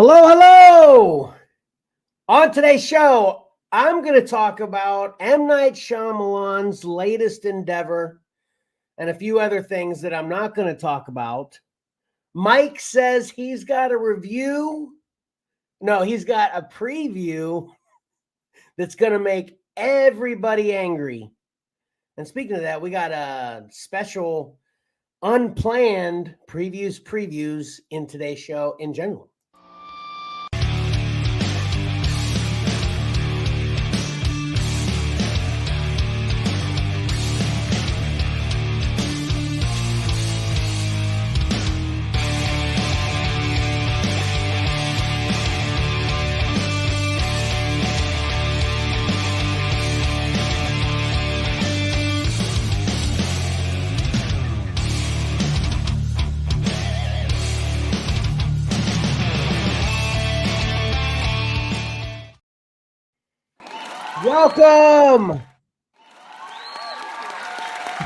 Hello, hello! On today's show, I'm going to talk about M. Night Shyamalan's latest endeavor and a few other things that I'm not going to talk about. Mike says he's got a review. No, he's got a preview that's going to make everybody angry. And speaking of that, we got a special unplanned previews in today's show in general. Welcome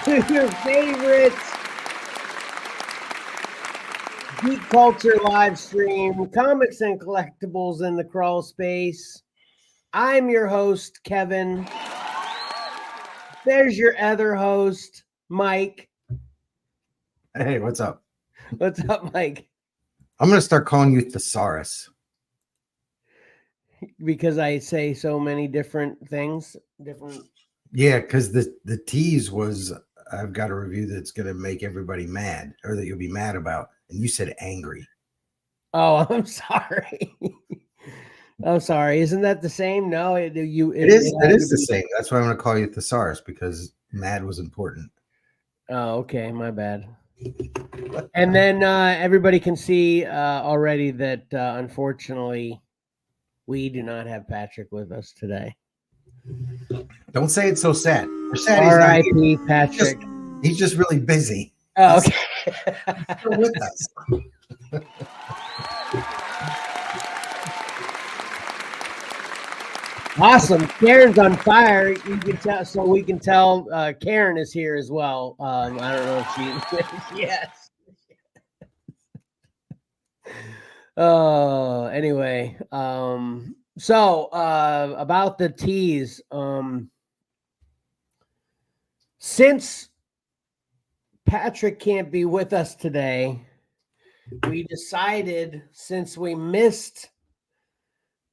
to your favorite geek culture live stream, comics and collectibles in the crawl space. I'm your host, Kevin. There's your other host, Mike. Hey, what's up? What's up, Mike? I'm going to start calling you Thesaurus. Because I say so many different things. Yeah, because the tease was I've got a review that's going to make everybody mad, or that you'll be mad about, and you said angry. Oh, I'm sorry. I'm sorry. Isn't that the same? No, it is the same. That's why I'm going to call you Thesaurus, because mad was important. Oh, okay. My bad. And then everybody can see already that unfortunately we do not have Patrick with us today. Don't say it's so sad. We're sad. R.I.P. Patrick. He's just really busy. Oh, okay. He's still with us. Awesome. Karen's on fire. You can tell, so we can tell Karen is here as well. I don't know if she yes. Anyway, so about the tease, since Patrick can't be with us today, we decided, since we missed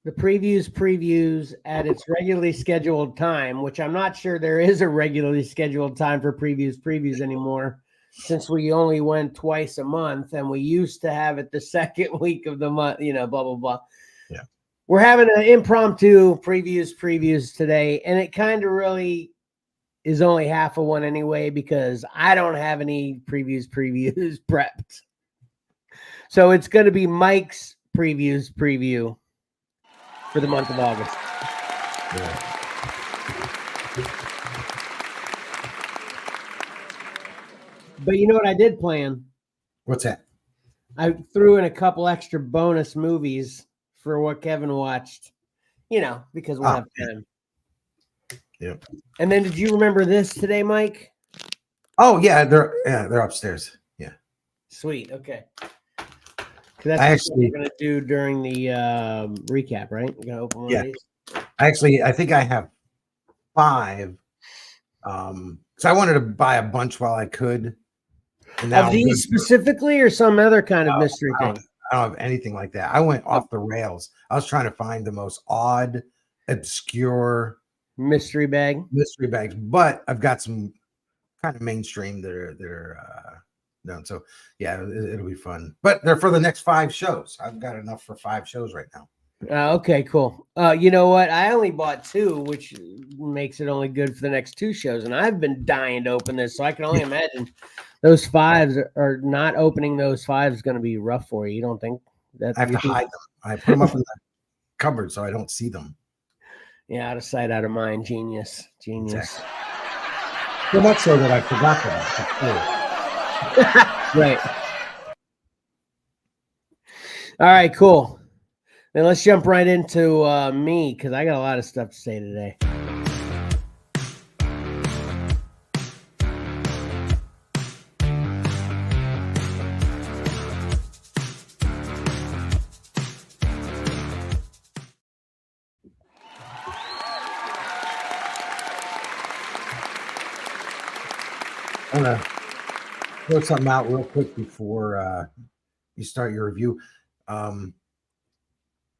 the previews at its regularly scheduled time, which I'm not sure there is a regularly scheduled time for previews anymore, since we only went twice a month, and we used to have it the second week of the month, blah, blah, blah. Yeah. We're having an impromptu previews today, and it kind of really is only half of one anyway, because I don't have any previews prepped. So it's going to be Mike's preview for the month of August. Yeah. But you know what I did plan? What's that? I threw in a couple extra bonus movies for what Kevin watched, because we'll have time. Yep. And then, did you remember this today, Mike? Oh yeah, they're upstairs. Yeah. Sweet. Okay. That's what we're gonna do during the recap, right? We're gonna open one of these. I think I have 5. So I wanted to buy a bunch while I could. Of these specifically, or some other kind of mystery thing? I don't have anything like that. I went off the rails. I was trying to find the most odd, obscure mystery bags, but I've got some kind of mainstream that are done. So yeah, it'll be fun. But they're for the next 5 shows. I've got enough for 5 shows right now. Okay, cool. You know what? I only bought 2, which makes it only good for the next 2 shows. And I've been dying to open this, so I can only imagine those 5s are not opening. Those 5s is going to be rough for you. You don't think that? I have to hide them. I put them up in the cupboard so I don't see them. Yeah, out of sight, out of mind. Genius. Exactly. So much so that I forgot them. Right. All right, cool. Then let's jump right into me, because I got a lot of stuff to say today. I'm gonna throw something out real quick before you start your review.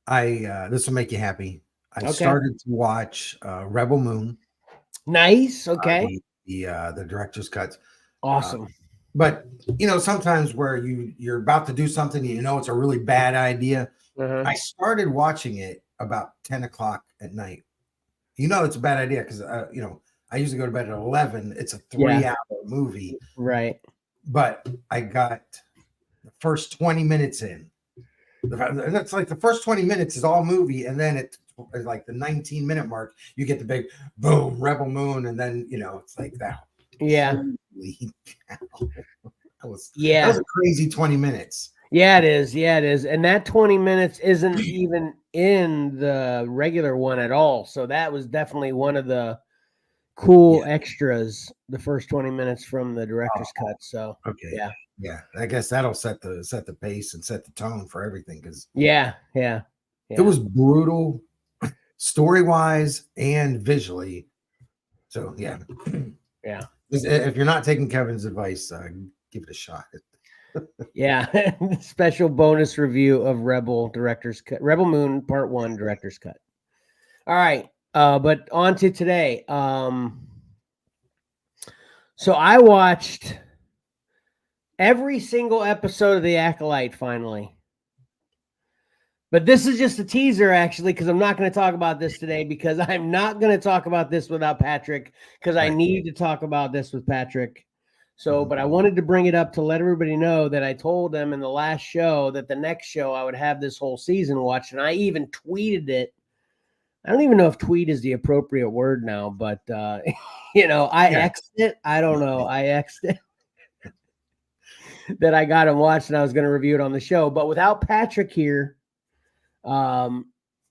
This will make you happy. I started to watch Rebel Moon. Nice. Okay. The director's cut. Awesome. But sometimes where you're about to do something, it's a really bad idea. I started watching it about 10 o'clock at night. It's a bad idea because I usually go to bed at 11. It's a 3-hour movie. Right. But I got the first 20 minutes in. That's like the first 20 minutes is all movie, and then it's like the 19-minute mark, you get the big boom, Rebel Moon, and then it's like that. Yeah. Holy cow. That was a crazy 20 minutes. Yeah, it is. Yeah, it is. And that 20 minutes isn't even in the regular one at all. So that was definitely one of the cool extras, the first 20 minutes from the director's cut. So okay. Yeah. I guess that'll set the pace and set the tone for everything. Because it was brutal story-wise and visually. So yeah. If you're not taking Kevin's advice, give it a shot. Special bonus review of Rebel Moon Part 1 director's cut. All right, but on to today. So I watched every single episode of The Acolyte finally. But this is just a teaser, actually, because I'm not going to talk about this today, because I'm not going to talk about this without Patrick, because I need to talk about this with Patrick. So, but I wanted to bring it up to let everybody know that I told them in the last show that the next show I would have this whole season watched, and I even tweeted it. I don't even know if tweet is the appropriate word now, but, I X'd it. I don't know. I X'd it. That I got him watched, and I was going to review it on the show. But without Patrick here,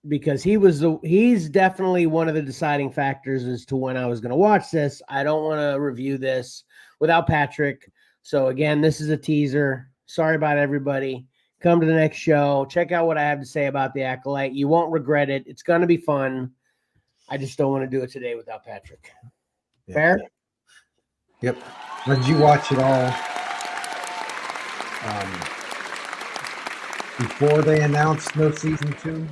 because he's definitely one of the deciding factors as to when I was going to watch this. I don't want to review this without Patrick. So again, this is a teaser. Sorry about everybody. Come to the next show. Check out what I have to say about The Acolyte. You won't regret it. It's going to be fun. I just don't want to do it today without Patrick. Fair? Yep. Did you watch it all before they announced no season 2?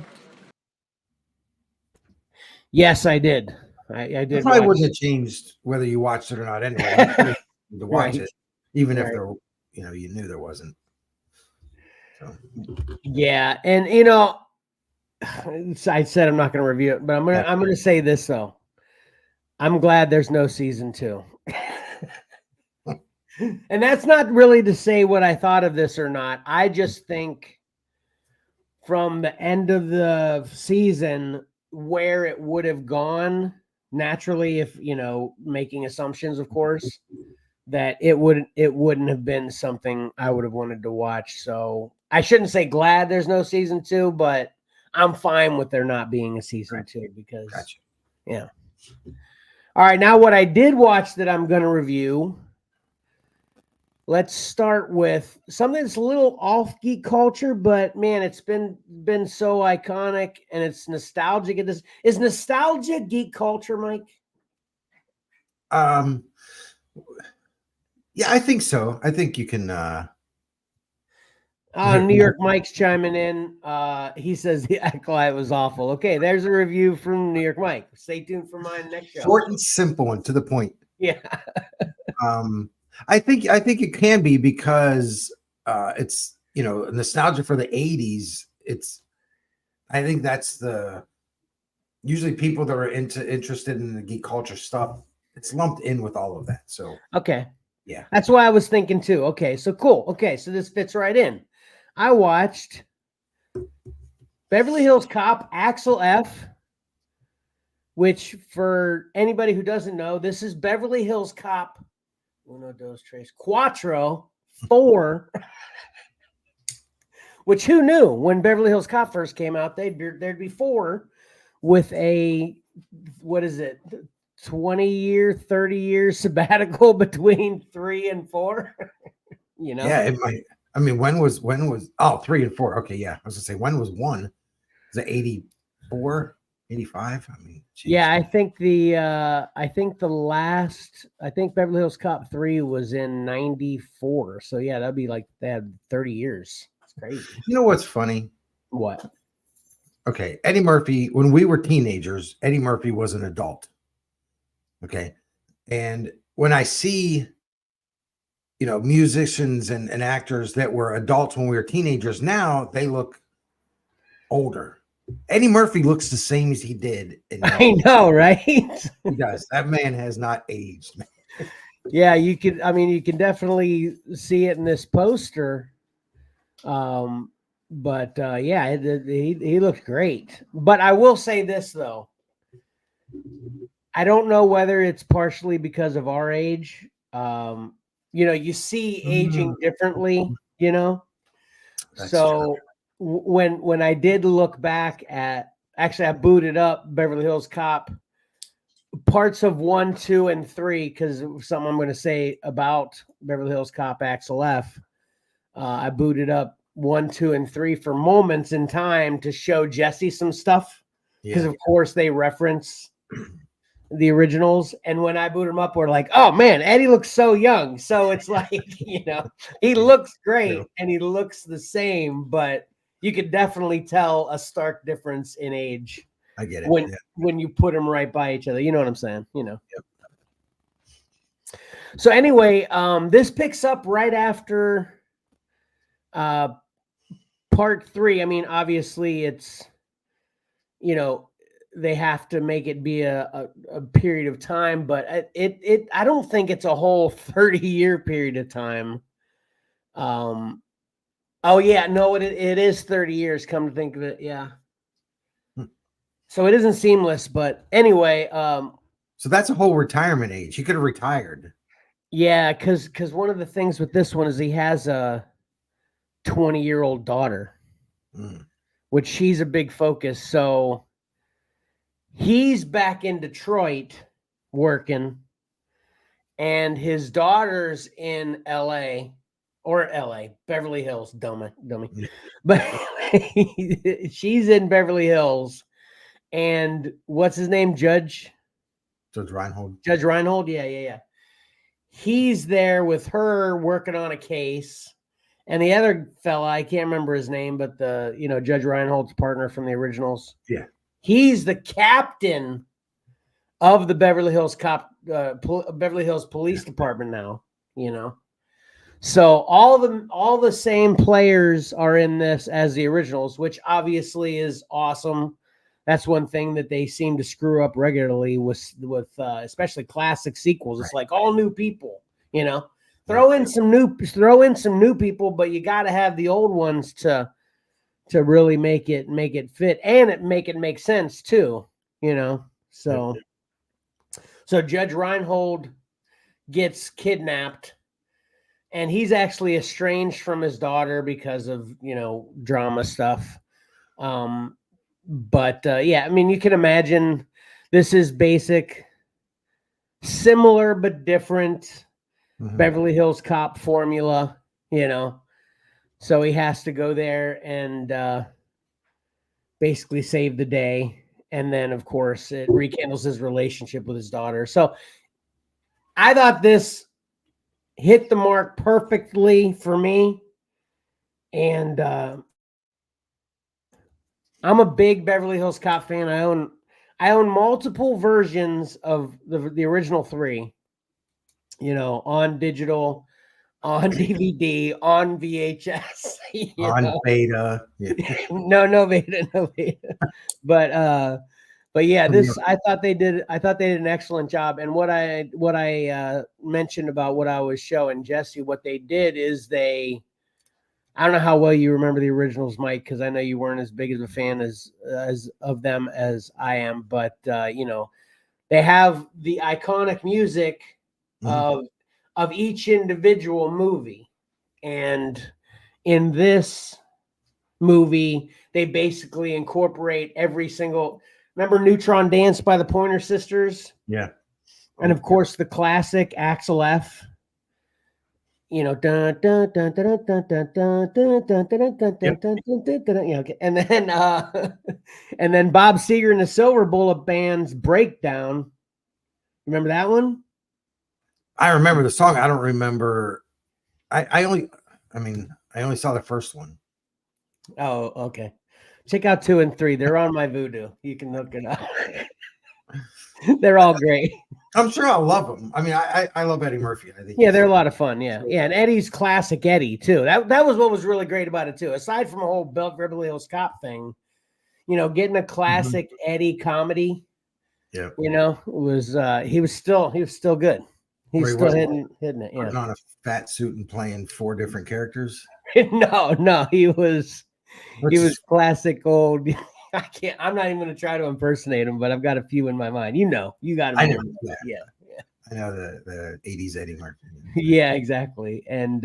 Yes, I did. I did. It probably wouldn't have changed whether you watched it or not anyway. To watch it, even if there, you knew there wasn't. So. Yeah, and I said I'm not going to review it, but I'm going to say this though. I'm glad there's no season 2. And that's not really to say what I thought of this or not. I just think from the end of the season where it would have gone naturally, if making assumptions, of course, that it wouldn't have been something I would have wanted to watch. So I shouldn't say glad there's no season 2, but I'm fine with there not being a season 2 because All right, now what I did watch that I'm going to review. Let's start with something that's a little off geek culture, but man, it's been so iconic and it's nostalgic. Is nostalgia geek culture, Mike? Yeah, I think so. I think you can. New York Mike's chiming in. He says The Acolyte was awful. Okay, there's a review from New York Mike. Stay tuned for mine next show. Short and simple and to the point. Yeah. I think it can be because it's nostalgia for the 80s. I think that's usually people that are interested in the geek culture stuff. It's lumped in with all of that. So okay, yeah, that's why I was thinking too. Okay, so cool. Okay, so this fits right in. I watched Beverly Hills Cop, Axel F, which for anybody who doesn't know, this is Beverly Hills Cop. Uno, dos, tres, cuatro, 4. Which who knew when Beverly Hills Cop first came out, there'd be 4 with a, what is it, 20-year, 30-year sabbatical between 3 and 4. Yeah, it might. I mean, when was 3 and 4? Okay, yeah. I was gonna say when was 1? Was it 84? 85. I mean, geez. Yeah, I think Beverly Hills Cop 3 was in 94. So yeah, that'd be like they had 30 years. It's crazy. You know what's funny? What? Okay, Eddie Murphy, when we were teenagers, Eddie Murphy was an adult. Okay. And when I see, musicians and actors that were adults when we were teenagers, now they look older. Eddie Murphy looks the same as he did. I know, right? He does. That man has not aged. Yeah, you can definitely see it in this poster. But yeah, he looks great. But I will say this though. I don't know whether it's partially because of our age. You see aging differently, That's so when I did look back at, actually I booted up Beverly Hills Cop parts of 1, 2, and 3 because something I'm going to say about Beverly Hills Cop Axel F. I booted up 1, 2, and 3 for moments in time to show Jesse some stuff because of course they reference the originals, and when I boot them up, we're like, oh man, Eddie looks so young. So it's like, he looks great and he looks the same, but you could definitely tell a stark difference in age. I get it. When you put them right by each other. You know what I'm saying? Yep. So anyway, this picks up right after part 3. I mean, obviously it's, they have to make it be a period of time, but I don't think it's a whole 30-year period of time. Oh yeah, no, it is 30 years. Come to think of it, yeah. So it isn't seamless, but anyway. So that's a whole retirement age. He could have retired. Yeah, because one of the things with this one is he has a 20-year-old daughter, which she's a big focus. So he's back in Detroit working, and his daughter's in Beverly Hills, dummy. But she's in Beverly Hills, and what's his name? Judge Reinhold. Judge Reinhold, yeah. He's there with her working on a case, and the other fella, I can't remember his name, but Judge Reinhold's partner from the originals. Yeah. He's the captain of the Beverly Hills Beverly Hills Police Department now, So all the same players are in this as the originals, which obviously is awesome. That's one thing that they seem to screw up regularly with especially classic sequels. It's like all new people, Throw in some new people, but you got to have the old ones to really make it fit and make it make sense too, So Judge Reinhold gets kidnapped, and he's actually estranged from his daughter because of drama stuff. But yeah, I mean, you can imagine this is basic, similar but different Beverly Hills Cop formula, So he has to go there and basically save the day. And then, of course, it rekindles his relationship with his daughter. So I thought this hit the mark perfectly for me. And I'm a big Beverly Hills Cop fan. I own multiple versions of the original 3, on digital, on DVD, on VHS, on beta. Yeah. no beta. But yeah, I thought they did an excellent job. And what I mentioned about what I was showing Jesse, what they did is I don't know how well you remember the originals, Mike, because I know you weren't as big of a fan as of them as I am. But they have the iconic music of each individual movie, and in this movie, they basically incorporate every single. Remember Neutron Dance by the Pointer Sisters? Yeah, and of course the classic Axel F. you know, dun, dun, dun, dun, dun, dun, dun, dun, dun, dun, dun, dun, Yep. dun, dun, dun, dun, you know, and then and then Bob Seger and the Silver Bullet Band's Breakdown. Remember that one? I remember the song. I don't remember. I only saw the first one. Oh, okay. Check out 2 and 3. They're on my Voodoo. You can look it up. They're all great. I'm sure I'll love them. I mean, I love Eddie Murphy. I think Yeah, they're a lot of fun. Yeah, yeah, and Eddie's classic Eddie too. That was what was really great about it too. Aside from a whole Beverly Hills Cop thing, you know, getting a classic Eddie comedy. Yeah, you know, was he was still good. He's still hitting it. Yeah, on a fat suit and playing 4 different characters. no, he was classic old. I can't. I'm not even going to try to impersonate him, but I've got a few in my mind. You know, you got him. I know. Yeah. I know the 80s Eddie Murphy. Yeah, exactly. And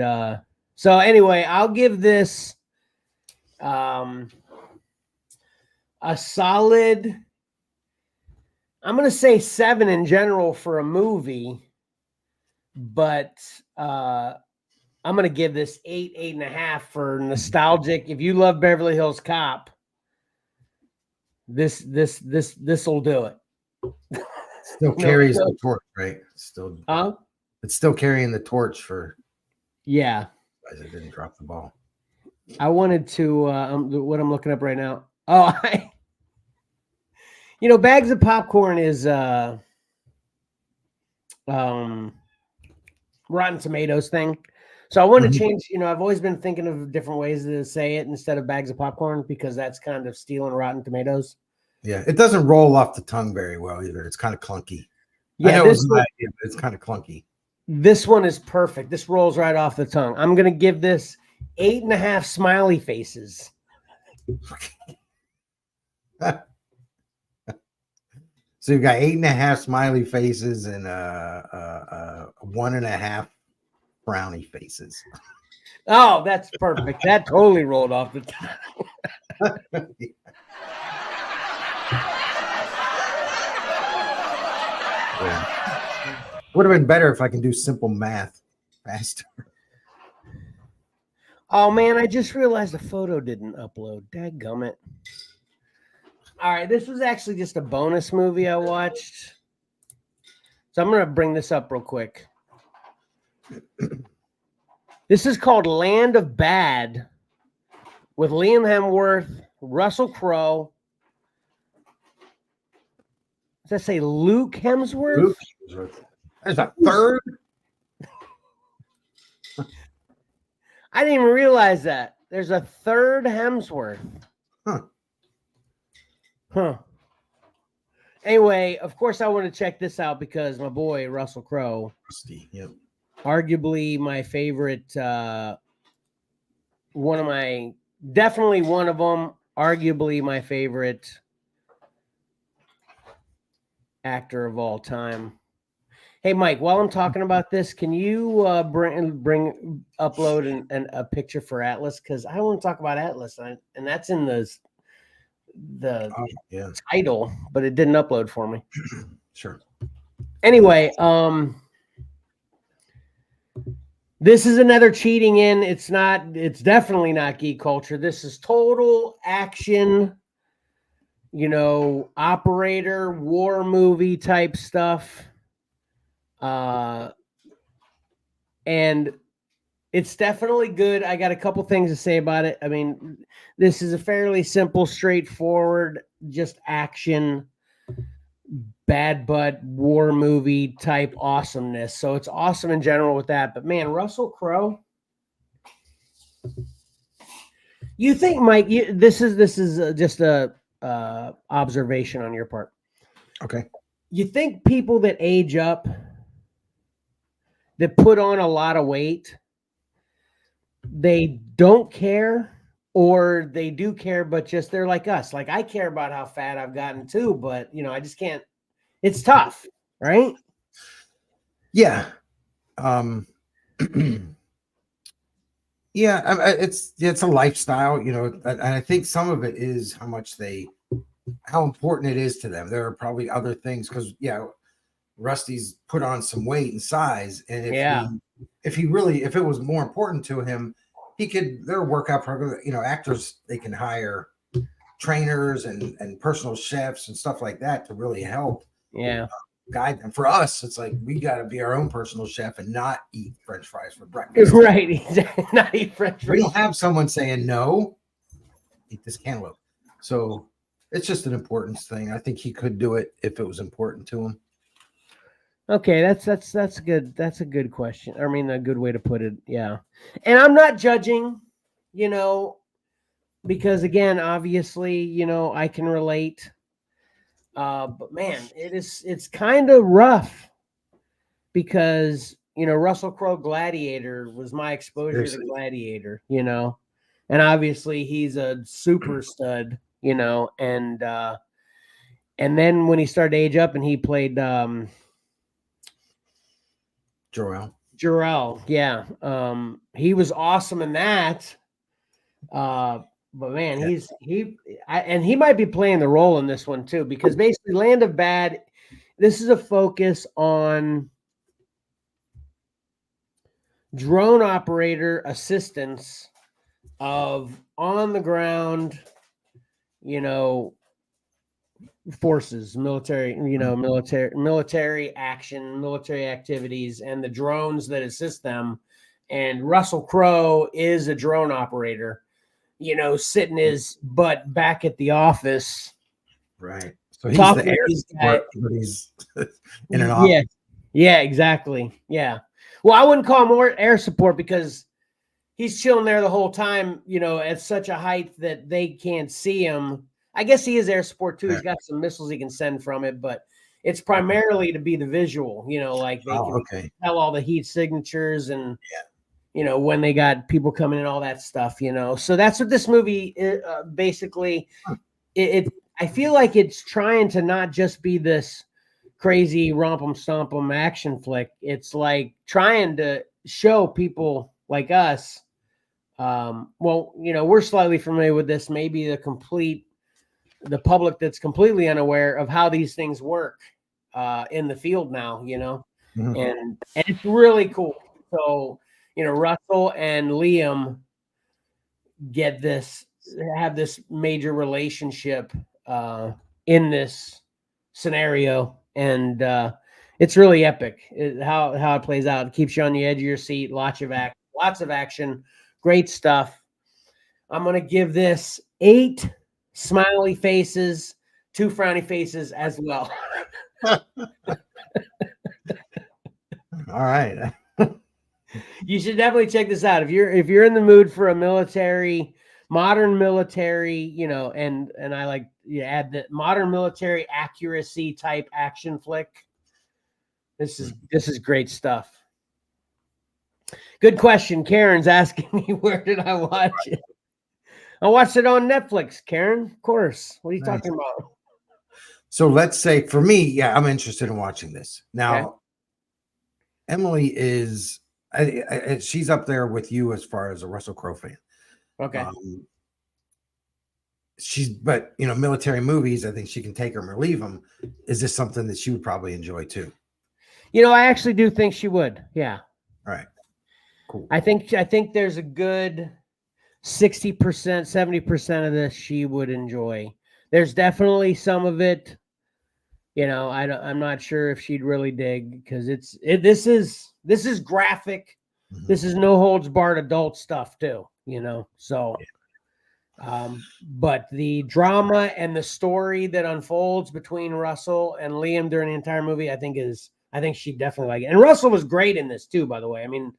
so anyway, I'll give this a solid. I'm going to say 7 in general for a movie, but I'm going to give this 8.5 for nostalgic. If you love Beverly Hills Cop, this will do it. Still carries the torch, right? Still, it's still carrying the torch for. Yeah, I didn't drop the ball. I wanted to. What I'm looking up right now. Oh, Bags of Popcorn is Rotten Tomatoes thing. So I want to change. I've always been thinking of different ways to say it instead of Bags of Popcorn because that's kind of stealing Rotten Tomatoes. Yeah, it doesn't roll off the tongue very well either. It's kind of clunky. Yeah, I know it's my idea, but it's kind of clunky. This one is perfect. This rolls right off the tongue. I'm gonna give this 8.5 smiley faces. So you've got 8.5 smiley faces and 1.5 frowny faces. Oh, that's perfect. That totally rolled off the tongue. Yeah. Would have been better if I can do simple math faster. Oh man, I just realized the photo didn't upload. Dadgummit. All right, this was actually just a bonus movie I watched. So I'm gonna bring this up real quick. This is called Land of Bad with Liam Hemsworth, Russell Crowe. Does that say Luke Hemsworth? There's a third. I didn't even realize that. There's a third Hemsworth. Huh. Anyway, of course, I want to check this out because my boy, Russell Crowe. Yep. Arguably my favorite. Definitely one of them. Arguably my favorite actor of all time. Hey, Mike, while I'm talking about this, can you upload a picture for Atlas? Because I want to talk about Atlas, and that's in the title, but it didn't upload for me. Sure. Anyway, this is another cheating in. It's definitely not geek culture. This is total action, operator, war movie type stuff. And it's definitely good. I got a couple things to say about it. I mean, this is a fairly simple, straightforward, just action, bad butt war movie type awesomeness. So it's awesome in general with that. But man, Russell Crowe. You think, Mike? This is just a observation on your part. Okay. You think people that age up, that put on a lot of weight, they don't care, or they do care, but just they're like us. Like I care about how fat I've gotten too, but I just can't. It's tough, right? Yeah. Yeah, it's a lifestyle, and I think some of it is how important it is to them. There are probably other things because Rusty's put on some weight and size, and if if it was more important to him, their workout program, actors, they can hire trainers and personal chefs and stuff like that to really help guide them. For us, it's like we got to be our own personal chef and not eat French fries for breakfast. Right, exactly. Not eat French fries. We don't have someone saying no, eat this cantaloupe. So it's just an importance thing. I think he could do it if it was important to him. Okay, that's good. That's a good question. I mean, a good way to put it. Yeah. And I'm not judging, because again, obviously, I can relate. But man, it's kind of rough because, Russell Crowe Gladiator was my exposure to Gladiator, and obviously he's a super stud, and then when he started to age up and he played, Jor-El, yeah. He was awesome in that. But man, he might be playing the role in this one too, because basically Land of Bad, this is a focus on drone operator assistance of on the ground, forces, military action, military activities, and the drones that assist them. And Russell Crowe is a drone operator, sitting his butt back at the office. Right. So he's the air support, but he's in an office. Yeah, exactly. Yeah. Well, I wouldn't call him air support because he's chilling there the whole time, at such a height that they can't see him. I guess he is air support too. He's got some missiles he can send from it, but it's primarily to be the visual, like they can tell all the heat signatures and, when they got people coming in, all that stuff, So that's what this movie basically, I feel like it's trying to not just be this crazy romp-em stomp-em action flick. It's like trying to show people like us. We're slightly familiar with this, maybe the public that's completely unaware of how these things work in the field now, Mm-hmm. and it's really cool. So, Russell and Liam have this major relationship in this scenario, and it's really epic how it plays out. It keeps you on the edge of your seat. Lots of action, great stuff. I'm gonna give this 8 smiley faces, 2 frowny faces as well. All right. You should definitely check this out if you're in the mood for a modern military, and I like add the modern military accuracy type action flick. This is great stuff. Good question. Karen's asking me, where did I watch it? I watched it on Netflix, Karen. Of course. What are you talking about? So let's say for me, I'm interested in watching this. Now, Emily is, she's up there with you as far as a Russell Crowe fan. Okay. But military movies, I think she can take them or leave them. Is this something that she would probably enjoy too? I actually do think she would. Yeah. All right. Cool. I think there's a good 60%, 70% of this she would enjoy. There's definitely some of it, I'm not sure if she'd really dig, because this is graphic. Mm-hmm. This is no holds barred adult stuff too, so but the drama and the story that unfolds between Russell and Liam during the entire movie, I think she'd definitely like it. And Russell was great in this too, by the way. I mean,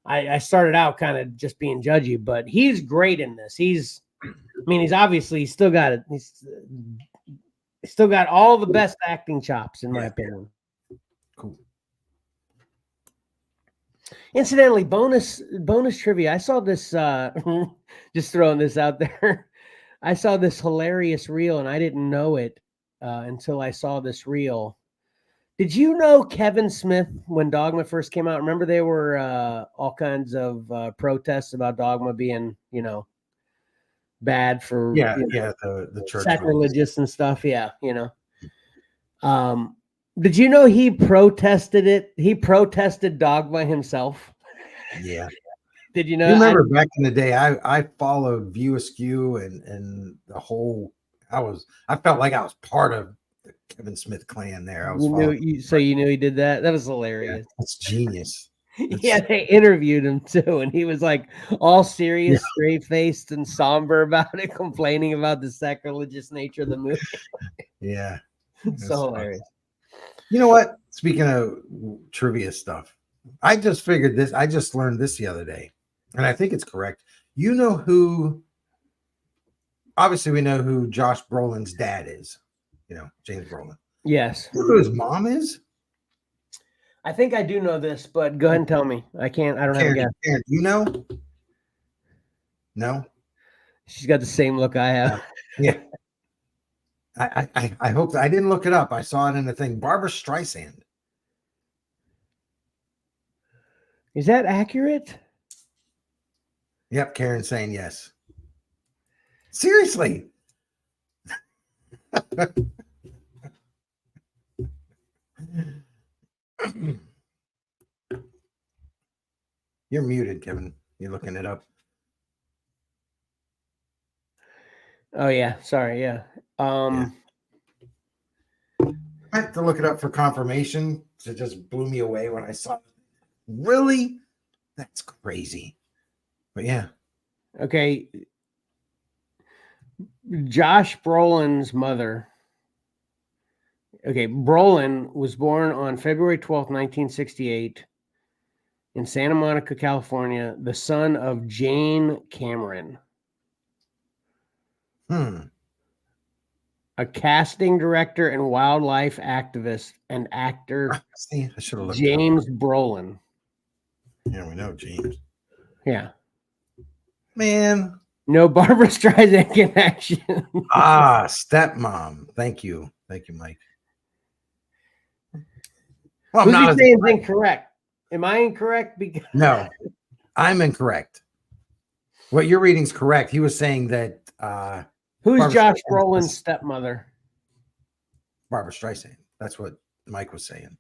I started out kind of just being judgy, but he's great in this. He's obviously still got it. He's still got all the best acting chops, in my opinion. Cool. Incidentally, bonus trivia. I saw this, just throwing this out there. I saw this hilarious reel, and I didn't know it until I saw this reel. Did you know Kevin Smith, when Dogma first came out, remember there were all kinds of protests about Dogma being, bad for the church sacrilegious and stuff. Yeah, did you know he protested it? He protested Dogma himself. Yeah. Did you You know? remember back in the day, I followed View Askew and the whole. I felt like I was part of the Kevin Smith clan there. I was You knew following. you knew he did that. That was Yeah, hilarious. that's genius. Yeah, they interviewed him too, and he was like all serious, Yeah. straight faced, and somber about it, complaining about the sacrilegious nature of the movie. Yeah. So That's hilarious. You know what? Speaking of trivia stuff, I just figured this. I just learned this the other day, and I think it's correct. You know who? Obviously, we know who Josh Brolin's dad is. You know, James Brolin. Yes, You know who his mom is? I think I do know this, but go ahead and tell me. I can't. I don't have a guess. Karen, you know? No. She's got the same look I have. Yeah. I hope I didn't look it up. I saw it in the thing. Barbara Streisand. Is that accurate? Yep, Karen saying yes. Seriously. You're muted, Kevin. You're looking it up. Oh yeah, sorry. Yeah. I had to look it up for confirmation. It just blew me away when I saw it. Really? That's crazy. But yeah. Okay. Josh Brolin's mother. Okay, Brolin was born on February 12th, 1968 in Santa Monica, California, the son of Jane Cameron, a casting director and wildlife activist, and actor. See, I should have looked James Brolin. Yeah, we know James. Yeah. Man. No Barbara Streisand connection. Stepmom. Thank you. Thank you, Mike. Well, Who's he saying is incorrect? Am I incorrect? Because no, I'm incorrect. What you're reading is correct. He was saying that who's Barbara Josh Brolin's stepmother? Barbara Streisand. That's what Mike was saying.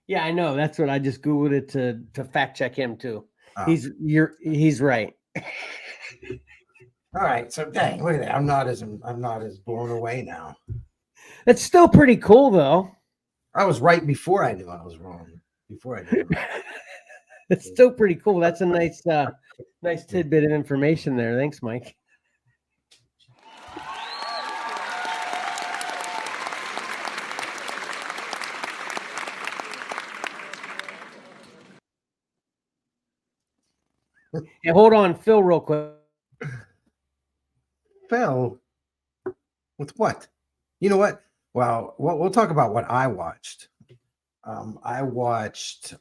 Yeah, I know. That's what I just Googled it to fact check him too. Oh. He's right. All right. So dang, look at that. I'm not as blown away now. That's still pretty cool though. I was right before I knew I was wrong. Before I knew it's still pretty cool. That's a nice nice tidbit of information there. Thanks, Mike. Hey, hold on, Phil, real quick. Phil? With what? You know what? Well, we'll talk about what I watched. I watched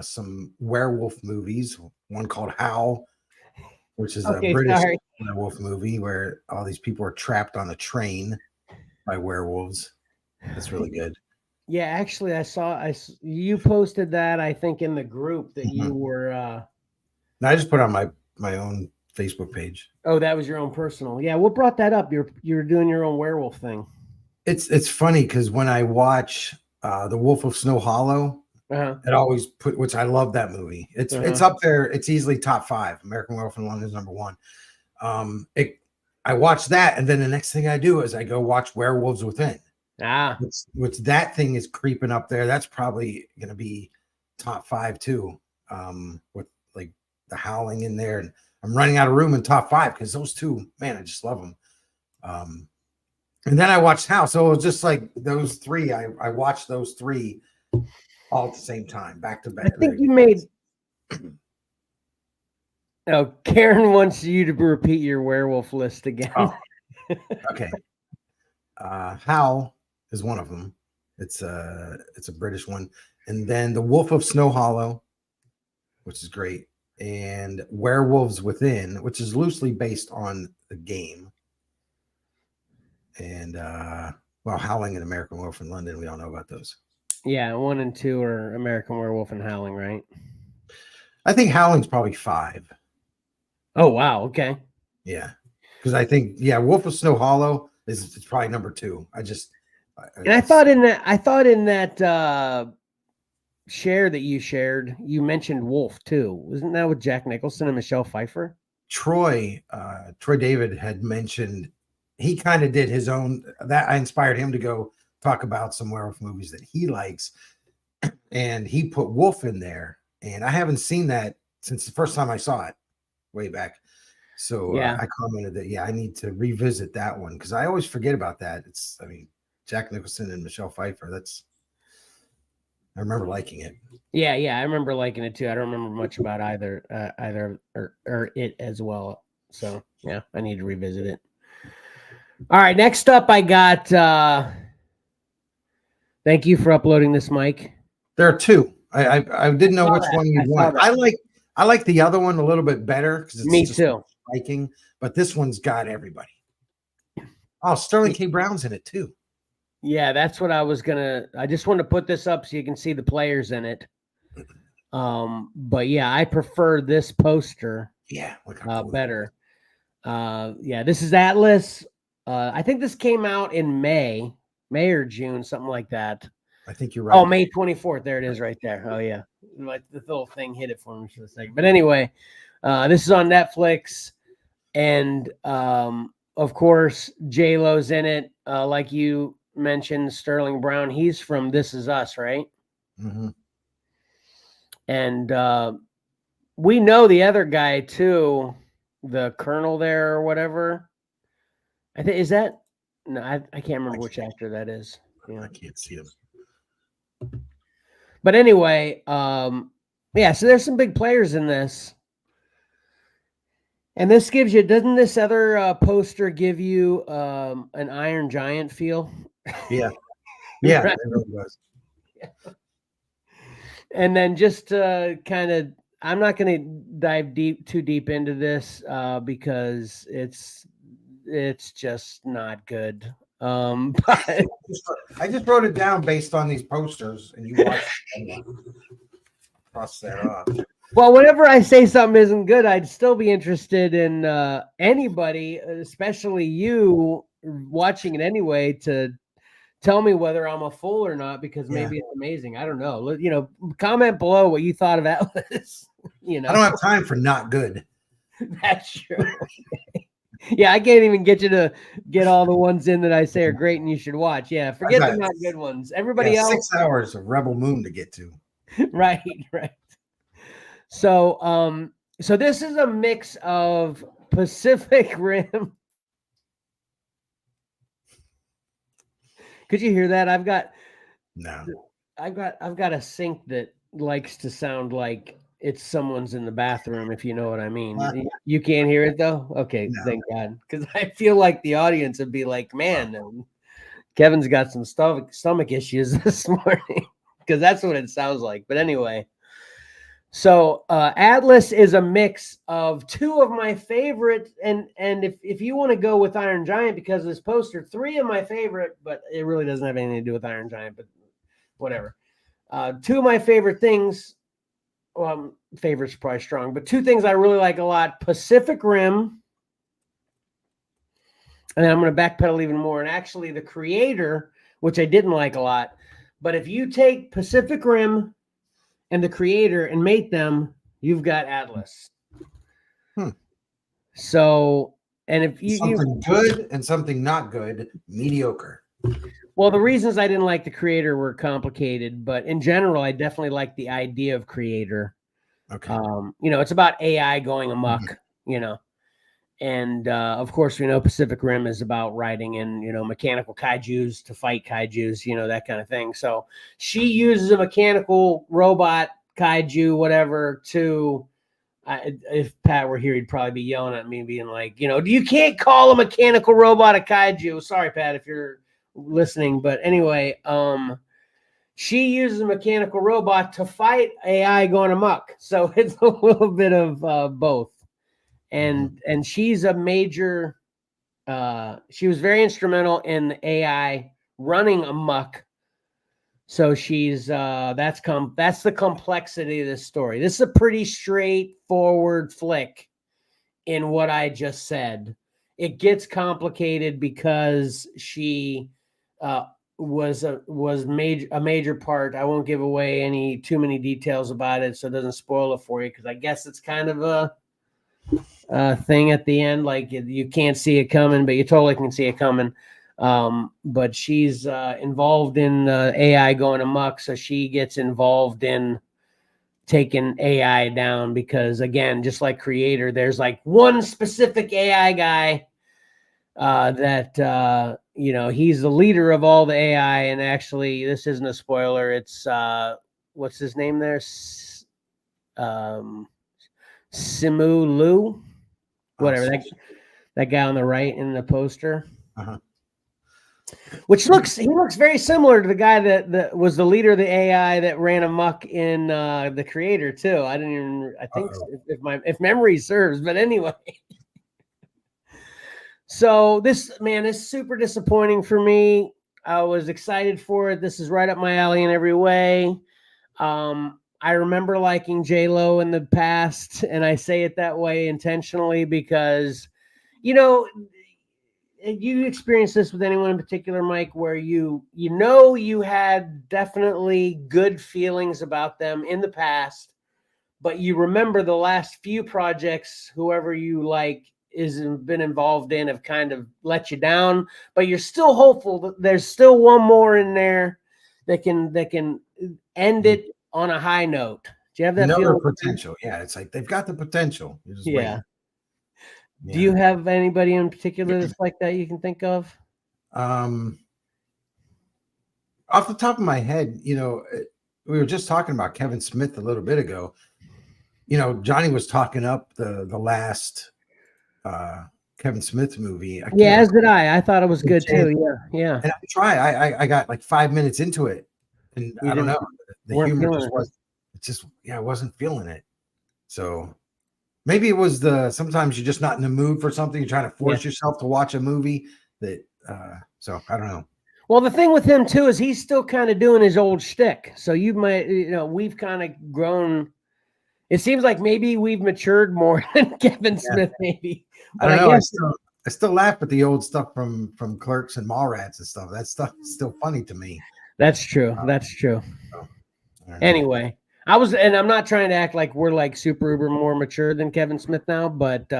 some werewolf movies. One called Howl, which is a British werewolf movie where all these people are trapped on a train by werewolves. That's really good. Yeah, actually, you posted that, I think, in the group that you were. I just put it on my own Facebook page. Oh, that was your own personal. Yeah, what brought that up? You're doing your own werewolf thing. It's funny because when I watch The Wolf of Snow Hollow, it always which I love that movie. It's up there. It's easily top 5. American Werewolf in London is number 1. I watch that, and then the next thing I do is I go watch Werewolves Within. Which that thing is creeping up there. That's probably going to be top 5 too. With like the Howling in there, and I'm running out of room in top 5 because those two, man, I just love them. And then I watched House, so it was just like those 3. I watched those 3 all at the same time, back to back. I think you made. Oh, Karen wants you to repeat your werewolf list again. Oh, okay. Howl is one of them. It's a British one, and then The Wolf of Snow Hollow, which is great, and Werewolves Within, which is loosely based on the game. And Howling and American Werewolf in London, we all know about those. Yeah, 1 and 2 are American Werewolf and Howling, right? I think Howling's probably 5. Oh wow, okay. Yeah, because I think Wolf of Snow Hollow is probably number 2. I thought in that share that you shared, you mentioned Wolf too. Wasn't that with Jack Nicholson and Michelle Pfeiffer? Troy David had mentioned he kind of did his own. That I inspired him to go talk about some werewolf movies that he likes, and he put Wolf in there. And I haven't seen that since the first time I saw it way back. So Yeah. I commented that, I need to revisit that one because I always forget about that. Jack Nicholson and Michelle Pfeiffer. I remember liking it. Yeah, I remember liking it too. I don't remember much about either or it as well. So yeah, I need to revisit it. All right, next up I got thank you for uploading this, Mike. There are two. I didn't know which one you'd want. I like the other one a little bit better because it's Me just too. striking, but this one's got everybody. Oh, Sterling K. Brown's in it too. Yeah, that's what I just wanted to put this up so you can see the players in it. But yeah, I prefer this poster. Yeah, better. This is Atlas. I think this came out in May or June, something like that. I think you're right. Oh, May 24th. There it is right there. Oh yeah. Like the little thing hit it for me for a second. But anyway, this is on Netflix. And of course, J-Lo's in it. Like you mentioned, Sterling Brown. He's from This Is Us, right? Mm-hmm. And we know the other guy too, the colonel there or whatever. I think I can't remember which actor that is. I can't see him. But anyway, so there's some big players in this. And this gives you, doesn't this other poster give you an Iron Giant feel? Yeah. Yeah, Right? it really does. Yeah. And then just kind of, I'm not going to dive too deep into this because it's just not good. But I just wrote it down based on these posters, and you watched cross that off. Well, whenever I say something isn't good, I'd still be interested in anybody, especially you, watching it anyway, to tell me whether I'm a fool or not, because maybe it's amazing. I don't know. Comment below what you thought of Atlas. I don't have time for not good. That's true. Yeah, I can't even get you to get all the ones in that I say are great and you should watch. Yeah, forget the not good ones. Everybody else. 6 hours of Rebel Moon to get to. Right. So, so this is a mix of Pacific Rim. Could you hear that? I've got a sink that likes to sound like it's someone's in the bathroom, if you know what I mean. You can't hear it though? Okay, no. Thank God. Because I feel like the audience would be like, man, Kevin's got some stomach issues this morning. Because that's what it sounds like. But anyway. So Atlas is a mix of two of my favorite, and if you want to go with Iron Giant because of this poster, three of my favorite, but it really doesn't have anything to do with Iron Giant, but whatever. Two of my favorite things, favorite's probably strong, but two things I really like a lot: Pacific Rim, and then I'm going to backpedal even more. And actually, the creator, which I didn't like a lot, but if you take Pacific Rim and the creator and mate them, you've got Atlas. So, and if something good and something not good, mediocre. Well, the reasons I didn't like the creator were complicated, but in general, I definitely like the idea of creator. Okay. It's about AI going amok, and of course, we know Pacific Rim is about riding in, mechanical kaijus to fight kaijus, that kind of thing. So she uses a mechanical robot kaiju, whatever, to, if Pat were here, he'd probably be yelling at me, being like, you can't call a mechanical robot a kaiju. Sorry, Pat, if you're listening. But anyway, she uses a mechanical robot to fight AI going amok. So it's a little bit of both. And she's a major, she was very instrumental in the AI running amok. So she's, that's the complexity of this story. This is a pretty straightforward flick in what I just said. It gets complicated because she was a major part. I won't give away too many details about it, so it doesn't spoil it for you, because I guess it's kind of a thing at the end, like you can't see it coming, but you totally can see it coming. But she's involved in AI going amok, so she gets involved in taking AI down, because again, just like Creator, there's like one specific AI guy that he's the leader of all the AI. And actually, this isn't a spoiler. It's what's his name there? Simu Liu, whatever, that guy on the right in the poster. Which he looks very similar to the guy that was the leader of the AI that ran amok in the Creator too. I think if memory serves, but anyway. So this is super disappointing for me. I was excited for it. This is right up my alley in every way. I remember liking J-Lo in the past, and I say it that way intentionally because, you experience this with anyone in particular, Mike, where you had definitely good feelings about them in the past, but you remember the last few projects, whoever you like been involved in, have kind of let you down, but you're still hopeful that there's still one more in there that can end it on a high note. Do you have that feeling? Potential? Yeah, it's like they've got the potential. Yeah. Do you have anybody in particular that's like that you can think of? Off the top of my head, we were just talking about Kevin Smith a little bit ago. Johnny was talking up the last Kevin Smith movie. As did I. I thought it was good too. Yeah. And I got like 5 minutes into it, and I don't know. The humor I wasn't feeling it. So maybe it was sometimes you're just not in the mood for something. You're trying to force yourself to watch a movie that. So I don't know. Well, the thing with him too is he's still kind of doing his old shtick. So you might, we've kind of grown. It seems like maybe we've matured more than Kevin Smith, maybe. But I don't know. I still laugh at the old stuff from Clerks and Mallrats and stuff. That stuff is still funny to me. That's true. That's true. Anyway, and I'm not trying to act like we're like super uber more mature than Kevin Smith now, but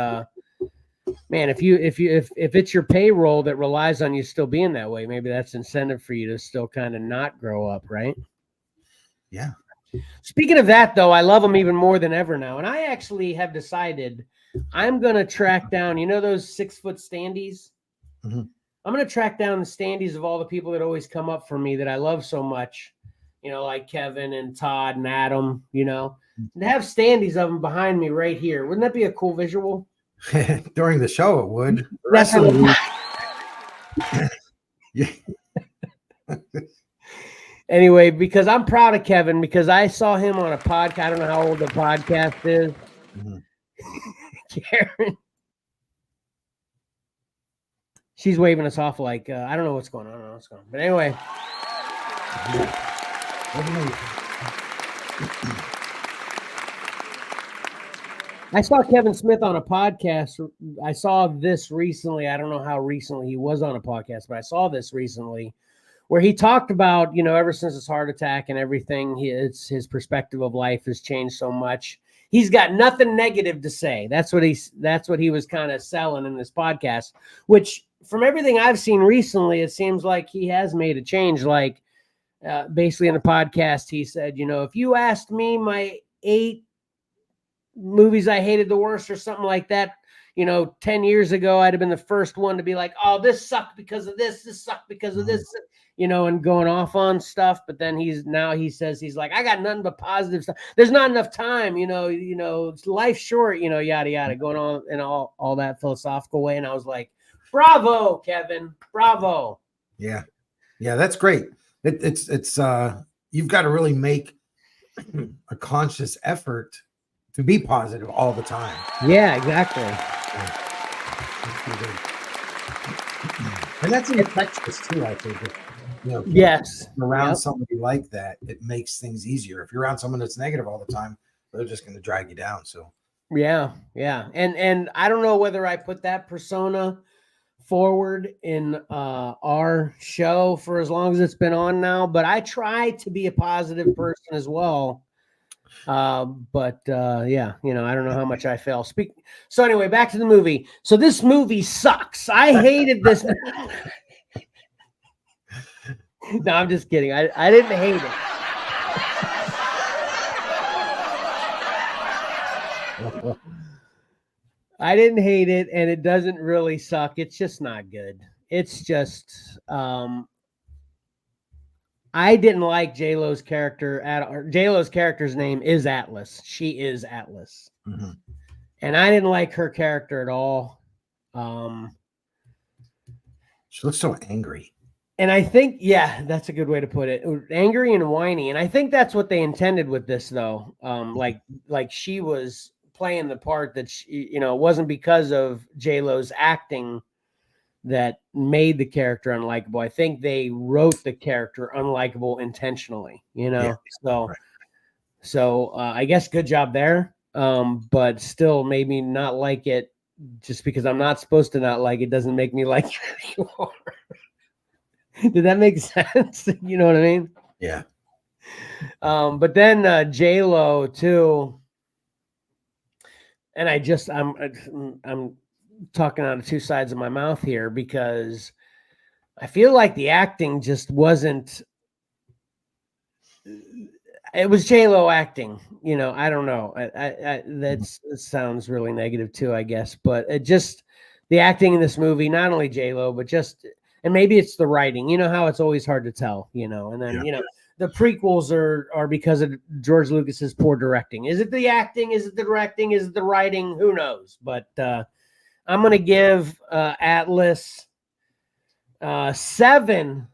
man, if it's your payroll that relies on you still being that way, maybe that's incentive for you to still kind of not grow up, right? Yeah. Speaking of that, though, I love them even more than ever now. And I actually have decided I'm going to track down, those 6-foot standees? Mm-hmm. I'm going to track down the standees of all the people that always come up for me that I love so much, like Kevin and Todd and Adam, and have standees of them behind me right here. Wouldn't that be a cool visual? During the show, it would. The rest of the week. Anyway, because I'm proud of Kevin, because I saw him on a podcast. I don't know how old the podcast is. Mm-hmm. Karen. She's waving us off like, I don't know what's going on. I don't know what's going on. But anyway. I saw Kevin Smith on a podcast. I saw this recently. I don't know how recently he was on a podcast, but I saw this recently where he talked about, ever since his heart attack and everything, his perspective of life has changed so much. He's got nothing negative to say. That's what he was kind of selling in this podcast, which from everything I've seen recently, it seems like he has made a change. Like basically in the podcast, he said, if you asked me my 8 movies I hated the worst or something like that, 10 years ago, I'd have been the first one to be like, oh, this sucked because of this sucked because of this, and going off on stuff. But then he says, he's like, I got nothing but positive stuff. There's not enough time, life's short, yada, yada, going on in all that philosophical way. And I was like, bravo, Kevin, bravo. Yeah. Yeah. That's great. It's you've got to really make a conscious effort to be positive all the time. Yeah, exactly. And that's infectious too, I think. Yes. Around somebody like that, it makes things easier. If you're around someone that's negative all the time, they're just going to drag you down. So yeah. And I don't know whether I put that persona forward in our show for as long as it's been on now, but I try to be a positive person as well. Yeah, you know, I don't know how much I fail. So anyway, back to the movie. So this movie sucks. I hated this. No, I'm just kidding. I didn't hate it. I didn't hate it, and it doesn't really suck. It's just not good. It's just I didn't like J-Lo's character. J-Lo's character's name is Atlas. She is Atlas. Mm-hmm. And I didn't like her character at all. She looks so angry. And I think, yeah, that's a good way to put it. Angry and whiny. And I think that's what they intended with this, though. Like she was playing the part that she, you know, it wasn't because of J-Lo's acting that made the character unlikable. I think they wrote the character unlikable intentionally, you know? Yeah, so I guess good job there. But still made me not like it. Just because I'm not supposed to not like it doesn't make me like it anymore. Did that make sense? You know what I mean? Yeah. But then J-Lo too. And I'm talking out of two sides of my mouth here because I feel like the acting just wasn't. It was J-Lo acting, you know. I don't know. That sounds really negative too, I guess. But it just the acting in this movie, not only J-Lo, but just, and maybe it's the writing. You know how it's always hard to tell, you know. And then you know the prequels are because of George Lucas's poor directing. Is it the acting? Is it the directing? Is it the writing? Who knows? But I'm gonna give Atlas 7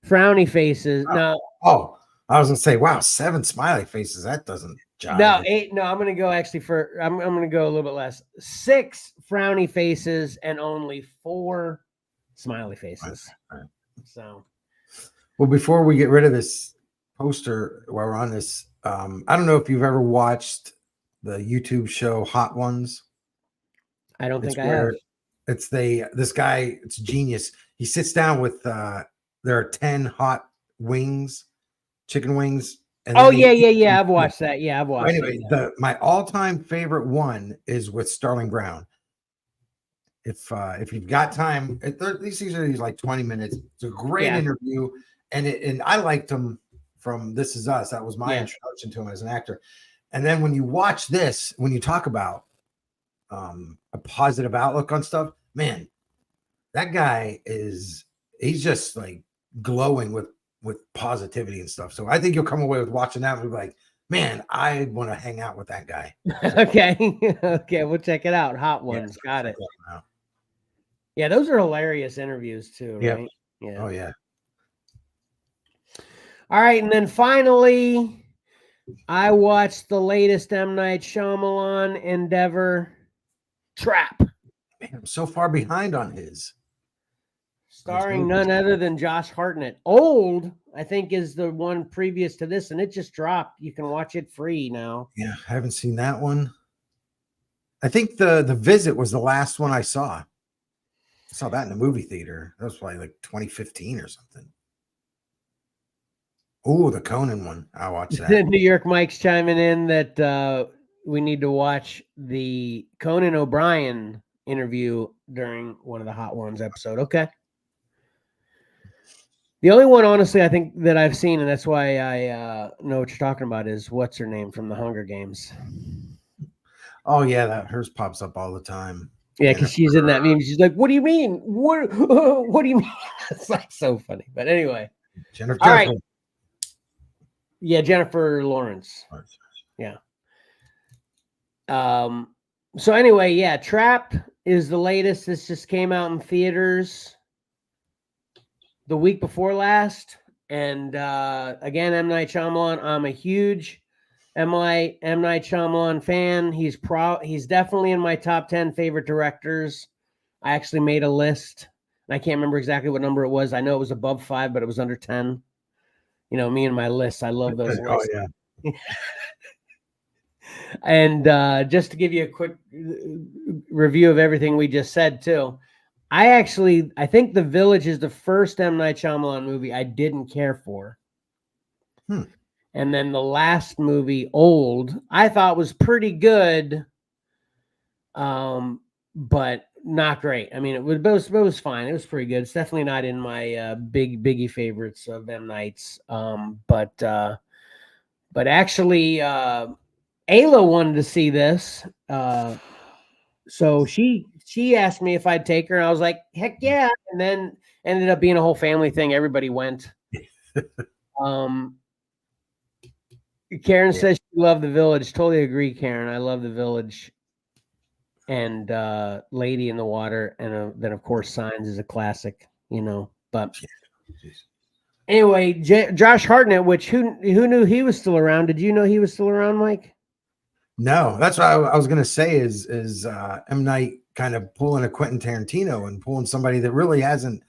frowny faces. No. Oh, I was gonna say, wow, 7 smiley faces. That doesn't jive. No, 8. No, I'm gonna go actually I'm gonna go a little bit less. 6 frowny faces and only 4 smiley faces. Right. So, well, before we get rid of this poster while we're on this, I don't know if you've ever watched the YouTube show Hot Ones. I don't think I have. It's this guy, it's genius. He sits down with there are 10 hot wings, chicken wings. And yeah. I've watched that. Yeah, I've watched anyway, it. My all-time favorite one is with Sterling Brown. If you've got time, these are like 20 minutes. It's a great interview. And I liked him from This Is Us. That was my introduction to him as an actor. And then when you watch this, when you talk about a positive outlook on stuff, man, that guy he's just like glowing with positivity and stuff. So I think you'll come away with watching that and be like, man, I want to hang out with that guy. Okay, we'll check it out. Hot Ones, got it. Yeah, those are hilarious interviews too, right? Yeah. Oh yeah. All right, and then finally, I watched the latest M. Night Shyamalan endeavor, Trap. Man, I'm so far behind on his. Starring none other than Josh Hartnett. Old, I think, is the one previous to this, and it just dropped. You can watch it free now. Yeah, I haven't seen that one. I think the Visit was the last one I saw. I saw that in the movie theater. That was probably like 2015 or something. Oh, the Conan one. I watched that. New York Mike's chiming in that we need to watch the Conan O'Brien interview during one of the Hot Ones episode. Okay. The only one, honestly, I think that I've seen, and that's why I know what you're talking about, is what's her name from the Hunger Games. Oh yeah, hers pops up all the time. Yeah, because she's in that meme. She's like, "What do you mean? What do you mean?" It's like so funny. But anyway, Jennifer. All right. Yeah, Jennifer Lawrence. Yeah. So anyway, yeah, Trap is the latest. This just came out in theaters the week before last. And again, M. Night Shyamalan. I'm a huge M. Night Shyamalan fan. He's definitely in my top 10 favorite directors. I actually made a list. And I can't remember exactly what number it was. I know it was above 5, but it was under 10. You know, me and my lists. I love those lists. Oh, yeah. And just to give you a quick review of everything we just said, too. I think The Village is the first M. Night Shyamalan movie I didn't care for. And then the last movie, Old, I thought was pretty good, but not great. I mean, it was fine. It was pretty good. It's definitely not in my biggie favorites of M. Night's. But actually, Ayla wanted to see this. So she asked me if I'd take her, and I was like, heck yeah. And then ended up being a whole family thing. Everybody went. Karen says she loved The Village. Totally agree, Karen. I love The Village. And Lady in the Water. And then, of course, Signs is a classic, But anyway, Josh Hartnett, which who knew he was still around? Did you know he was still around, Mike? No, that's what I was going to say is M. Night kind of pulling a Quentin Tarantino and pulling somebody that really hasn't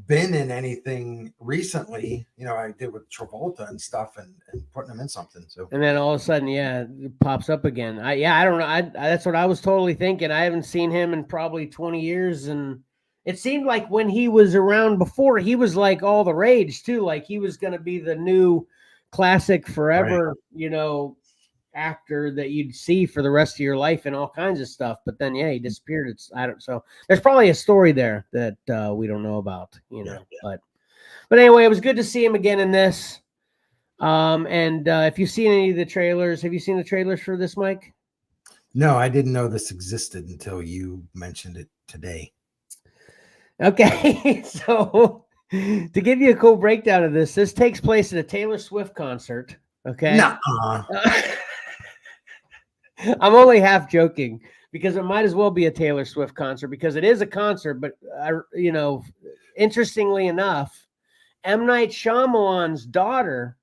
been in anything recently. I did with Travolta and stuff and putting him in something. So, and then all of a sudden, it pops up again. I don't know. That's what I was totally thinking. I haven't seen him in probably 20 years. And it seemed like when he was around before, he was like all the rage too. Like he was going to be the new classic forever, right. Actor that you'd see for the rest of your life and all kinds of stuff. But then, he disappeared. So there's probably a story there that we don't know about, But anyway, it was good to see him again in this. And if you've seen any of the trailers, have you seen the trailers for this, Mike? No, I didn't know this existed until you mentioned it today. Okay, so to give you a cool breakdown of this takes place at a Taylor Swift concert. Okay. I'm only half joking because it might as well be a Taylor Swift concert because it is a concert. But, interestingly enough, M. Night Shyamalan's daughter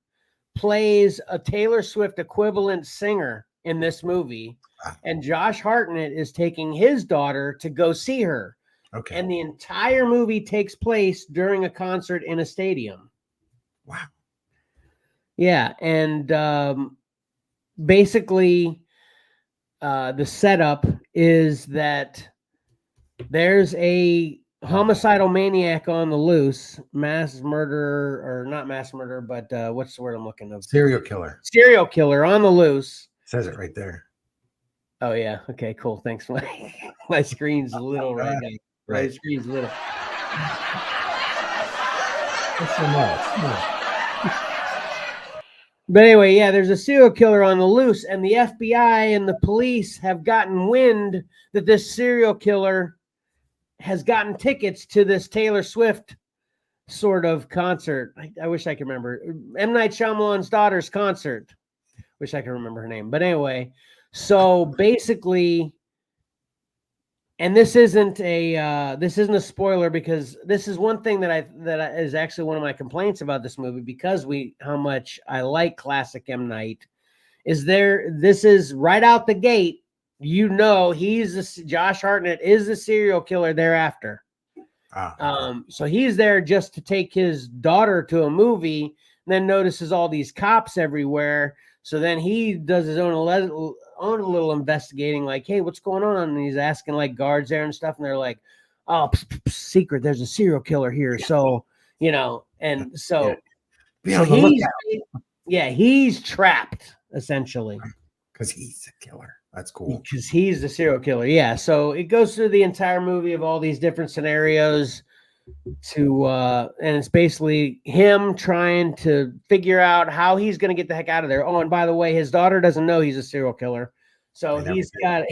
plays a Taylor Swift equivalent singer in this movie. And Josh Hartnett is taking his daughter to go see her. Okay. And the entire movie takes place during a concert in a stadium. Wow. Yeah. And basically... the setup is that there's a homicidal maniac on the loose, mass murderer, or not mass murderer, but what's the word I'm looking for? Serial killer. Serial killer on the loose. It says it right there. Oh, yeah. Okay, cool. Thanks. My screen's a little right now. Right. My screen's a little. That's so much. But anyway, there's a serial killer on the loose, and the FBI and the police have gotten wind that this serial killer has gotten tickets to this Taylor Swift sort of concert. I wish I could remember. M. Night Shyamalan's daughter's concert. Wish I could remember her name. But anyway, so basically, and this isn't a spoiler because this is one thing that is actually one of my complaints about this movie because how much I like classic M. Night this is right out the gate. Josh Hartnett is the serial killer thereafter. So he's there just to take his daughter to a movie and then notices all these cops everywhere. So then he does his own little investigating, like, hey, what's going on? And he's asking like guards there and stuff. And they're like, oh, secret, there's a serial killer here. So, and so, he's trapped essentially. Because he's a killer. That's cool. Because he's the serial killer. Yeah. So it goes through the entire movie of all these different scenarios and it's basically him trying to figure out how he's going to get the heck out of there. Oh, and by the way, his daughter doesn't know he's a serial killer. So he's got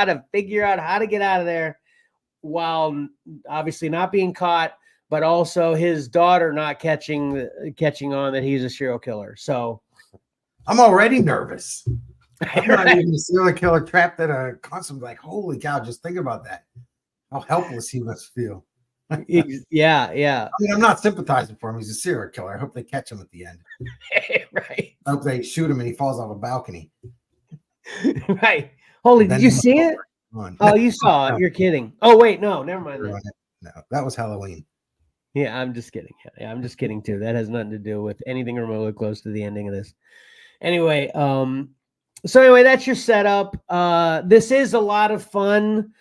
to figure out how to get out of there while obviously not being caught, but also his daughter not catching on that he's a serial killer. So I'm already nervous. I'm not even a serial killer trapped at a concert. Like, holy cow, just think about that. How helpless he must feel. Yeah. I mean, I'm not sympathizing for him. He's a serial killer. I hope they catch him at the end. Right. I hope they shoot him and he falls off a balcony. Right. Holy, did you see it? Oh, you saw it. You're kidding. Oh, wait. No, never mind. No, that was Halloween. Yeah, I'm just kidding. Yeah, I'm just kidding too. That has nothing to do with anything remotely close to the ending of this. Anyway, so that's your setup. This is a lot of fun.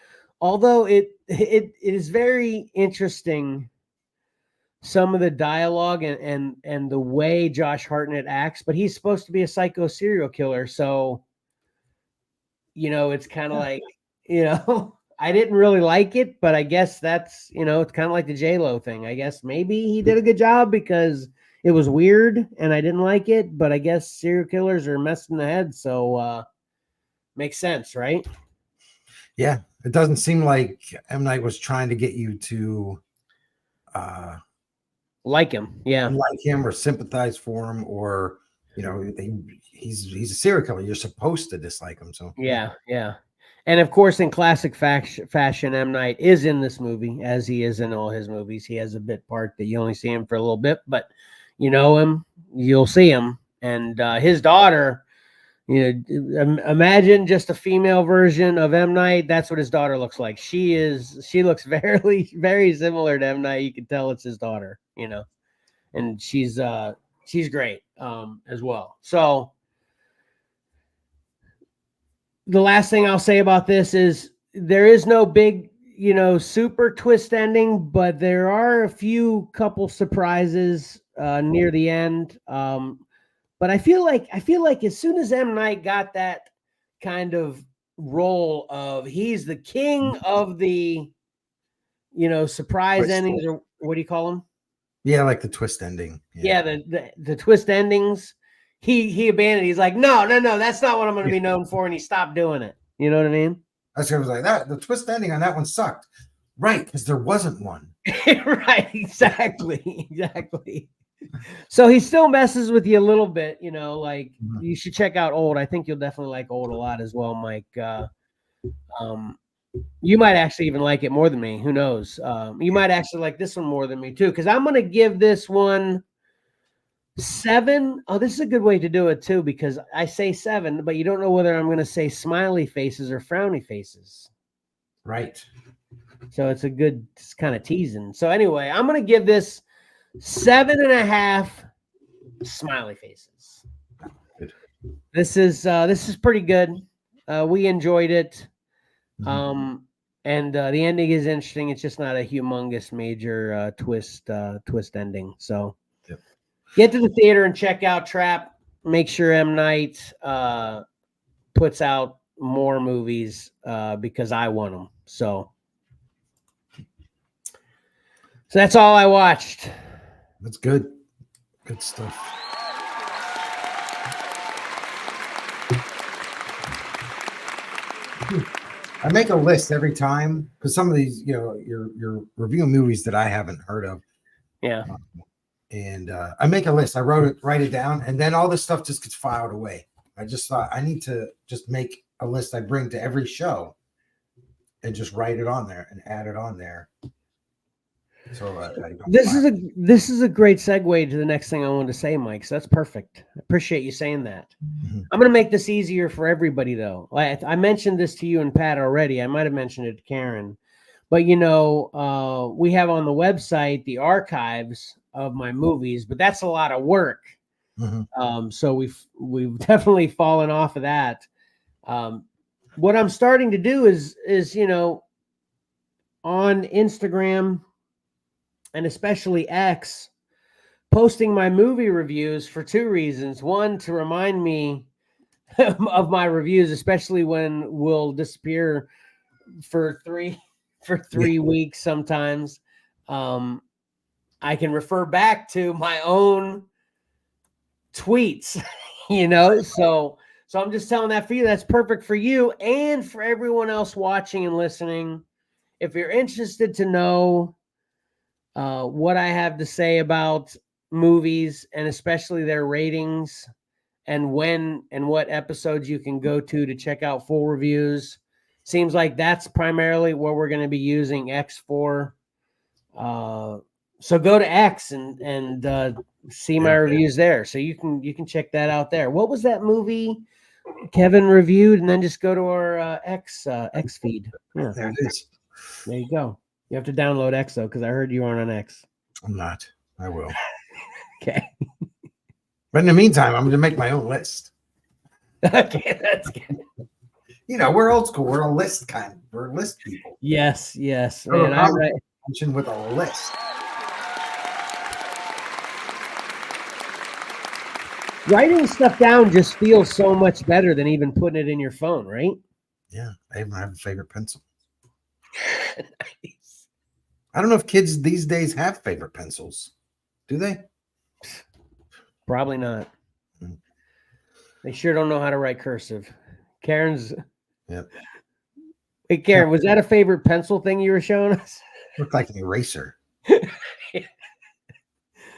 although it is very interesting, some of the dialogue and the way Josh Hartnett acts, but he's supposed to be a psycho serial killer. So, it's kind of like, I didn't really like it, but I guess that's, it's kind of like the J-Lo thing. I guess maybe he did a good job because it was weird and I didn't like it, but I guess serial killers are messed in the head. So, makes sense, right? Yeah. It doesn't seem like M. Night was trying to get you to like him. Yeah. Like him or sympathize for him, or, he's a serial killer. You're supposed to dislike him. So yeah. And of course, in classic fashion, M. Night is in this movie, as he is in all his movies. He has a bit part that you only see him for a little bit, but you know him, you'll see him. And his daughter, imagine just a female version of M. Night. That's what his daughter looks like. She looks very, very similar to M. Night. You can tell it's his daughter, and she's great as well. So the last thing I'll say about this is there is no big, super twist ending, but there are a couple surprises near the end. But I feel like as soon as M. Night got that kind of role of he's the king of the, surprise endings, or what do you call them? Yeah, like the twist ending. Yeah, the twist endings. He abandoned. He's like, no, that's not what I'm going to be known for, and he stopped doing it. You know what I mean? I was like that. The twist ending on that one sucked, right? Because there wasn't one. Right? Exactly. So he still messes with you a little bit. You should check out Old. I think you'll definitely like Old a lot as well, Mike. You might actually even like it more than me. Who knows? You might actually like this one more than me too, because I'm going to give this one 7. Oh, this is a good way to do it too, because I say 7, but you don't know whether I'm going to say smiley faces or frowny faces. Right. So it's kind of teasing. So anyway, I'm going to give this 7.5 smiley faces. Good. This is pretty good. We enjoyed it. And the ending is interesting. It's just not a humongous major twist ending. So get to the theater and check out Trap. Make sure M. Night puts out more movies because I want them. So that's all I watched. That's good. Good stuff. I make a list every time because some of these, you're reviewing movies that I haven't heard of. Yeah. And I make a list. I write it down, and then all this stuff just gets filed away. I just thought I need to just make a list I bring to every show and just write it on there and add it on there. So this is a great segue to the next thing I wanted to say, Mike. So that's perfect. I appreciate you saying that. Mm-hmm. I'm going to make this easier for everybody, though. I mentioned this to you and Pat already. I might have mentioned it to Karen, but we have on the website the archives of my movies, but that's a lot of work. Mm-hmm. So we've definitely fallen off of that. What I'm starting to do is on Instagram and especially X, posting my movie reviews for 2 reasons. One, to remind me of my reviews, especially when we'll disappear for 3 weeks sometimes. I can refer back to my own tweets, So I'm just telling that for you. That's perfect for you and for everyone else watching and listening. If you're interested to know what I have to say about movies and especially their ratings and when and what episodes you can go to check out full reviews, seems like that's primarily what we're going to be using X for. So go to X and see my reviews there. So you can check that out there. What was that movie Kevin reviewed? And then just go to our X feed. Yeah. There it is. There you go. You have to download X though, because I heard you aren't on X. I'm not. I will. Okay. But in the meantime, I'm going to make my own list. Okay, that's good. we're old school. We're a list we're list people. Yes, man. I write with a list. Writing stuff down just feels so much better than even putting it in your phone, right? Yeah, I even have a favorite pencil. Nice. I don't know if kids these days have favorite pencils. Do they? Probably not. They sure don't know how to write cursive. Karen's. Yep. Hey, Karen, was that a favorite pencil thing you were showing us? Looked like an eraser.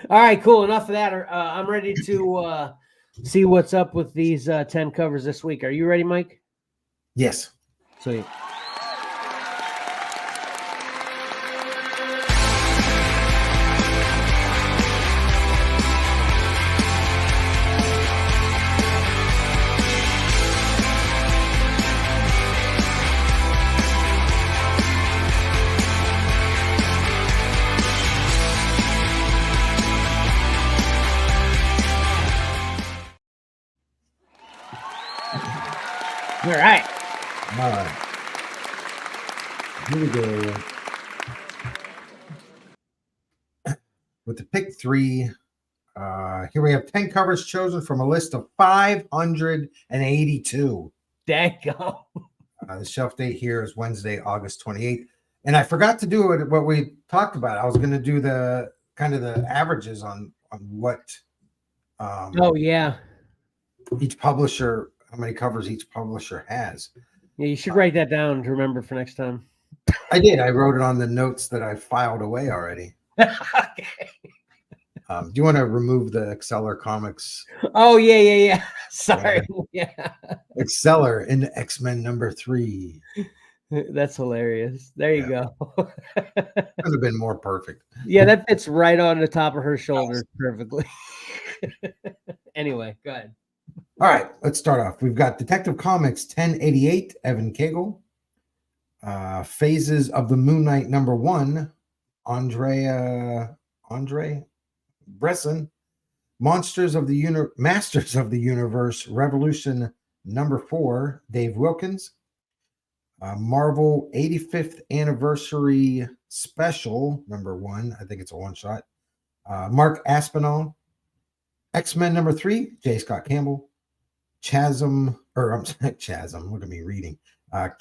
All right, cool. Enough of that. I'm ready to see what's up with these 10 covers this week. Are you ready, Mike? Yes. Sweet. All right. Here we go. With the pick 3, here we have 10 covers chosen from a list of 582. Daggone. The shelf date here is Wednesday, August 28th. And I forgot to do it, what we talked about. I was going to do the kind of the averages on what yeah. each publisher, how many covers each publisher has. Yeah, you should write that down to remember for next time. I did. I wrote it on the notes that I filed away already. Okay. Do you want to remove the Xcellar comics? Oh, yeah. Sorry. Yeah. Xcellar in X-Men #3. That's hilarious. There you go. Could have been more perfect. Yeah, that fits right on the top of her shoulders perfectly. Anyway, go ahead. All right, let's start off. We've got Detective Comics 1088, Evan Cagle. Phases of the Moon Knight #1, Andre Bresson. Masters of the Universe, Revolution #4, Dave Wilkins. Marvel 85th Anniversary Special #1, I think it's a one-shot. Mark Aspinall. X-Men #3, J. Scott Campbell. Chasm, look at me reading.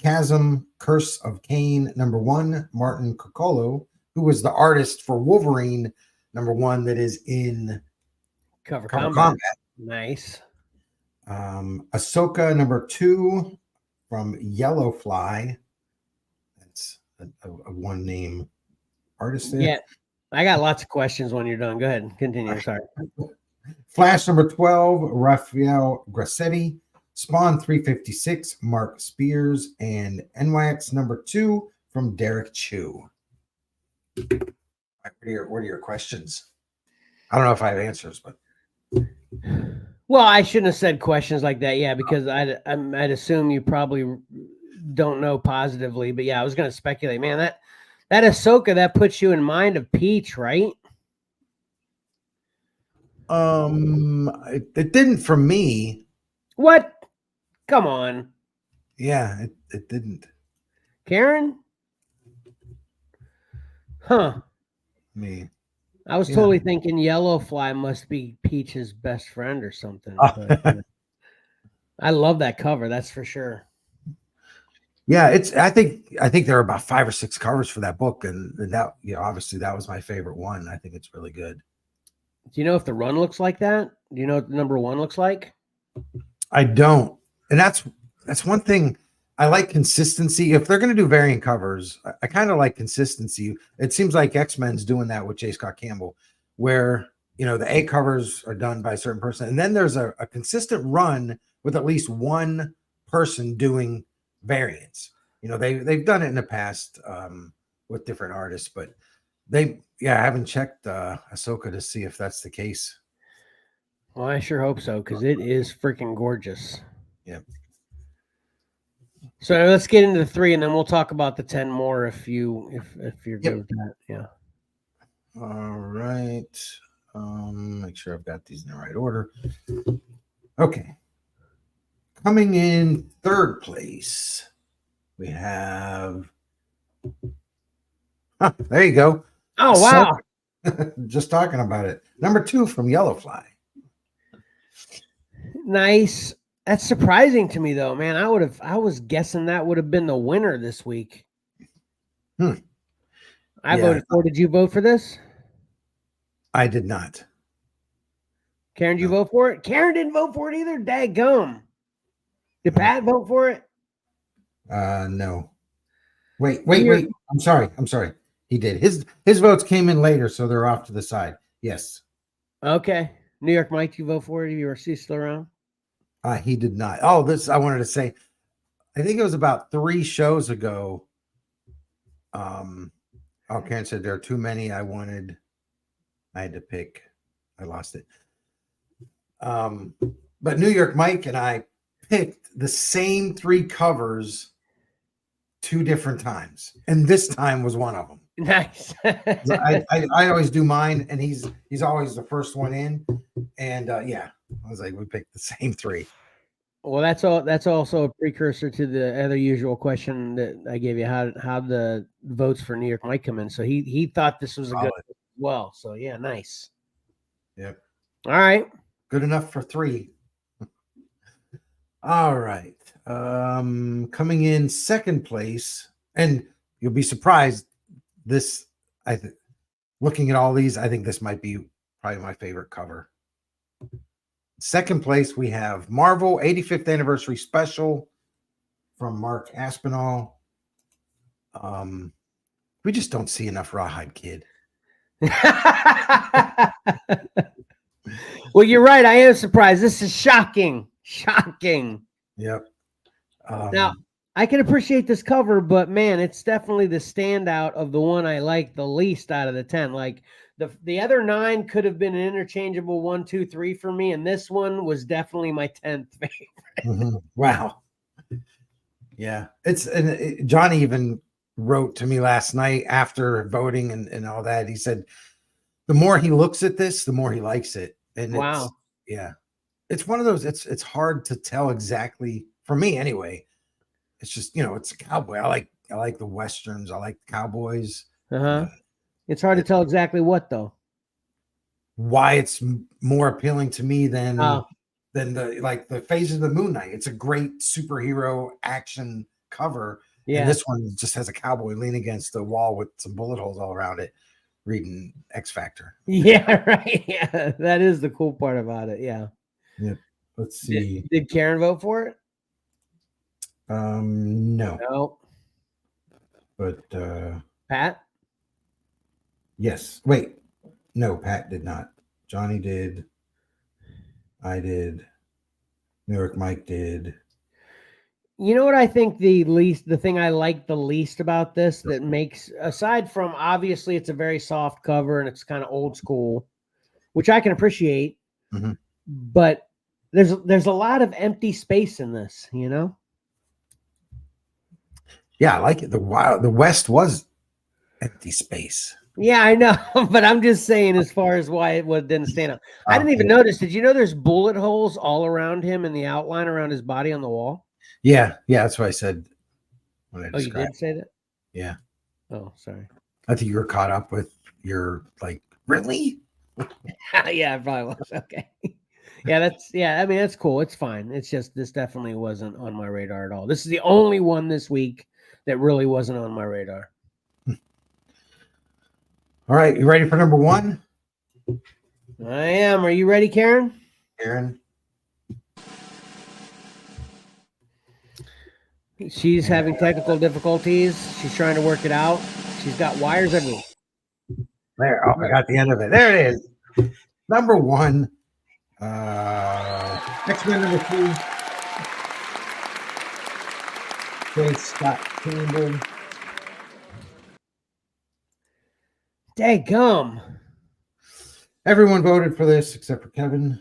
Chasm, Curse of Cain #1, Martin Coccolo, who was the artist for Wolverine #1 that is in Cover Combat. Nice. Ahsoka #2 from Yellowfly. That's a one name artist there. Yeah, I got lots of questions when you're done. Go ahead and continue. Sorry. Flash #12, Raphael Grassetti. Spawn 356, Mark Spears, and NYX #2 from Derek Chu. What are your questions? I don't know if I have answers, but Well, I shouldn't have said questions like that. Yeah, because I'd assume you probably don't know positively. But yeah, I was going to speculate. Man, that Ahsoka, that puts you in mind of Peach, right? it didn't for me. What? Come on. Yeah, it didn't. Karen? Huh. Me. I was totally thinking Yellowfly must be Peach's best friend or something. But, I love that cover, that's for sure. Yeah, I think there are about 5 or 6 covers for that book, and that, obviously that was my favorite one. I think it's really good. Do you know if the run looks like that? Do you know what the #1 looks like? I don't. And that's one thing. I like consistency. If they're going to do variant covers, I kind of like consistency. It seems like X-Men's doing that with J. Scott Campbell, where, the A covers are done by a certain person. And then there's a consistent run with at least one person doing variants. They've done it in the past with different artists, but I haven't checked Ahsoka to see if that's the case. Well, I sure hope so, because it is freaking gorgeous. Yeah. So let's get into the 3, and then we'll talk about the 10 more if you're good with that. Yeah. All right. Make sure I've got these in the right order. Okay. Coming in third place, we have. There you go. Oh, wow. Just talking about it. Number 2 from Yellowfly. Nice. That's surprising to me, though, man. I was guessing that would have been the winner this week. I voted for. Did you vote for this? I did not. Karen, did you vote for it? Karen didn't vote for it either. Daggum. Did Pat vote for it? No. Wait. I'm sorry. He did. His votes came in later, so they're off to the side. Yes. Okay. New York Mike, you vote for it? You are still around? He did not. Oh, this I wanted to say. I think it was about 3 shows ago. Karen said there are too many. I had to pick. I lost it. But New York Mike and I picked the same 3 covers 2 different times, and this time was one of them. Nice. I always do mine, and he's always the first one in, and I was like, we picked the same 3. Well, that's also a precursor to the other usual question that I gave you. How the votes for New York Mike come in? So he thought this was a good as well. So yeah, nice. Yep. All right. Good enough for 3. All right. Coming in second place, and you'll be surprised. This, looking at all these, I think this might be probably my favorite cover. Second place, we have Marvel 85th Anniversary Special from Mark Aspinall. We just don't see enough Rawhide Kid. Well, you're right. I am surprised. This is shocking. Shocking. Yep. Now, I can appreciate this cover, but man, it's definitely the standout of the one I like the least out of the 10. Like the other 9 could have been an interchangeable 1, 2, 3 for me, and this one was definitely my 10th favorite. Wow. Yeah, Johnny even wrote to me last night after voting and all that. He said the more he looks at this, the more he likes it. And wow. It's one of those, it's hard to tell exactly, for me anyway. It's just, it's a cowboy. I like the Westerns. I like the cowboys. It's hard to tell exactly what, though. Why it's more appealing to me than the Phases of the Moon Knight. It's a great superhero action cover. Yeah. And this one just has a cowboy leaning against the wall with some bullet holes all around it, reading X Factor. Yeah, right. Yeah, that is the cool part about it. Yeah. Yep. Let's see. Did Karen vote for it? No. But Pat? Yes. Wait. No, Pat did not. Johnny did. I did. New York Mike did. You know what I think the thing I like the least about this that makes, aside from obviously it's a very soft cover and it's kind of old school, which I can appreciate, but there's a lot of empty space in this, Yeah, I like it. The West was empty space. Yeah, I know, but I'm just saying as far as why it didn't stand out. I didn't even notice. Did you know there's bullet holes all around him in the outline around his body on the wall? Yeah, that's what I said. When I you did say that? Yeah. Oh, sorry. I think you were caught up with your really? Yeah, I probably was. Okay. I mean, that's cool. It's fine. It's just this definitely wasn't on my radar at all. This is the only one this week that really wasn't on my radar. All right, you ready for number 1? I am. Are you ready, Karen? Karen. She's having technical difficulties. She's trying to work it out. She's got wires everywhere. There. Oh, I got the end of it. There it is. Number 1. X-Men number 2. J. Scott Campbell. Daggum. Everyone voted for this except for Kevin.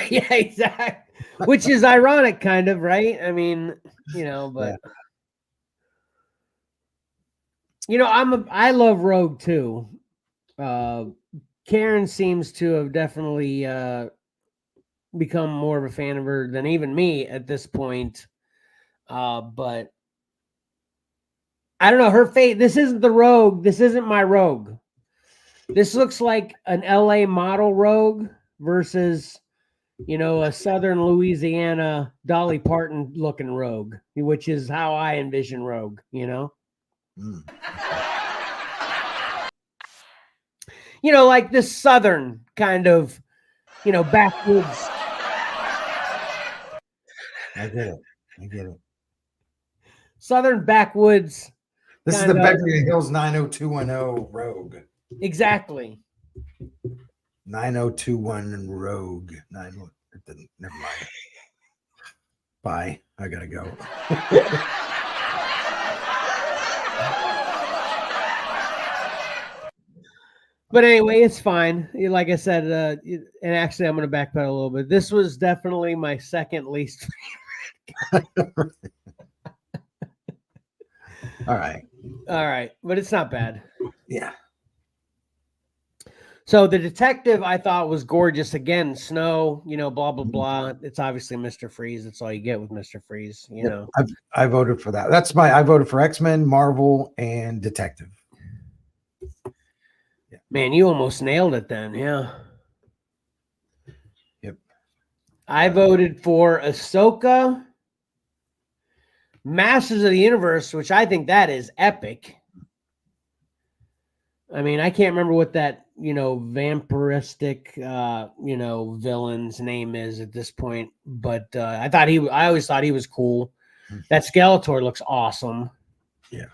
Yeah, exactly. Which is ironic, kind of, right? I mean, but I love Rogue too. Karen seems to have definitely become more of a fan of her than even me at this point. But I don't know, her fate. This isn't the Rogue. This isn't my Rogue. This looks like an LA model Rogue versus, a Southern Louisiana Dolly Parton looking Rogue, which is how I envision Rogue, like this Southern kind of, backwoods. I get it. Southern backwoods. This is the Beverly Hills 90210 Rogue. Exactly. 9021 Rogue. Never mind. Bye. I gotta go. But anyway, it's fine. Like I said, and actually, I'm going to backpedal a little bit. This was definitely my second least favorite. All right. But it's not bad. Yeah. So the detective I thought was gorgeous. Again, snow, blah, blah, blah. It's obviously Mr. Freeze. That's all you get with Mr. Freeze, know. I voted for that. I voted for X-Men, Marvel, and Detective. Yeah. Man, you almost nailed it then. Yeah. Yep. I voted for Ahsoka, Masters of the Universe, which I think that is epic. I mean, I can't remember what that, vampiristic, villain's name is at this point, but I always thought he was cool. That Skeletor looks awesome. Yeah.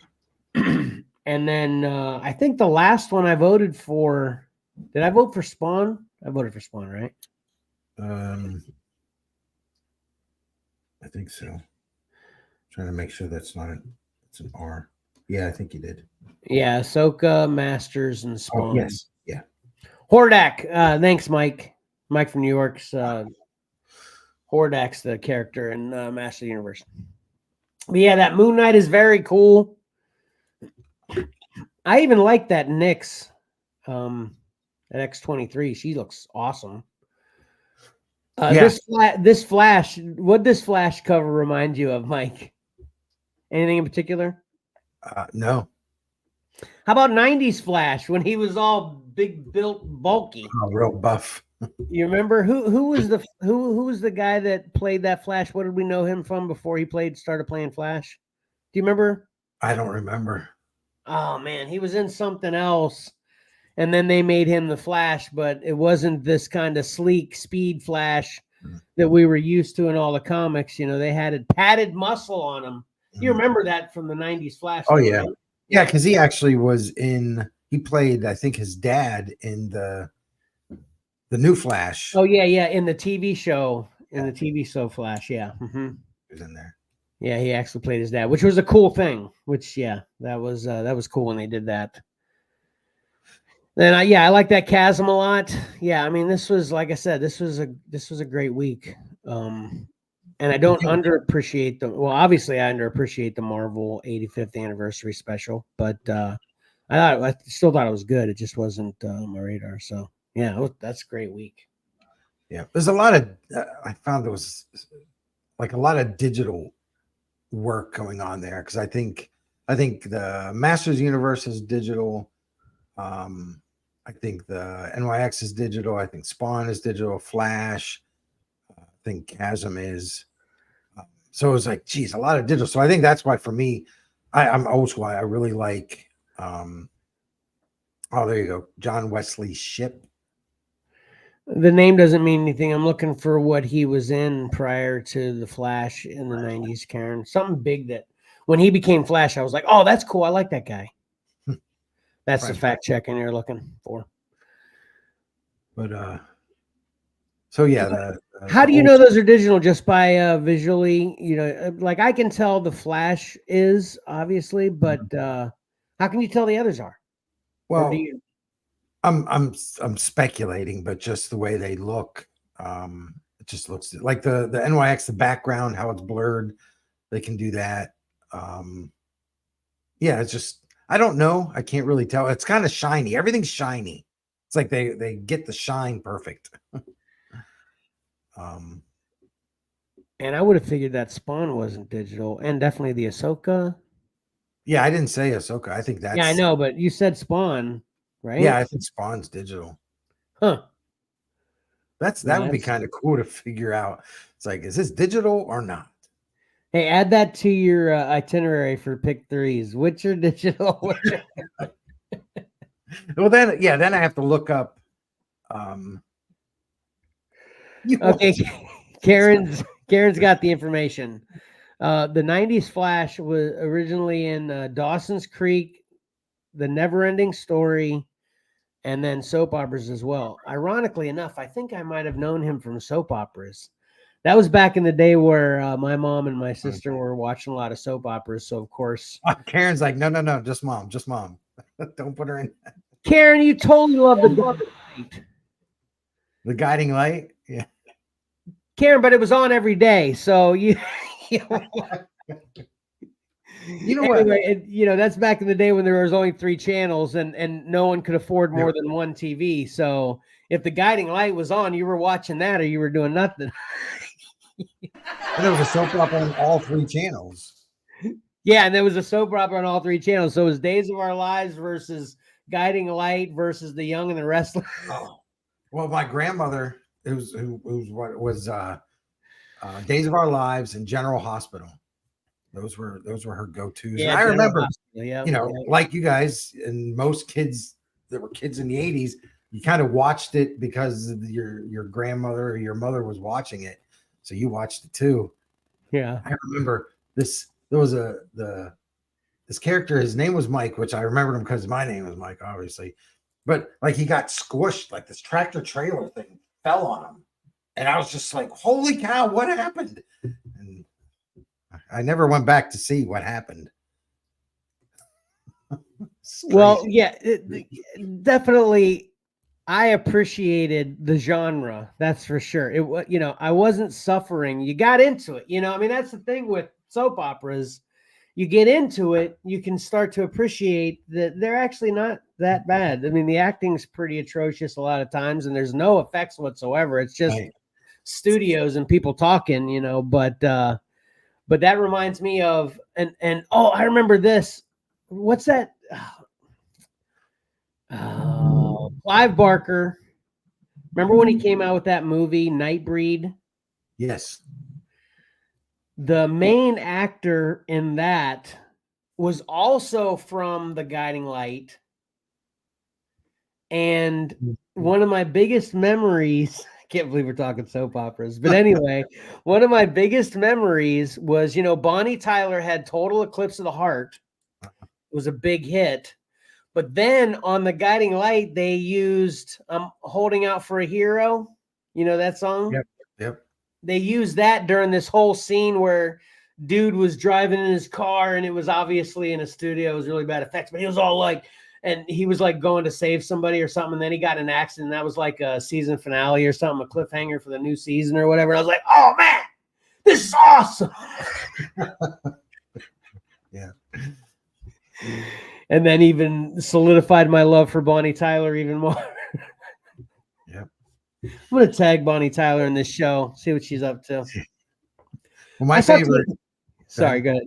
And then I think the last one I voted for, did I vote for Spawn? I voted for Spawn, right? I think so. Trying to make sure it's an R. Yeah, I think you did. Yeah, Ahsoka, Masters, and Spawn. Oh, yes. Yeah. Hordak. Thanks, Mike. Mike from New York's Hordak's the character in Master of the Universe. But yeah, that Moon Knight is very cool. I even like that Nyx at X23. She looks awesome. This Flash, what this Flash cover remind you of, Mike? Anything in particular? No. How about 90s Flash when he was all big built, bulky? Oh, real buff. You remember who was the guy that played that Flash? What did we know him from before he started playing Flash? Do you remember? I don't remember. Oh man, he was in something else, and then they made him the Flash, but it wasn't this kind of sleek speed Flash that we were used to in all the comics. They had a padded muscle on him. You remember that from the 90s Flash? Oh, yeah. Right? Yeah, because he actually he played, I think, his dad in the new Flash. Oh, yeah, in the TV show, the TV show Flash, yeah. Mm-hmm. He was in there. Yeah, he actually played his dad, which was a cool thing, that was cool when they did that. Then, I like that Chasm a lot. Yeah, I mean, this was, like I said, this was a great week. And I don't underappreciate obviously I underappreciate the Marvel 85th anniversary special, but I still thought it was good. It just wasn't on my radar. So yeah, that's a great week. Yeah, there's a lot of I found there was like a lot of digital work going on there because I think the Masters Universe is digital. I think the NYX is digital. I think Spawn is digital. Flash. I think Chasm is. So it was like, geez, a lot of digital. So I think that's why for me, I'm old school. I really like, there you go. John Wesley Shipp. The name doesn't mean anything. I'm looking for what he was in prior to the Flash in the 90s, Karen. Something big that when he became Flash, I was like, oh, that's cool. I like that guy. That's the fact checking you're looking for. But, so yeah, how do you know those are digital? Just by visually, like I can tell the Flash is obviously, but how can you tell the others are? Well, I'm speculating, but just the way they look, it just looks like the NYX, the background, how it's blurred, they can do that. Yeah, it's just I don't know. I can't really tell. It's kind of shiny. Everything's shiny. It's like they get the shine perfect. And I would have figured that Spawn wasn't digital, and definitely the Ahsoka. Yeah, I didn't say Ahsoka. I think Yeah, I that's know, but you said Spawn, right? yeah, I think Spawn's digital. Huh. That would be kind of cool to figure out. It's like, is this digital or not? Hey, add that to your itinerary for pick threes. Which are digital? Well, then I have to look up. Okay, Karen's got the information. The 90s Flash was originally in Dawson's Creek, The Never-Ending Story, and then soap operas as well. Ironically enough, I think I might have known him from soap operas. That was back in the day where my mom and my sister were watching a lot of soap operas. So, of course. Karen's like, no, just mom. Don't put her in. Karen, you totally love the light. The guiding light? Yeah. Karen, but it was on every day. So, you know anyway, what? That's back in the day when there was only 3 channels and no one could afford more than one TV. So, if the guiding light was on, you were watching that or you were doing nothing. And there was a soap opera on all 3 channels. Yeah, and there was a soap opera on all 3 channels. So it was Days of Our Lives versus Guiding Light versus The Young and the Restless. Oh, well, my grandmother, who was Days of Our Lives and General Hospital. Those were her go-tos. Yeah, and I remember, like you guys and most kids that were kids in the 80s, you kind of watched it because your grandmother or your mother was watching it. So you watched it too. Yeah. I remember this. There was this character, his name was Mike, which I remembered him because my name was Mike, obviously. But like he got squished, like this tractor trailer thing fell on him. And I was just like, holy cow, what happened? And I never went back to see what happened. Well, yeah, definitely. I appreciated the genre. That's for sure. It was, I wasn't suffering. You got into it. I mean, that's the thing with soap operas. You get into it, you can start to appreciate that they're actually not that bad. I mean, the acting's pretty atrocious a lot of times, and there's no effects whatsoever. It's just studios and people talking, But that reminds me of and I remember this. What's that? Clive Barker. Remember when he came out with that movie, Nightbreed? Yes. The main actor in that was also from The Guiding Light. And one of my biggest memories, I can't believe we're talking soap operas, but anyway, one of my biggest memories was, Bonnie Tyler had Total Eclipse of the Heart. It was a big hit. But then on The Guiding Light, they used Holding Out for a Hero. You know that song? Yep. They used that during this whole scene where dude was driving in his car and it was obviously in a studio. It was really bad effects, but he was all like, and he was like going to save somebody or something. And then he got in an accident. That was like a season finale or something, a cliffhanger for the new season or whatever. And I was like, oh man, this is awesome. Yeah. And then even solidified my love for Bonnie Tyler even more. Yep. I'm going to tag Bonnie Tyler in this show, see what she's up to. Well, my favorite. Sorry, go ahead.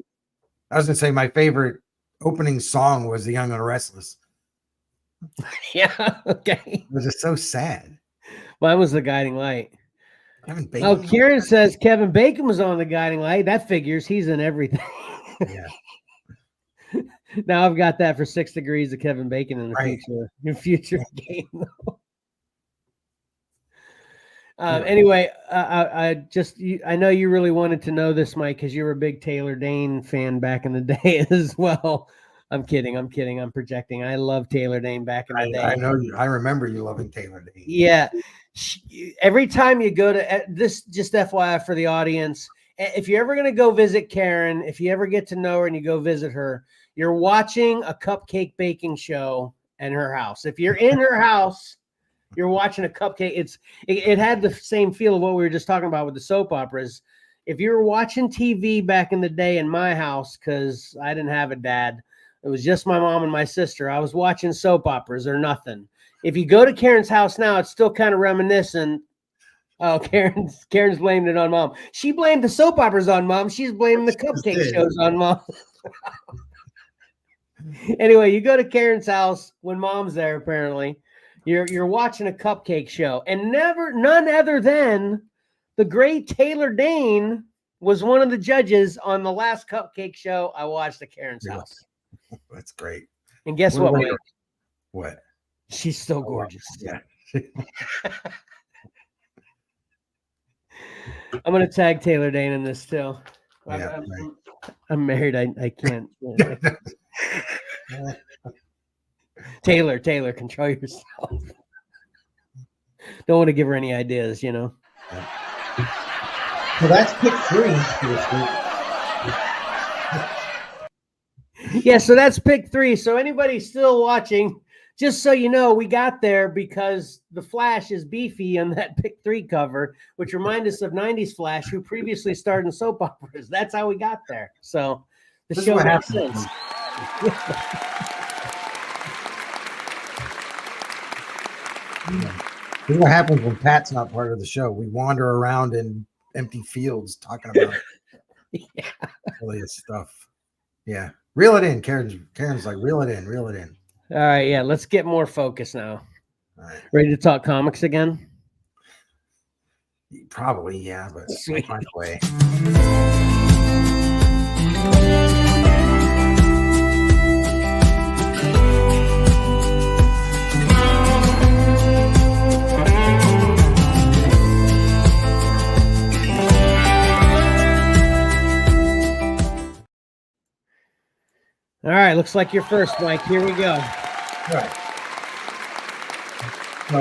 I was going to say my favorite opening song was The Young and the Restless. Yeah, okay. It was just so sad. Mine was The Guiding Light. Kevin Bacon. Oh, Kieran says Kevin Bacon was on The Guiding Light. That figures. He's in everything. Yeah. Now I've got that for 6 degrees of Kevin Bacon in the future game. Anyway, I know you really wanted to know this, Mike, because you were a big Taylor Dane fan back in the day as well. I'm kidding. I'm projecting. I love Taylor Dane back in the day. I know you. I remember you loving Taylor Dane. Yeah. Every time you go to this, just FYI for the audience, if you're ever going to go visit Karen, if you ever get to know her and you go visit her, you're watching a cupcake baking show in her house. If you're in her house, you're watching a cupcake. It had the same feel of what we were just talking about with the soap operas. If you were watching TV back in the day in my house, because I didn't have a dad, it was just my mom and my sister. I was watching soap operas or nothing. If you go to Karen's house now, it's still kind of reminiscent Oh, Karen's blamed it on mom. She blamed the soap operas on mom. She's blaming the cupcake shows on mom. Anyway, you go to Karen's house when mom's there. Apparently, you're watching a cupcake show, and none other than the great Taylor Dane was one of the judges on the last cupcake show I watched at Karen's house. That's great. And guess what, Mike? What? She's still gorgeous. Yeah. I'm gonna tag Taylor Dane in this too. Yeah, I'm married. I can't. Taylor, control yourself. Don't want to give her any ideas, you know. So that's pick 3. Yeah, so that's pick 3. So anybody still watching, just so you know, we got there because the Flash is beefy on that pick 3 cover, which reminds us of 90s Flash, who previously starred in soap operas. That's how we got there. So the show makes sense. This is what happens when Pat's not part of the show. We wander around in empty fields talking about all this stuff. Yeah. Reel it in. Karen's like, reel it in. All right, yeah, let's get more focused now. All right. Ready to talk comics again? Probably, yeah, but Sweet. find a way. All right, looks like you're first, Mike. Here we go. All right. So,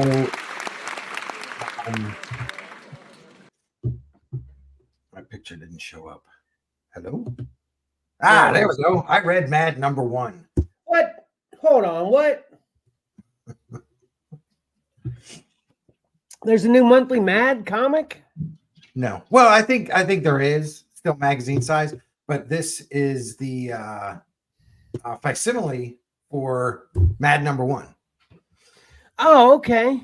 my picture didn't show up. Hello? There we go. I read Mad #1. What? Hold on. What? There's a new monthly Mad comic? No. Well, I think there is still magazine size, but this is the facsimile for Mad #1. Oh, okay.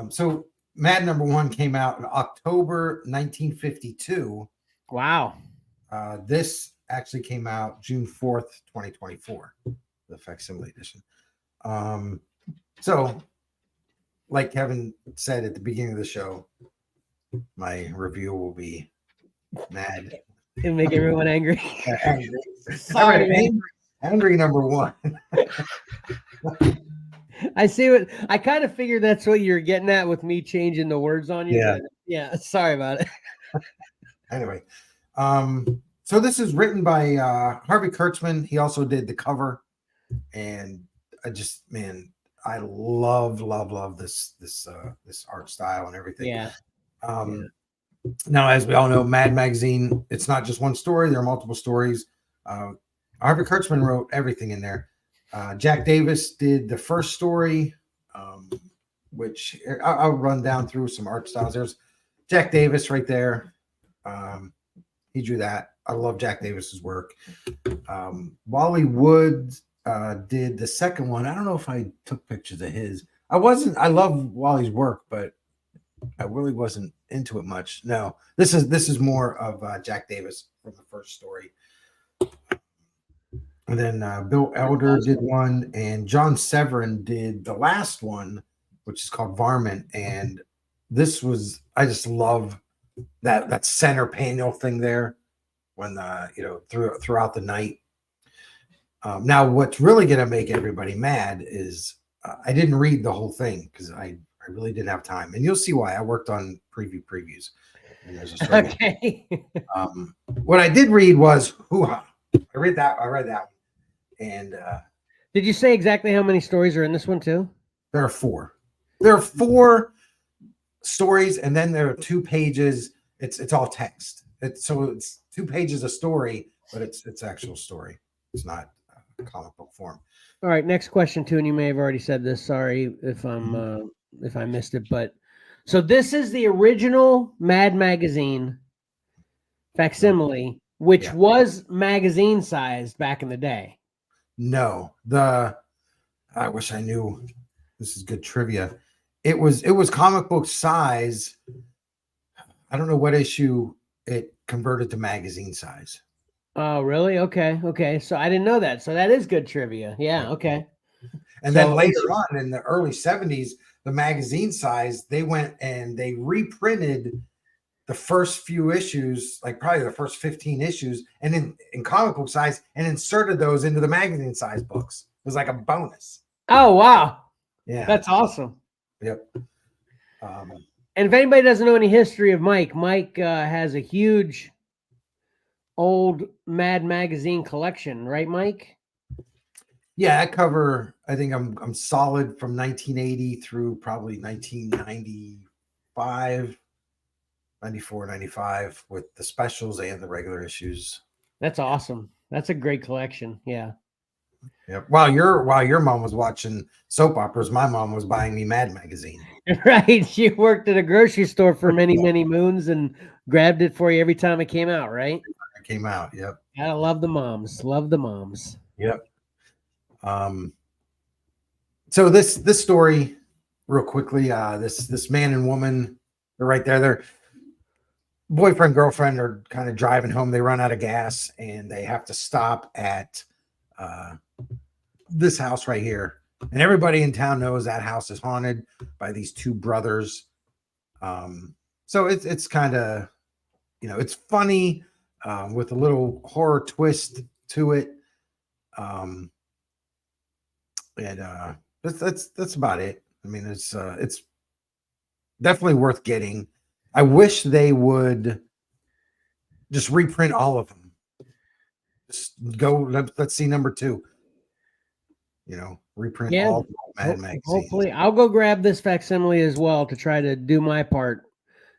So Mad #1 came out in October 1952. Wow. This actually came out June 4th, 2024, the facsimile edition. So, like Kevin said at the beginning of the show, my review will be mad. It'll make everyone angry. Angry. Sorry, man. Angry #1. I see what I kind of figured that's what you're getting at with me changing the words on you. Yeah. Yeah. Sorry about it. Anyway, so this is written by Harvey Kurtzman. He also did the cover, and I love this art style and everything. Yeah. Now, as we all know, Mad Magazine, it's not just one story. There are multiple stories. Harvey Kurtzman wrote everything in there. Jack Davis did the first story, which I'll run down through some art styles. There's Jack Davis right there. He drew that. I love Jack Davis's work. Wally Wood did the second one. I don't know if I took pictures of his. I love Wally's work, but I really wasn't into it much. No, this is more of Jack Davis from the first story. And then Bill Elder did one, and John Severin did the last one, which is called Varmint. And this was, I just love that center panel thing there when throughout the night. Now, what's really going to make everybody mad is I didn't read the whole thing because I really didn't have time, and you'll see why. I worked on previews. And there's a story. Okay. What I did read was Hoo-Ha. I read that one. And did you say exactly how many stories are in this one too? There are 4. There are 4 stories, and then there are 2 pages. It's all text. It's 2 pages a story, but it's actual story. It's not comic book form. All right, next question too, and you may have already said this. Sorry if I missed it, but so this is the original Mad Magazine facsimile, which was magazine sized back in the day. No, I wish I knew. This is good trivia. It was comic book size, I don't know what issue it converted to magazine size. Oh, really? Okay. Okay. So I didn't know that. So that is good trivia. Yeah. Yeah. Okay. And then later on in the early 70s, the magazine size, they went and they reprinted the first few issues, like probably the first 15 issues, and in comic book size, and inserted those into the magazine size books. It was like a bonus. Oh, wow. Yeah. That's awesome. Yep. And if anybody doesn't know any history of Mike, Mike has a huge old Mad magazine collection, right, Mike? Yeah, I cover, I think I'm solid from 1980 through probably 1995, 94, 95 with the specials and the regular issues. That's awesome. That's a great collection. Yeah. Yeah. While your mom was watching soap operas, my mom was buying me Mad magazine. Right. She worked at a grocery store for many, many moons and grabbed it for you every time it came out, right? It came out. Yep. I love the moms. Love the moms. Yep. So this story, real quickly, this man and woman, they're right there. They're boyfriend, girlfriend are kind of driving home. They run out of gas and they have to stop at this house right here. And everybody in town knows that house is haunted by these two brothers. So it's kind of, it's funny with a little horror twist to it. And that's about it. I mean, it's definitely worth getting. I wish they would just reprint all of them. Just go. Let's see number 2. Reprint all the Mad magazines. Hopefully, I'll go grab this facsimile as well to try to do my part.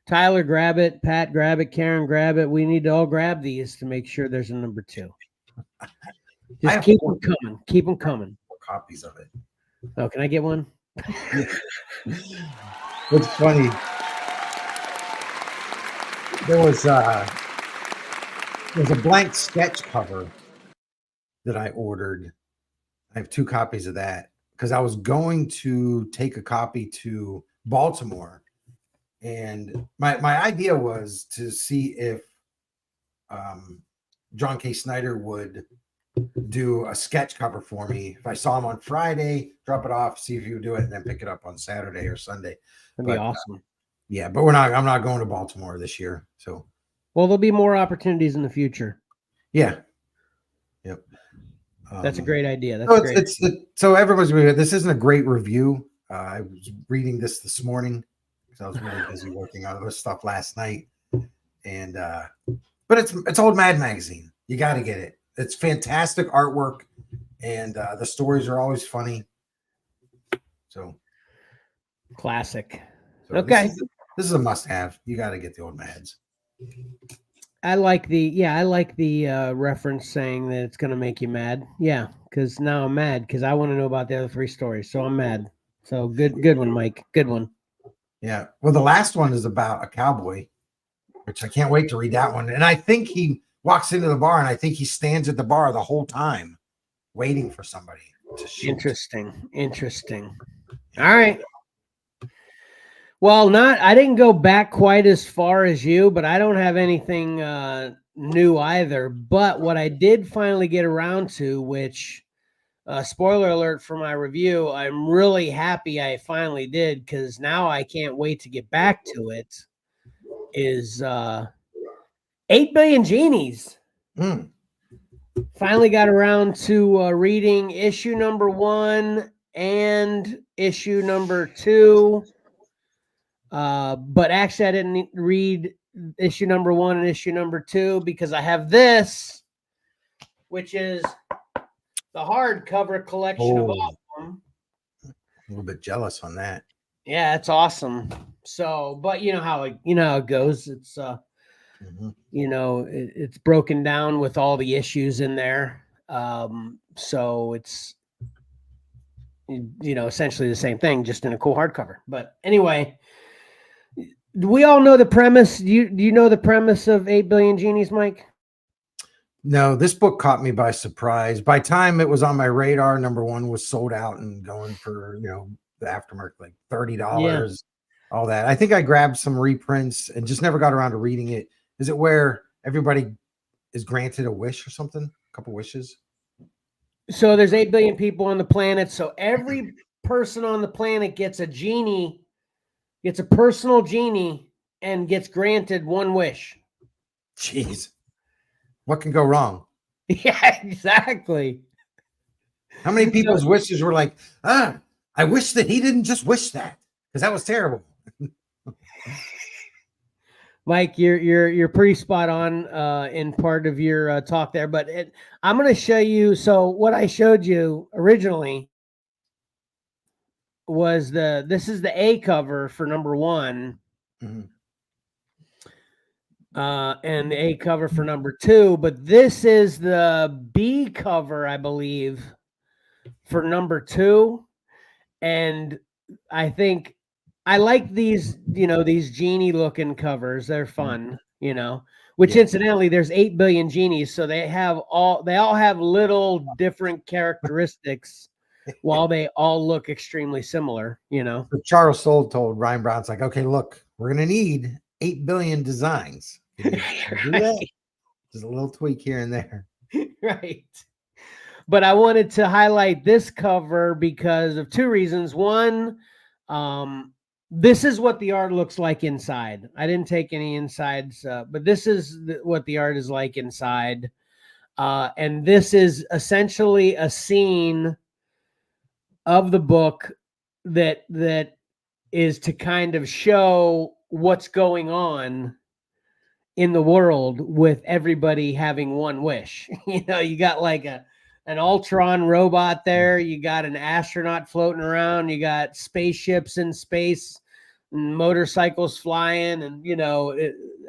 Tyler, grab it. Pat, grab it. Karen, grab it. We need to all grab these to make sure there's a number 2. Just keep them coming. Keep them coming. Copies of it. Oh, can I get one? It's funny. There's a blank sketch cover that I ordered. I have 2 copies of that because I was going to take a copy to Baltimore, and my idea was to see if John K. Snyder would do a sketch cover for me. If I saw him on Friday, drop it off, see if he would do it, and then pick it up on Saturday or Sunday. That'd be awesome. Yeah, but I'm not going to Baltimore this year. So, well, there'll be more opportunities in the future. Yeah. Yep. That's a great idea. That's so great. So everybody's this isn't a great review. I was reading this morning because I was really busy working on this stuff last night. And but it's old Mad magazine. You got to get it. It's fantastic artwork, and the stories are always funny. So classic. So okay. This is a must-have. You got to get the old Mads. I like the reference saying that it's going to make you mad. Yeah, because now I'm mad because I want to know about the other 3 stories. So I'm mad. So good one, Mike. Good one. Yeah. Well, the last one is about a cowboy, which I can't wait to read that one. And I think he walks into the bar, and I think he stands at the bar the whole time waiting for somebody to shoot. Interesting. All right. Well, I didn't go back quite as far as you, but I don't have anything new either. But what I did finally get around to, which spoiler alert for my review, I'm really happy I finally did, because now I can't wait to get back to it, is 8 Billion Genies. Finally got around to reading issue number 1 and issue number 2. But actually, I didn't read issue number 1 and issue number 2 because I have this, which is the hardcover collection of all of them. A little bit jealous on that. Yeah, it's awesome. So, but you know how it goes. It's it's broken down with all the issues in there. So it's essentially the same thing, just in a cool hardcover. But anyway. We all know the premise. Do you know the premise of 8 Billion Genies, Mike? No, this book caught me by surprise. By time it was on my radar, number 1 was sold out and going for, the aftermarket, like $30. all that. I think I grabbed some reprints and just never got around to reading it. Is it where everybody is granted a wish or something? A couple wishes? So there's 8 billion people on the planet. So every person on the planet gets a genie, gets a personal genie, and gets granted one wish. Jeez. What can go wrong? Yeah, exactly. How many people's wishes were like, I wish that he didn't just wish that, because that was terrible. Mike, you're pretty spot on in part of your talk there, but I'm going to show you. So what I showed you originally was this is the A cover for number 1, and the A cover for number 2, but this is the B cover, I believe, for number 2, and I think I like these, these genie looking covers. They're fun, which incidentally, there's 8 billion genies. So they all have little different characteristics while they all look extremely similar, So Charles Soule told Ryan Brown's like, okay, look, we're going to need 8 billion designs. Do that? Just a little tweak here and there. Right. But I wanted to highlight this cover because of 2 reasons. One, this is what the art looks like inside. I didn't take any insides, but this is what the art is like inside. And this is essentially a scene of the book that is to kind of show what's going on in the world with everybody having one wish. You got like an Ultron robot there. You got an astronaut floating around. You got spaceships in space, and motorcycles flying, and,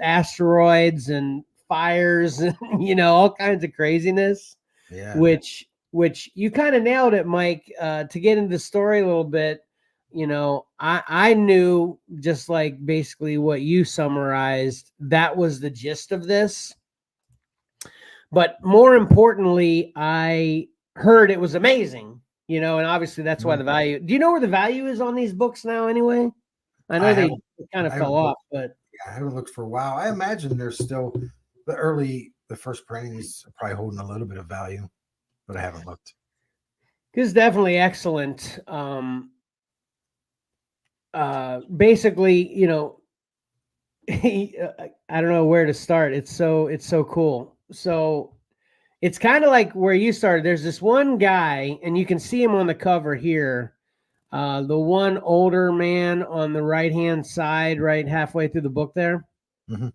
asteroids and fires, and, all kinds of craziness. Yeah. Which you kind of nailed it, Mike. To get into the story a little bit, I knew, just like basically what you summarized, that was the gist of this. But more importantly, I heard it was amazing, and obviously that's why the value. Do you know where the value is on these books now anyway? I know they kind of fell off, but I haven't looked for a while. I imagine there's still the first printings are probably holding a little bit of value, but I haven't looked. This is definitely excellent. Basically, I don't know where to start. It's so cool. So it's kind of like where you started. There's this one guy, and you can see him on the cover here. The one older man on the right-hand side, right halfway through the book there. Mm-hmm.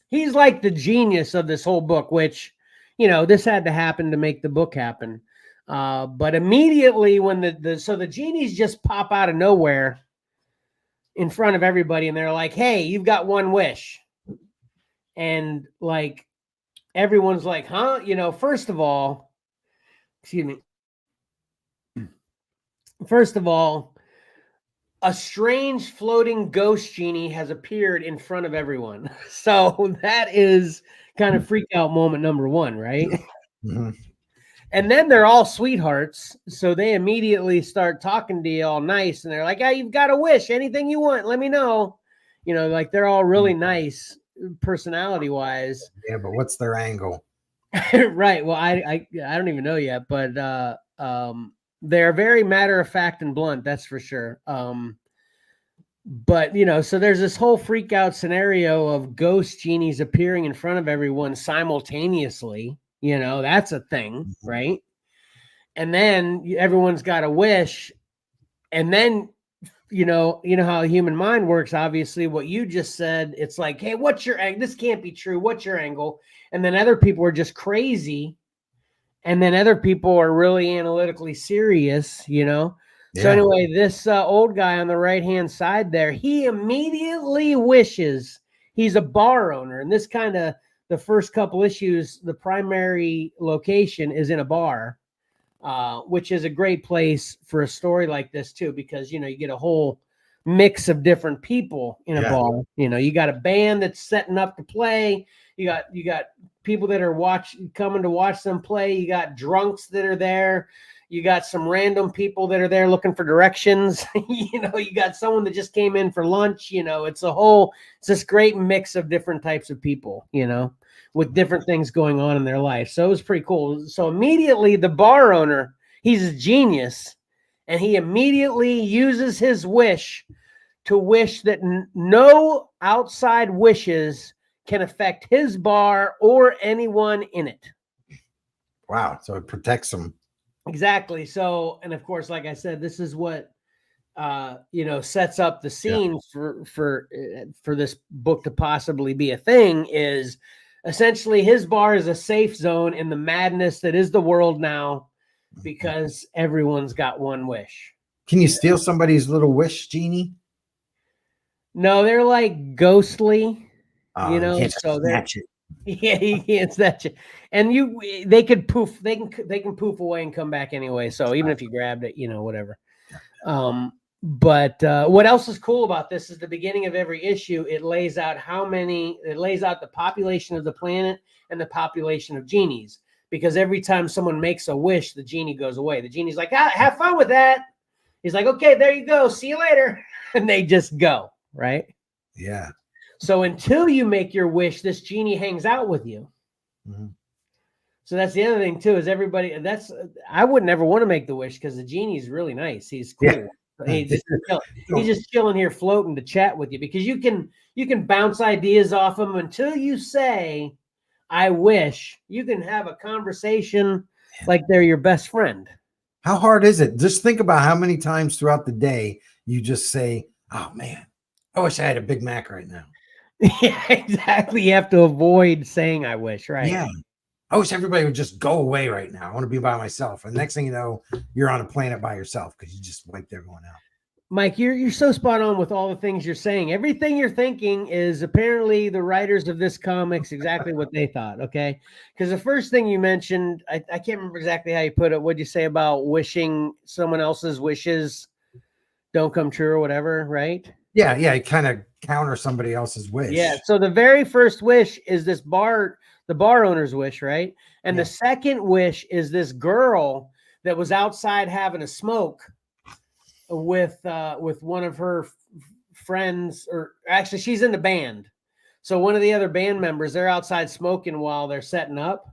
He's like the genius of this whole book, which, this had to happen to make the book happen. But immediately when the genies just pop out of nowhere in front of everybody, and they're like, hey, you've got one wish. And like, everyone's like, huh? First of all, a strange floating ghost genie has appeared in front of everyone. So that is kind of freak out moment number 1, right? Mm-hmm. And then they're all sweethearts. So they immediately start talking to you all nice. And they're like, yeah, you've got a wish. Anything you want, let me know. Like they're all really nice personality wise. Yeah, but what's their angle? Right. Well, I don't even know yet, but they're very matter of fact and blunt. That's for sure. But so there's this whole freak out scenario of ghost genies appearing in front of everyone simultaneously. That's a thing, right? And then everyone's got a wish, and then you know how the human mind works. Obviously, what you just said, it's like, hey, what's your angle? This can't be true. What's your angle? And then other people are just crazy, and then other people are really analytically serious. Yeah. So anyway, this old guy on the right-hand side there, he immediately wishes he's a bar owner, and this kind of the first couple issues, the primary location is in a bar, which is a great place for a story like this too, because you get a whole mix of different people in a bar. You got a band that's setting up to play. You got people that are coming to watch them play. You got drunks that are there. You got some random people that are there looking for directions. You know, you got someone that just came in for lunch. You know, it's this great mix of different types of people, you know, with different things going on in their life. So it was pretty cool. So immediately the bar owner, he's a genius, and he immediately uses his wish to wish that no outside wishes can affect his bar or anyone in it. Wow. So it protects them. Exactly. So, and of course, like I said, this is what you know, sets up the scene for this book to possibly be a thing. Is essentially his bar is a safe zone in the madness that is the world now, because everyone's got one wish. Can you steal somebody's little wish, Genie? No, they're like ghostly, you know, You can't so snatch it. Yeah, he can't snatch it. And they can poof poof away and come back anyway. So even if you grabbed it, you know, whatever. But what else is cool about this is the beginning of every issue, it lays out the population of the planet and the population of genies. Because every time someone makes a wish, the genie goes away. The genie's like, have fun with that. He's like, okay, there you go. See you later. And they just go, right? Yeah. So until you make your wish, this genie hangs out with you. Mm-hmm. So that's the other thing too, is I would never want to make the wish because the genie's really nice. He's cool. Yeah. He's just chilling here floating to chat with you, because you can bounce ideas off him until you say, I wish. You can have a conversation like they're your best friend. How hard is it? Just think about how many times throughout the day you just say, oh man, I wish I had a Big Mac right now. Yeah, exactly. You have to avoid saying I wish, right? Yeah. I wish everybody would just go away right now. I want to be by myself. And next thing you know, you're on a planet by yourself because you just wiped everyone out. Mike, you're so spot on with all the things you're saying. Everything you're thinking is apparently the writers of this comics exactly what they thought, okay? Because the first thing you mentioned, I can't remember exactly how you put it. What'd you say about wishing someone else's wishes don't come true or whatever, right? Yeah, you kind of counter somebody else's wish. Yeah, so the very first wish is the bar owner's wish, right? And the second wish is this girl that was outside having a smoke with one of her friends, or actually she's in the band. So one of the other band members, they're outside smoking while they're setting up.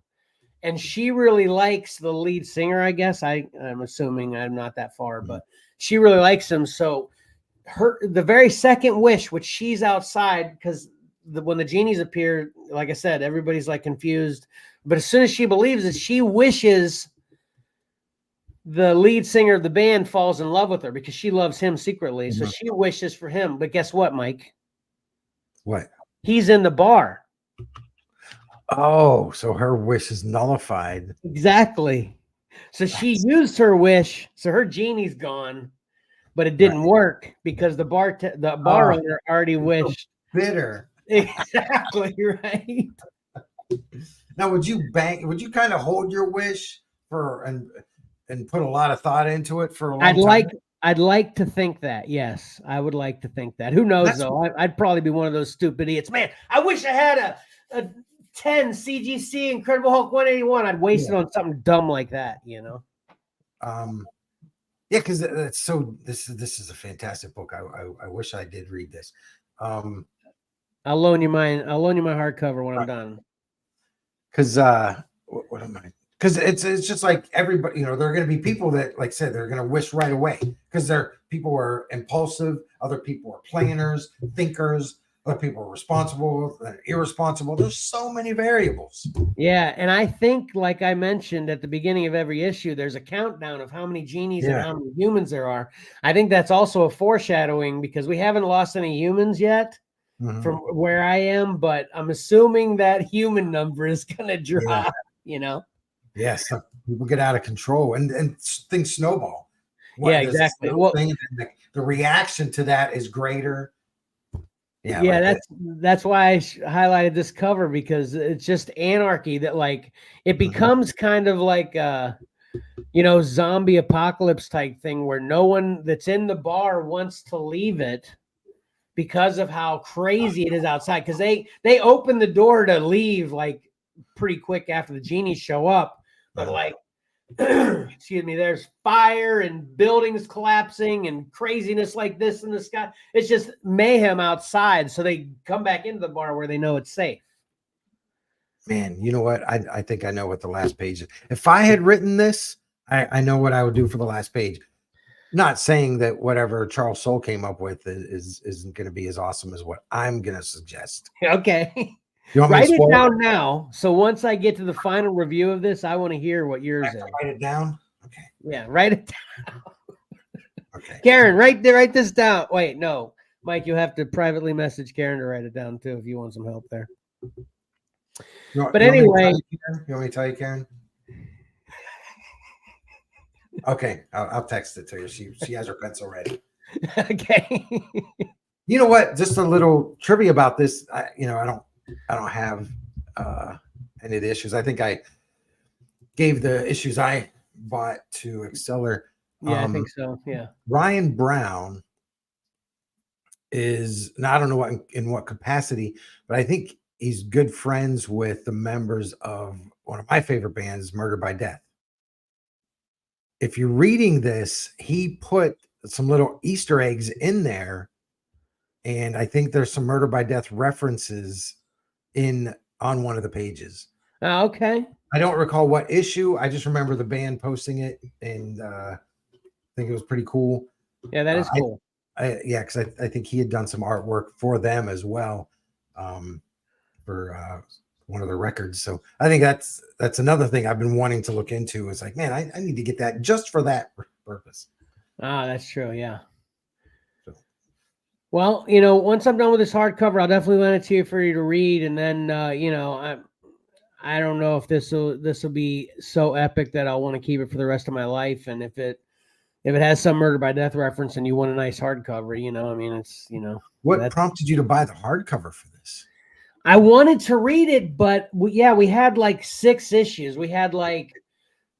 And she really likes the lead singer, I guess. I'm assuming, I'm not that far, but she really likes him. So the very second wish, which she's outside, because when the genies appear, like I said, everybody's like confused. But as soon as she believes it, she wishes the lead singer of the band falls in love with her because she loves him secretly. So she wishes for him. But guess what, Mike? What? He's in the bar. Oh, so her wish is nullified. Exactly. So she used her wish. So her genie's gone. But it didn't work because the bar owner already wished. So bitter. Exactly, right. Now, would you kind of hold your wish and put a lot of thought into it for a long time? I'd like to think that. Yes, I would like to think that. Who knows though? I'd probably be one of those stupid idiots. Man, I wish I had a 10 CGC Incredible Hulk 181. I'd waste it on something dumb like that, you know. Yeah, because that's so. This is a fantastic book. I wish I did read this. I'll loan you mine. I'll loan you my hardcover when I'm done. Because what am I? Because it's just like everybody. You know, there are going to be people that, like I said, they're going to wish right away because people are impulsive. Other people are planners, thinkers. Other people are responsible, irresponsible. There's so many variables. Yeah, and I think, like I mentioned at the beginning of every issue, there's a countdown of how many genies and how many humans there are. I think that's also a foreshadowing because we haven't lost any humans yet from where I am, but I'm assuming that human number is going to drop, you know? Yes, people get out of control and things snowball. Yeah, exactly. Well, the reaction to that is greater. Yeah, that's why I highlighted this cover, because it's just anarchy that, like, it becomes kind of like zombie apocalypse type thing where no one that's in the bar wants to leave it because of how crazy it is outside. Because they open the door to leave like pretty quick after the genies show up, but like excuse me, there's fire and buildings collapsing and craziness like this in the sky. It's just mayhem outside. So they come back into the bar where they know it's safe. Man, you know what? I think I know what the last page is. If I had written this, I know what I would do for the last page. Not saying that whatever Charles Soule came up with isn't going to be as awesome as what I'm going to suggest. Okay. You want me Write to it down now. So once I get to the final review of this, I want to hear what yours is. Write it down? Okay. Yeah, write it down. Okay. Karen, write this down. Wait, no. Mike, you'll have to privately message Karen to write it down too if you want some help there. But anyway. You want me to tell you, Karen? Okay, I'll text it to her. She has her pencil ready. Okay. You know what? Just a little trivia about this. I don't have any of the issues. I think I gave the issues I bought to Xcellar. Yeah, I think so. Yeah. Ryan Brown is, and I don't know in what capacity, but I think he's good friends with the members of one of my favorite bands, Murder by Death. If you're reading this, he put some little Easter eggs in there, and I think there's some Murder by Death references on one of the pages. Okay. I don't recall what issue. I just remember the band posting it, and I think it was pretty cool. Yeah, that is cool. Because I think he had done some artwork for them as well, for one of the records. So I think that's another thing I've been wanting to look into. Is like, man, I need to get that just for that purpose. Ah, that's true. Yeah. So. Well, once I'm done with this hardcover, I'll definitely lend it to you for you to read, and then I don't know if this will be so epic that I'll want to keep it for the rest of my life, and if it has some Murder by Death reference and you want a nice hardcover, it's What prompted you to buy the hardcover for this? I wanted to read it, but we had like 6 issues. We had like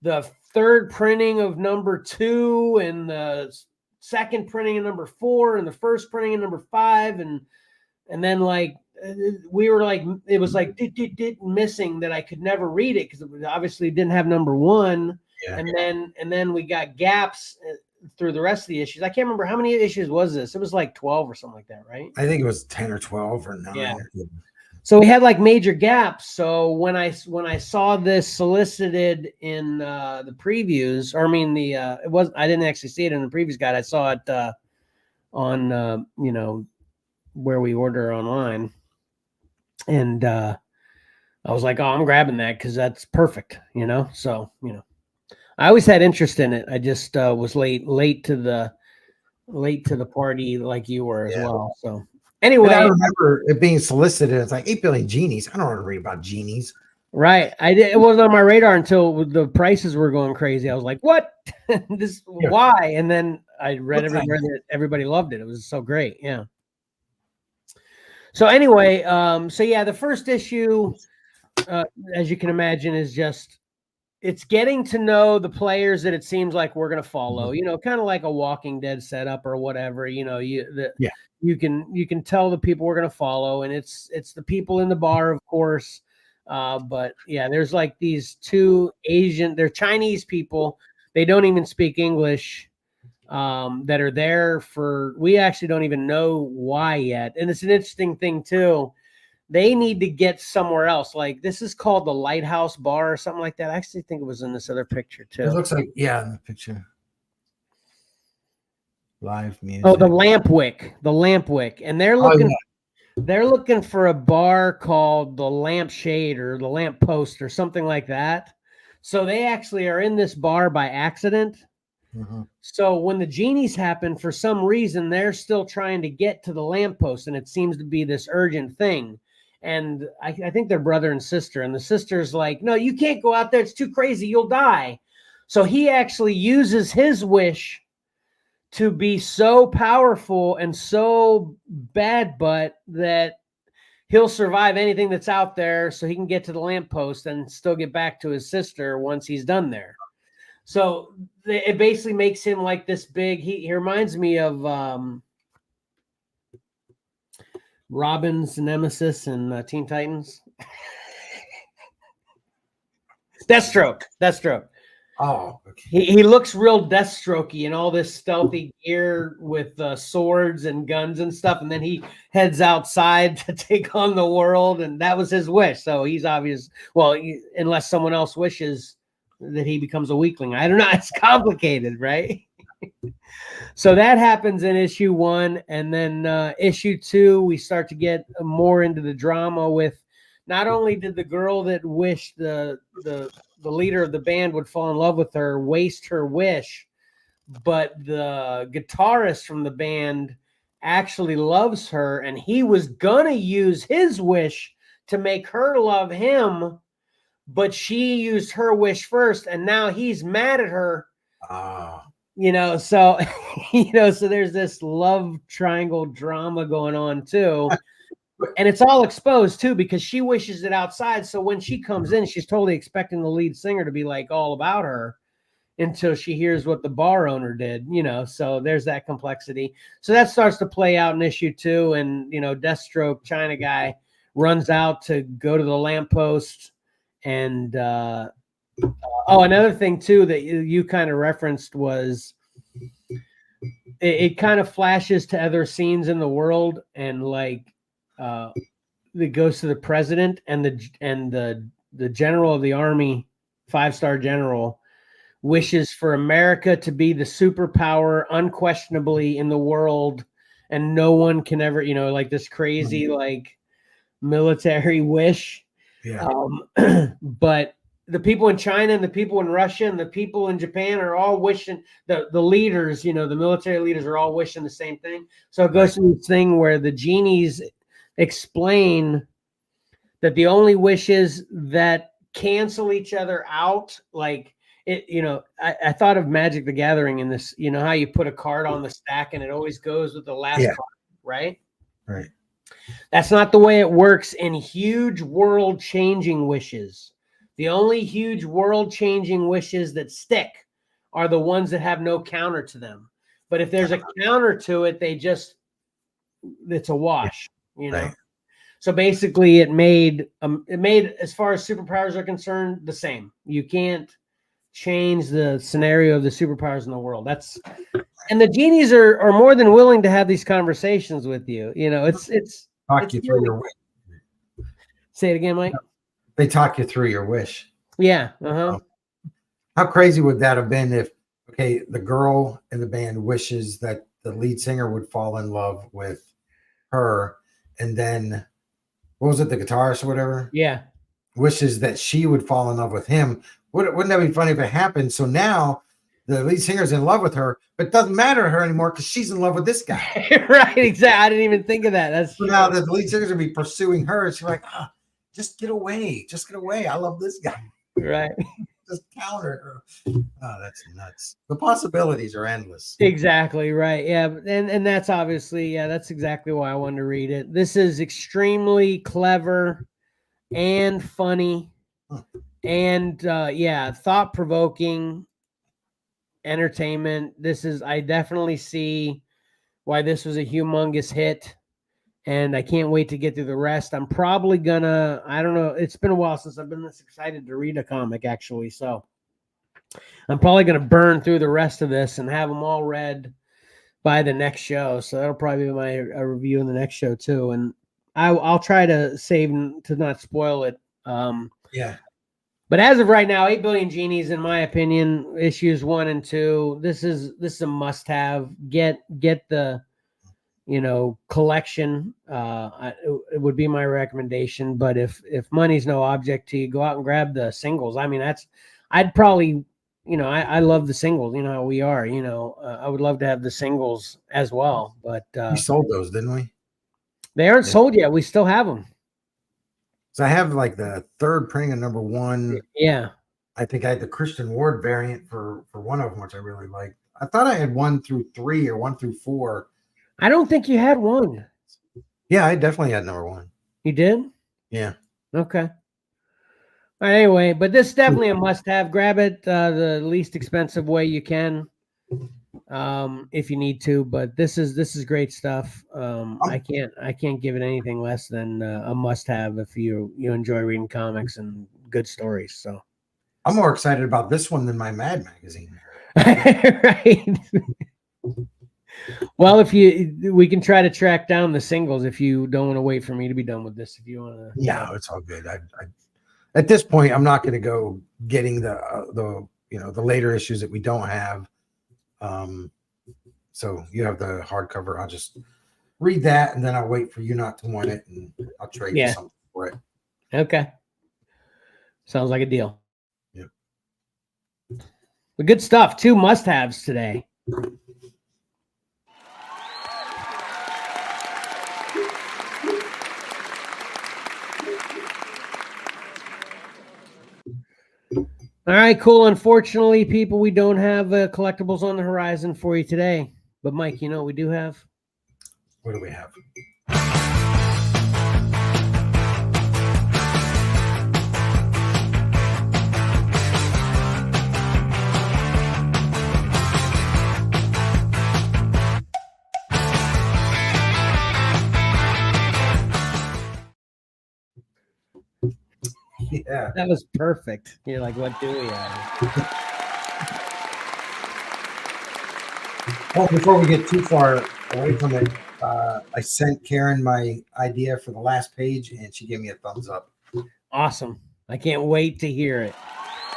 the 3rd printing of number 2 and the 2nd printing of number 4 and the 1st printing of number 5. And then like, we were like, it was like missing that I could never read it because it obviously didn't have number 1. Yeah. And then we got gaps through the rest of the issues. I can't remember how many issues was this. It was like 12 or something like that, right? I think it was 10 or 12 or 9. Yeah. So we had like major gaps. So when I saw this solicited in the previews, or I mean I didn't actually see it in the previews guide. I saw it on where we order online, and I was like, oh, I'm grabbing that because that's perfect, So I always had interest in it. I just was late to the party like you were as well. So. Anyway, I remember it being solicited. It's like 8 billion genies. I don't want to read about genies. Right. It wasn't on my radar until the prices were going crazy. I was like, what? Why? And then I read everywhere that everybody loved it. It was so great. Yeah. So anyway, the first issue, as you can imagine, is just, it's getting to know the players that it seems like we're going to follow, kind of like a Walking Dead setup or whatever, you can tell the people we're going to follow, and it's the people in the bar, of course. But yeah, there's like these 2 they're Chinese people. They don't even speak English, that are there we actually don't even know why yet. And it's an interesting thing too. They need to get somewhere else. Like, this is called the Lighthouse Bar or something like that. I actually think it was in this other picture too. It looks like, yeah, in the picture. Live music. Oh, the Lampwick. And they're looking for a bar called the Lampshade or the Lamp Post or something like that. So they actually are in this bar by accident. Mm-hmm. So when the genies happen, for some reason, they're still trying to get to the lamppost, and it seems to be this urgent thing. And I think they're brother and sister, and the sister's like, no, you can't go out there. It's too crazy. You'll die. So he actually uses his wish to be so powerful and so bad butt that he'll survive anything that's out there so he can get to the lamppost and still get back to his sister once he's done there. So it basically makes him like this big, he reminds me of Robin's nemesis in Teen Titans. Deathstroke. Oh, okay. He looks real Deathstrokey in all this stealthy gear with swords and guns and stuff, and then he heads outside to take on the world, and that was his wish. So he's obvious. Well, unless someone else wishes that he becomes a weakling, I don't know. It's complicated, right? So that happens in issue 1, and then issue 2, we start to get more into the drama with. Not only did the girl that wished the leader of the band would fall in love with her waste her wish, but the guitarist from the band actually loves her, and he was gonna use his wish to make her love him, but she used her wish first, and now he's mad at her. So so there's this love triangle drama going on too. And it's all exposed too, because she wishes it outside. So when she comes in, she's totally expecting the lead singer to be like all about her until she hears what the bar owner did, so there's that complexity. So that starts to play out in issue 2. And, Deathstroke China guy runs out to go to the lamppost. And, another thing too, that you kind of referenced was it kind of flashes to other scenes in the world. And like, that goes to the president and the general of the army, 5-star general, wishes for America to be the superpower unquestionably in the world, and no one can ever, like this crazy like military wish. Yeah. But the people in China and the people in Russia and the people in Japan are all wishing, the leaders, the military leaders are all wishing the same thing. So it goes to this thing where the genies explain that the only wishes that cancel each other out, like it, I thought of Magic the Gathering in this, how you put a card on the stack and it always goes with the last card, right? Right. That's not the way it works in huge world-changing wishes. The only huge world-changing wishes that stick are the ones that have no counter to them. But if there's a counter to it, it's a wash, Right. So basically it made, as far as superpowers are concerned, the same. You can't change the scenario of the superpowers in the world. And the genies are more than willing to have these conversations with you. It's talk you through your wish. Say it again, Mike. They talk you through your wish. Yeah. How crazy would that have been if, the girl in the band wishes that the lead singer would fall in love with her, and then what was it, the guitarist or whatever? Yeah. Wishes that she would fall in love with him. Wouldn't that be funny if it happened? So now the lead singer's in love with her, but it doesn't matter to her anymore because she's in love with this guy. Right, exactly. I didn't even think of that. That's so now the lead singer's gonna be pursuing her, and she's like, just get away. Just get away. I love this guy. Right. Just counter her. Oh, that's nuts. The possibilities are endless. Exactly right. Yeah, and that's obviously, that's exactly why I wanted to read it. This is extremely clever and funny and thought-provoking entertainment. I definitely see why this was a humongous hit, and I can't wait to get through the rest. I'm probably gonna, I don't know, it's been a while since I've been this excited to read a comic, actually, so I'm probably gonna burn through the rest of this and have them all read by the next show. So that'll probably be my review in the next show too, and I'll try to save to not spoil it. But as of right now, 8 Billion Genies, in my opinion, issues 1 and 2. This is a must-have. Get the collection. It would be my recommendation. But if money's no object to you, go out and grab the singles. I mean, I'd probably, I love the singles. You know how we are. I would love to have the singles as well. But we sold those, didn't we? They aren't sold yet. We still have them. So I have like the 3rd printing of number 1. Yeah. I think I had the Christian Ward variant for one of them, which I really liked. I thought I had 1 through 3 or 1 through 4. I don't think you had 1. Yeah, I definitely had number 1. You did? Yeah. Okay. All right, anyway, but this is definitely a must-have. Grab it the least expensive way you can, if you need to. But this is great stuff. I can't give it anything less than a must-have if you enjoy reading comics and good stories. So I'm more excited about this one than my Mad magazine. Right. Well, we can try to track down the singles if you don't want to wait for me to be done with this. If you want to, yeah, it's all good. I at this point, I'm not going to go getting the later issues that we don't have. So you have the hardcover. I'll just read that, and then I'll wait for you not to want it, and I'll trade you something for it. Okay. Sounds like a deal. Yep. But good stuff. 2 must-haves today. All right, cool. Unfortunately, people, we don't have collectibles on the horizon for you today. But Mike, you know what we do have? What do we have? Yeah, that was perfect. You're like, what do we have? Well, before we get too far away from it, I sent Karen my idea for the last page, and she gave me a thumbs up. Awesome! I can't wait to hear it.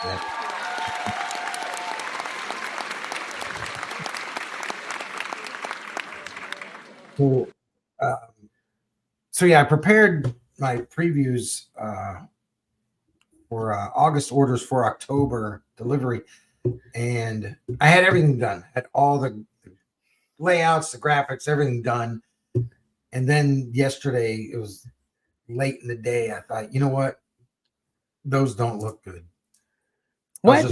Yeah. Cool. So yeah, I prepared my previews for August orders for October delivery, and I had everything done. Had all the layouts, the graphics, everything done. And then yesterday, it was late in the day. I thought, you know what? Those don't look good. What?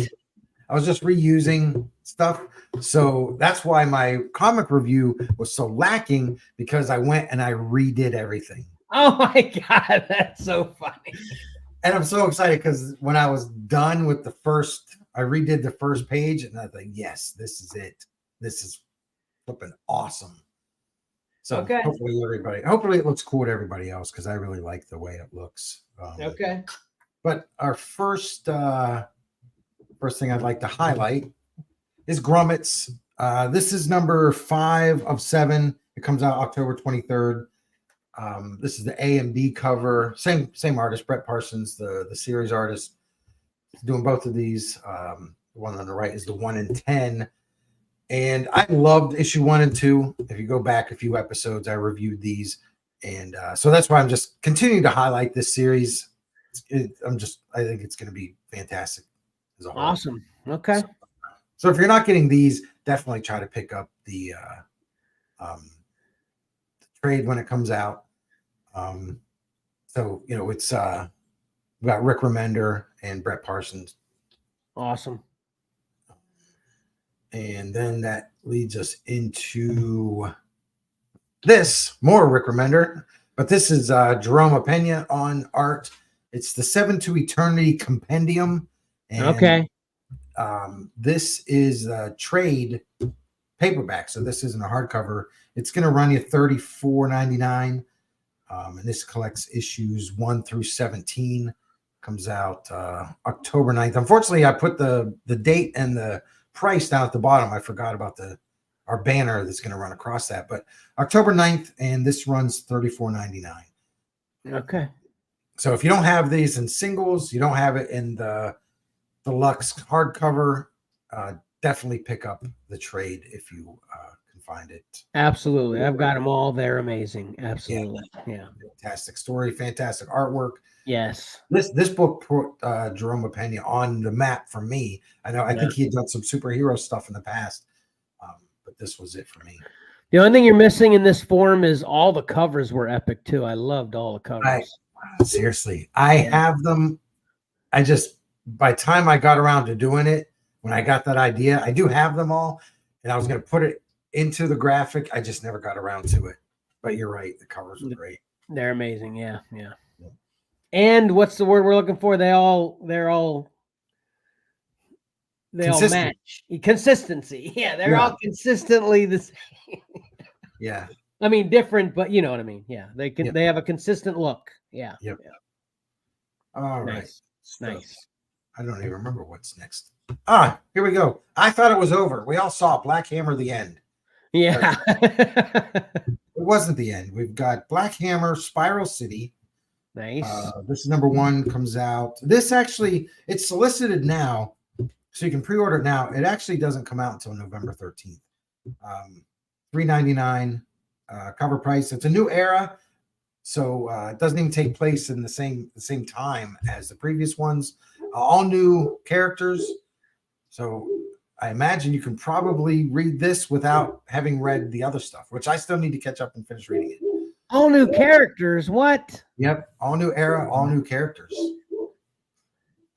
I was just reusing stuff. So that's why my comic review was so lacking, because I went and I redid everything. Oh my God, that's so funny. And I'm so excited because when I was done with I redid the first page, and I thought, yes, this is it. This is flipping awesome. So hopefully it looks cool to everybody else, because I really like the way it looks. Okay. But our first thing I'd like to highlight is Grommet's. This is number 5 of 7. It comes out October 23rd. This is the A and B cover. Same artist, Brett Parsons, the series artist, doing both of these. The one on the right is the 1 in 10. And I loved issue 1 and 2. If you go back a few episodes, I reviewed these. And so that's why I'm just continuing to highlight this series. I think it's going to be fantastic as a whole. Awesome. Okay. So if you're not getting these, definitely try to pick up the trade when it comes out. So, it's we got Rick Remender and Brett Parsons. Awesome. And then that leads us into this, more Rick Remender, but this is Jerome Pena on art. It's the 7 to Eternity Compendium. And, okay. This is a trade paperback, so this isn't a hardcover. It's going to run you $34.99. And this collects issues 1 through 17. Comes out October 9th. Unfortunately, I put the date and the price down at the bottom. I forgot about our banner that's going to run across that. But October 9th, and this runs $34.99. Okay. So if you don't have these in singles, you don't have it in the deluxe hardcover, definitely pick up the trade if you can find it. Absolutely. I've got them all. They're amazing. Absolutely. Yeah. Fantastic story, fantastic artwork. Yes. This book put Jerome Pena on the map for me. I think he had done some superhero stuff in the past, but this was it for me. The only thing you're missing in this form is all the covers were epic too. I loved all the covers. Seriously, I have them. By the time I got around to doing it, when I got that idea, I do have them all, and I was going to put it into the graphic. I just never got around to it. But you're right, the covers are great. They're amazing. Yeah. And what's the word we're looking for? They all match. Consistency. Yeah, they're all consistently the same. Yeah. I mean, different, but you know what I mean. Yeah, they have a consistent look. Yeah. Yep. All right. Nice. I don't even remember what's next. Ah, here we go. I thought it was over. We all saw Black Hammer the end. Yeah. It wasn't the end. We've got Black Hammer, Spiral City. Nice. This is number 1, comes out. This actually, it's solicited now, so you can pre-order it now. It actually doesn't come out until November 13th. $3.99 cover price. It's a new era, so it doesn't even take place in the same time as the previous ones. All new characters. So I imagine you can probably read this without having read the other stuff, which I still need to catch up and finish reading it. All new characters. What? Yep. All new era, all new characters.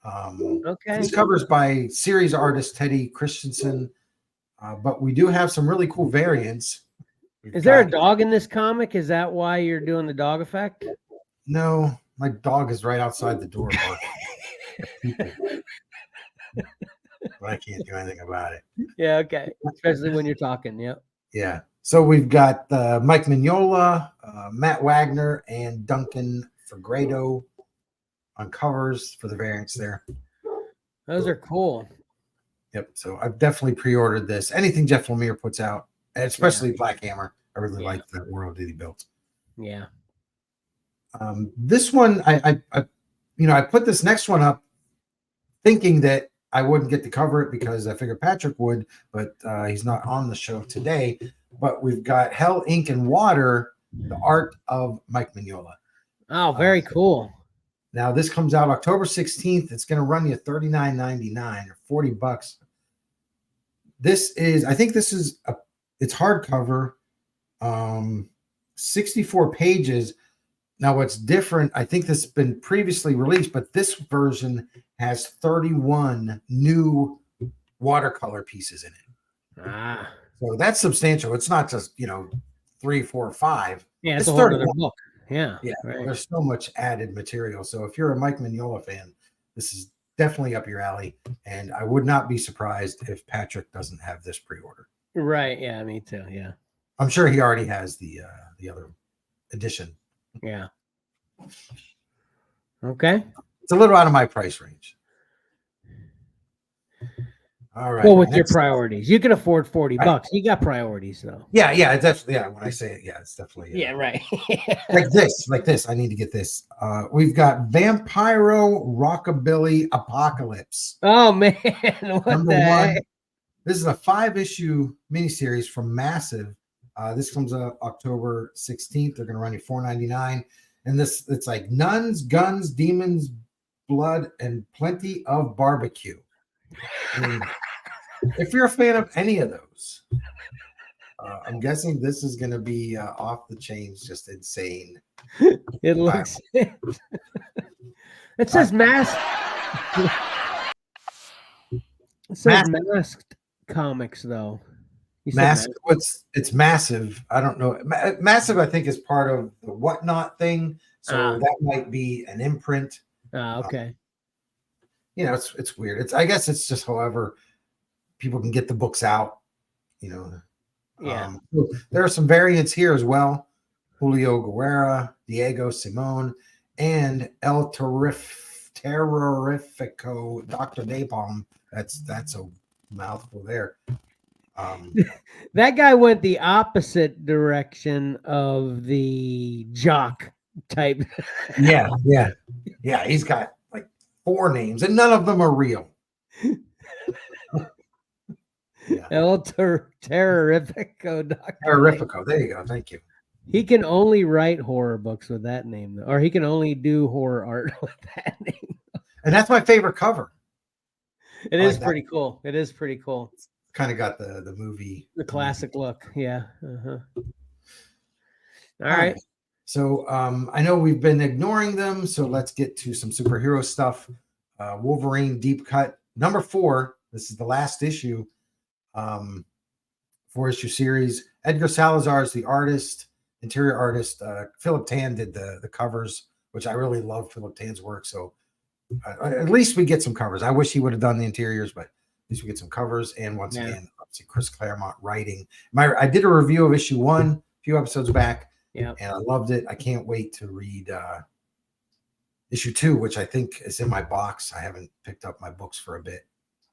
Okay. This covers by series artist Teddy Christensen, but we do have some really cool variants. Is there a dog in this comic? Is that why you're doing the dog effect? No, my dog is right outside the door. But I can't do anything about it. Yeah, okay. Especially when you're talking. Yep. Yeah. So we've got Mike Mignola, Matt Wagner, and Duncan Fegredo on covers for the variants there. Those are cool. Yep. So I've definitely pre-ordered this. Anything Jeff Lemire puts out, especially Black Hammer. I really like that world that he built. Yeah. This one, I put this next one up thinking that I wouldn't get to cover it because I figured Patrick would, but he's not on the show today. But we've got Hell, Ink, and Water, the art of Mike Mignola. Oh, very cool. Now, this comes out October 16th. It's going to run you $39.99 or $40. I think this is it's hardcover, 64 pages. Now, what's different, I think this has been previously released, but this version has 31 new watercolor pieces in it. Ah. So that's substantial. It's not just, 3, 4, 5. Yeah, it's a whole other book. Yeah. Yeah. Right. There's so much added material. So if you're a Mike Mignola fan, this is definitely up your alley. And I would not be surprised if Patrick doesn't have this pre-order. Right. Yeah, me too. Yeah. I'm sure he already has the other edition. Yeah. Okay. It's a little out of my price range. All right. Well, with your priorities, you can afford $40. You got priorities, though. Yeah, it's definitely. Yeah, when I say it, it's definitely. Yeah, right. like this. I need to get this. We've got Vampiro Rockabilly Apocalypse. Oh man, what Number the 1. heck? This is a 5-issue miniseries from Massive. This comes out October 16th. They're going to run you $4.99, and it's like nuns, guns, demons, blood, and plenty of barbecue. I mean, if you're a fan of any of those, I'm guessing this is going to be off the chains, just insane. It looks. It says mask. It says masked comics, though. It's Massive. I don't know. Massive, I think, is part of the Whatnot thing, so that might be an imprint. Okay. It's weird. I guess it's just however people can get the books out. Yeah. There are some variants here as well. Julio Guerra, Diego Simone, and El Terrorifico, Dr. Napalm. That's a mouthful there. That guy went the opposite direction of the jock type. Yeah. He's got like 4 names, and none of them are real. El Terrorifico, Dr. Terrorifico. There you go. Thank you. He can only write horror books with that name, though, or he can only do horror art with that name. And that's my favorite cover. It is pretty cool. It is pretty cool. Kind of got the movie, the classic look. Yeah. All right. So I know we've been ignoring them, so let's get to some superhero stuff. Wolverine Deep Cut number 4. This is the last issue. 4-issue series. Edgar Salazar is the artist, interior artist. Philip Tan did the covers, which I really love Philip Tan's work. So at least we get some covers. I wish he would have done the interiors, but at least we get some covers. And once again, obviously Chris Claremont writing. I did a review of issue 1 a few episodes back. Yeah, and I loved it. I can't wait to read issue 2, which I think is in my box. I haven't picked up my books for a bit.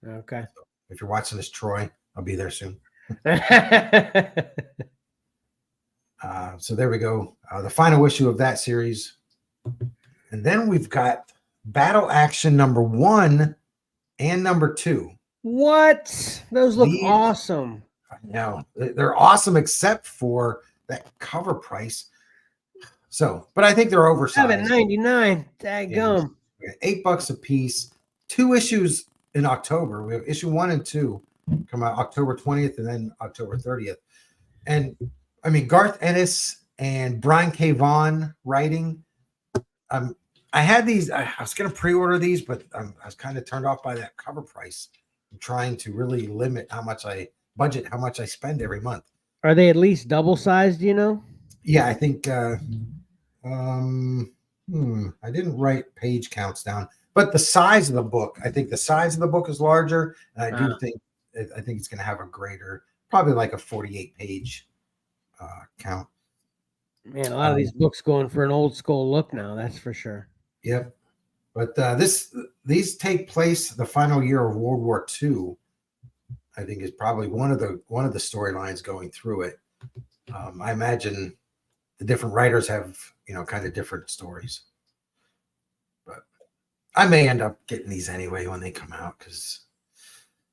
Okay. So if you're watching this, Troy, I'll be there soon. So there we go. The final issue of that series. And then we've got Battle Action number 1 and number 2. What? Those look awesome. I know. They're awesome except for that cover price. So, but I think they're oversized. $7.99. Daggum. $8 a piece. 2 issues in October. We have issue 1 and 2 come out October 20th and then October 30th. And I mean, Garth Ennis and Brian K. Vaughan writing. I had these. I was going to pre-order these, but I was kind of turned off by that cover price. I'm trying to really limit how much I spend every month. Are they at least double sized? You know? Yeah, I think. I didn't write page counts down, but the size of the book. I think the size of the book is larger, and I think it's going to have a greater, probably like a 48-page count. Man, a lot of these books going for an old school look now. That's for sure. Yep. But these take place the final year of World War II. I think is probably one of the storylines going through it. I imagine the different writers have kind of different stories. But I may end up getting these anyway when they come out because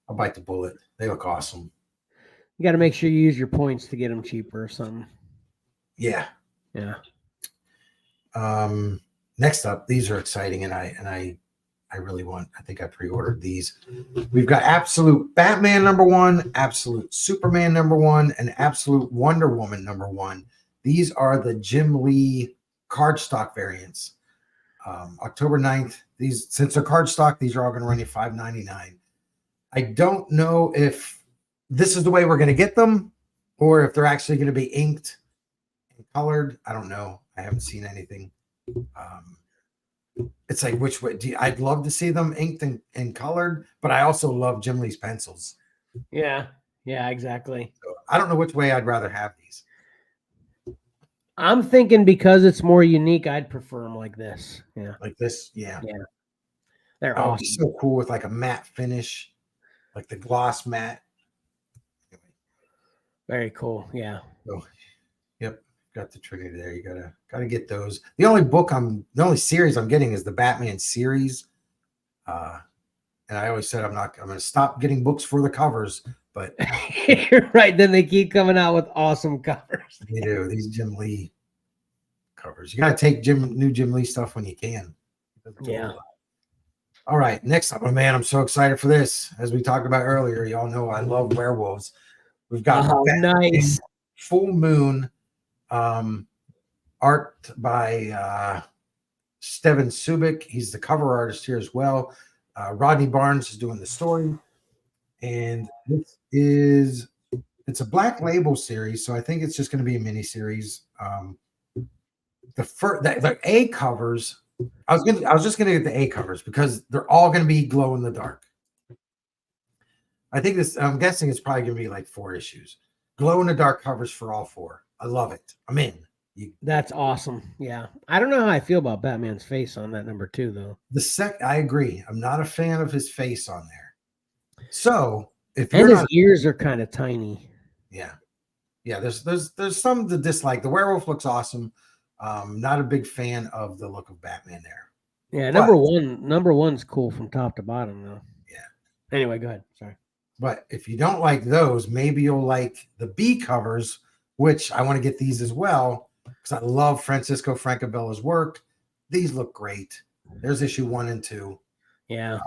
I'll bite the bullet. They look awesome. You got to make sure you use your points to get them cheaper or something. Yeah. Yeah. Next up, these are exciting, and I really want. I think I pre-ordered these. We've got Absolute Batman number 1, Absolute Superman number 1, and Absolute Wonder Woman number 1. These are the Jim Lee cardstock variants. October 9th. These, since they're cardstock, these are all going to run you $5.99. I don't know if this is the way we're going to get them, or if they're actually going to be inked and colored. I don't know. I haven't seen anything. It's like, which way I'd love to see them inked and colored, but I also love Jim Lee's pencils. Yeah, exactly. So I don't know which way I'd rather have these. I'm thinking because it's more unique, I'd prefer them like this. Yeah, like this. Yeah, they're awesome. Be so cool with like a matte finish, like the gloss matte. Very cool. Yeah. So, yep. Got the Trinity there. You gotta get those. The only series I'm getting is the Batman series. And I always said I'm gonna stop getting books for the covers, but you're right. Then they keep coming out with awesome covers. They do. These Jim Lee covers. You gotta take new Jim Lee stuff when you can. Yeah. All right. Next up, man, I'm so excited for this. As we talked about earlier, y'all know I love werewolves. We've got nice Full Moon. Art by Steven Subic. He's the cover artist here as well. Rodney Barnes is doing the story, and it's a Black Label series, so I think it's just going to be a mini series. The A covers. I was just going to get the A covers because they're all going to be glow in the dark. I think this. I'm guessing it's probably going to be like 4 issues. Glow in the dark covers for all 4. I love it. I'm in. That's awesome. Yeah. I don't know how I feel about Batman's face on that number 2, though. I agree. I'm not a fan of his face on there. So if his ears are kind of tiny. Yeah. There's some to dislike. The werewolf looks awesome. Not a big fan of the look of Batman there. Yeah. Number one's cool from top to bottom, though. Yeah. Anyway, go ahead. Sorry. But if you don't like those, maybe you'll like the B covers, which I want to get these as well because I love Francisco Francabella's work. These look great. There's issue 1 and 2. Yeah.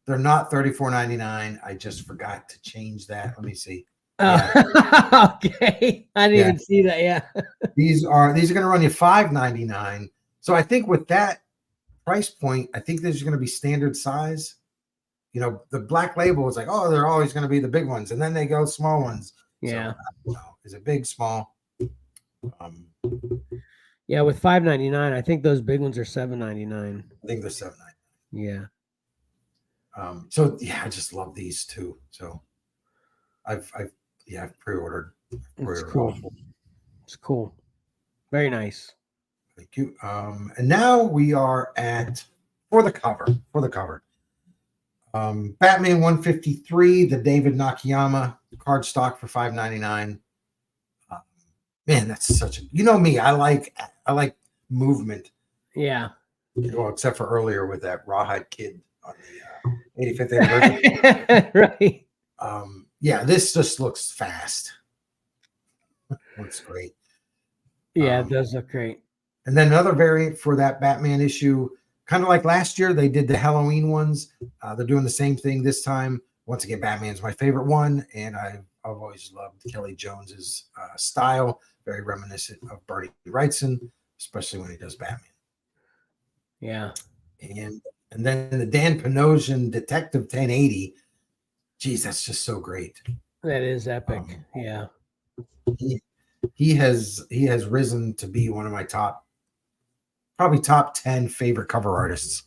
They're not $34.99. I just forgot to change that. Let me see. Okay. I didn't even see that. Yeah. These are going to run you $5.99. So I think with that price point, I think these are going to be standard size. The Black Label is like, oh, they're always going to be the big ones, and then they go small ones. Yeah. So, is it big, small? Yeah, with $5.99, I think those big ones are $7.99. I think they're $7.99. Yeah. So yeah, I just love these too. So I've pre-ordered. It's cool. It's cool. Very nice. Thank you. And now we are at for the cover. Batman 153, the David Nakayama card stock for $5.99. Man, that's such a, you know me. I like movement. Yeah. Well, except for earlier with that Rawhide Kid on the 85th anniversary. Right. Yeah, this just looks fast. Looks great. Yeah, it does look great. And then another variant for that Batman issue, kind of like last year, they did the Halloween ones. They're doing the same thing this time. Once again, Batman's my favorite one, and I've always loved Kelly Jones's style, very reminiscent of Bernie Wrightson, especially when he does Batman. Yeah. And then the Dan Panosian Detective 1080. Geez, that's just so great. That is epic. Yeah. He has risen to be one of my probably top 10 favorite cover artists.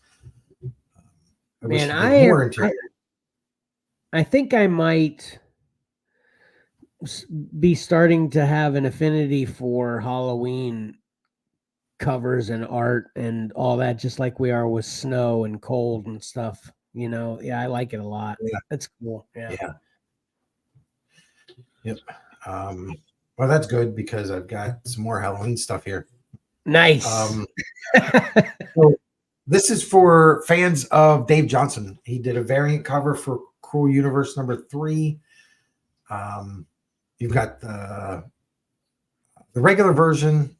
I think I might be starting to have an affinity for Halloween covers and art and all that, just like we are with snow and cold and stuff. You know, yeah, I like it a lot. Yeah. That's cool. Yeah. Yep. Well, that's good because I've got some more Halloween stuff here. Nice. So this is for fans of Dave Johnson. He did a variant cover for Cruel Universe #3. You've got the regular version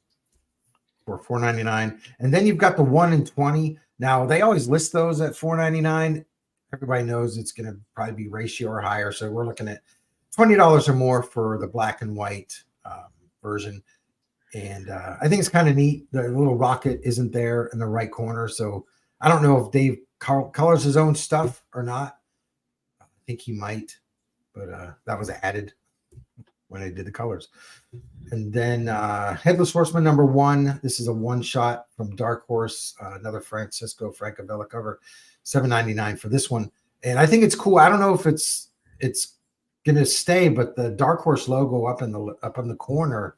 for $4.99, and then you've got the 1 in 20. Now they always list those at $4.99. Everybody knows it's going to probably be ratio or higher, so we're looking at $20 or more for the black and white version. And I think it's kind of neat. The little rocket isn't there in the right corner, so I don't know if Dave colors his own stuff or not. I think he might, but that was added when I did the colors. And then Headless Horseman #1. This is a one-shot from Dark Horse, another Francisco Francavilla cover, $7.99 for this one. And I think it's cool. I don't know if it's gonna stay, but the Dark Horse logo up in the corner,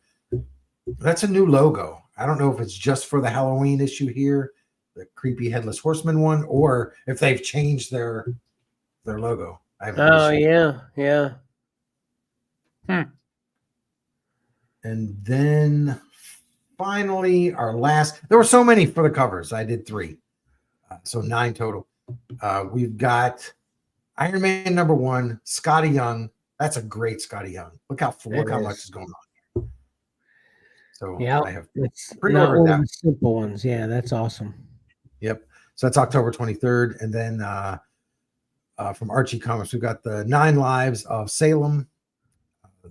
that's a new logo. I don't know if it's just for the Halloween issue here, the creepy Headless Horseman one, or if they've changed their logo. Yeah. And then finally, our last, there were so many for the covers. I did 3. So 9 total. We've got Iron Man #1, Scotty Young. That's a great Scotty Young. Look how much is going on. So yeah, I have it's not one of the simple ones. Yeah, that's awesome. Yep. So that's October 23rd. And then from Archie Comics, we've got the 9 Lives of Salem.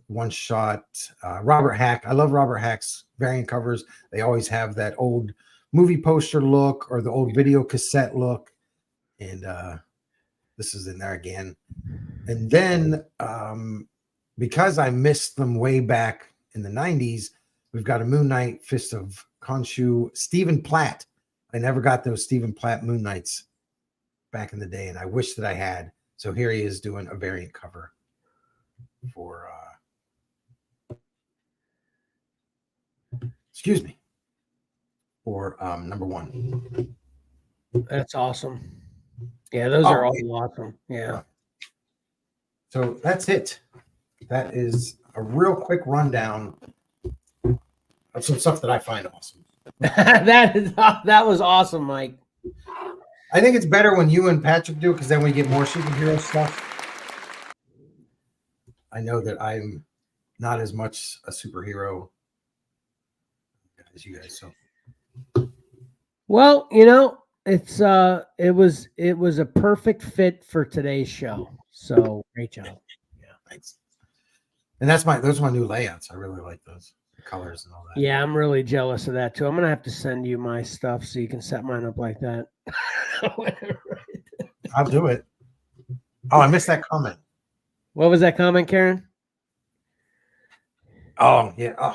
One shot. Robert Hack. I love Robert Hack's variant covers. They always have that old movie poster look or the old video cassette look. And this is in there again. And then because I missed them way back in the 90s, we've got a Moon Knight, Fist of Khonshu, Stephen Platt. I never got those Stephen Platt Moon Knights back in the day, and I wish that I had. So here he is doing a variant cover for for #1. That's awesome. Yeah, those are all awesome. Yeah. So that's it. That is a real quick rundown of some stuff that I find awesome. that was awesome, Mike. I think it's better when you and Patrick do, because then we get more superhero stuff. I know that I'm not as much a superhero as you guys. So, well, you know, it's it was a perfect fit for today's show. So great job. Yeah, thanks. And those are my new layouts. I really like those colors and all that. Yeah, I'm really jealous of that too. I'm gonna have to send you my stuff so you can set mine up like that. I'll do it. Oh, I missed that comment. What was that comment, Karen? Oh yeah.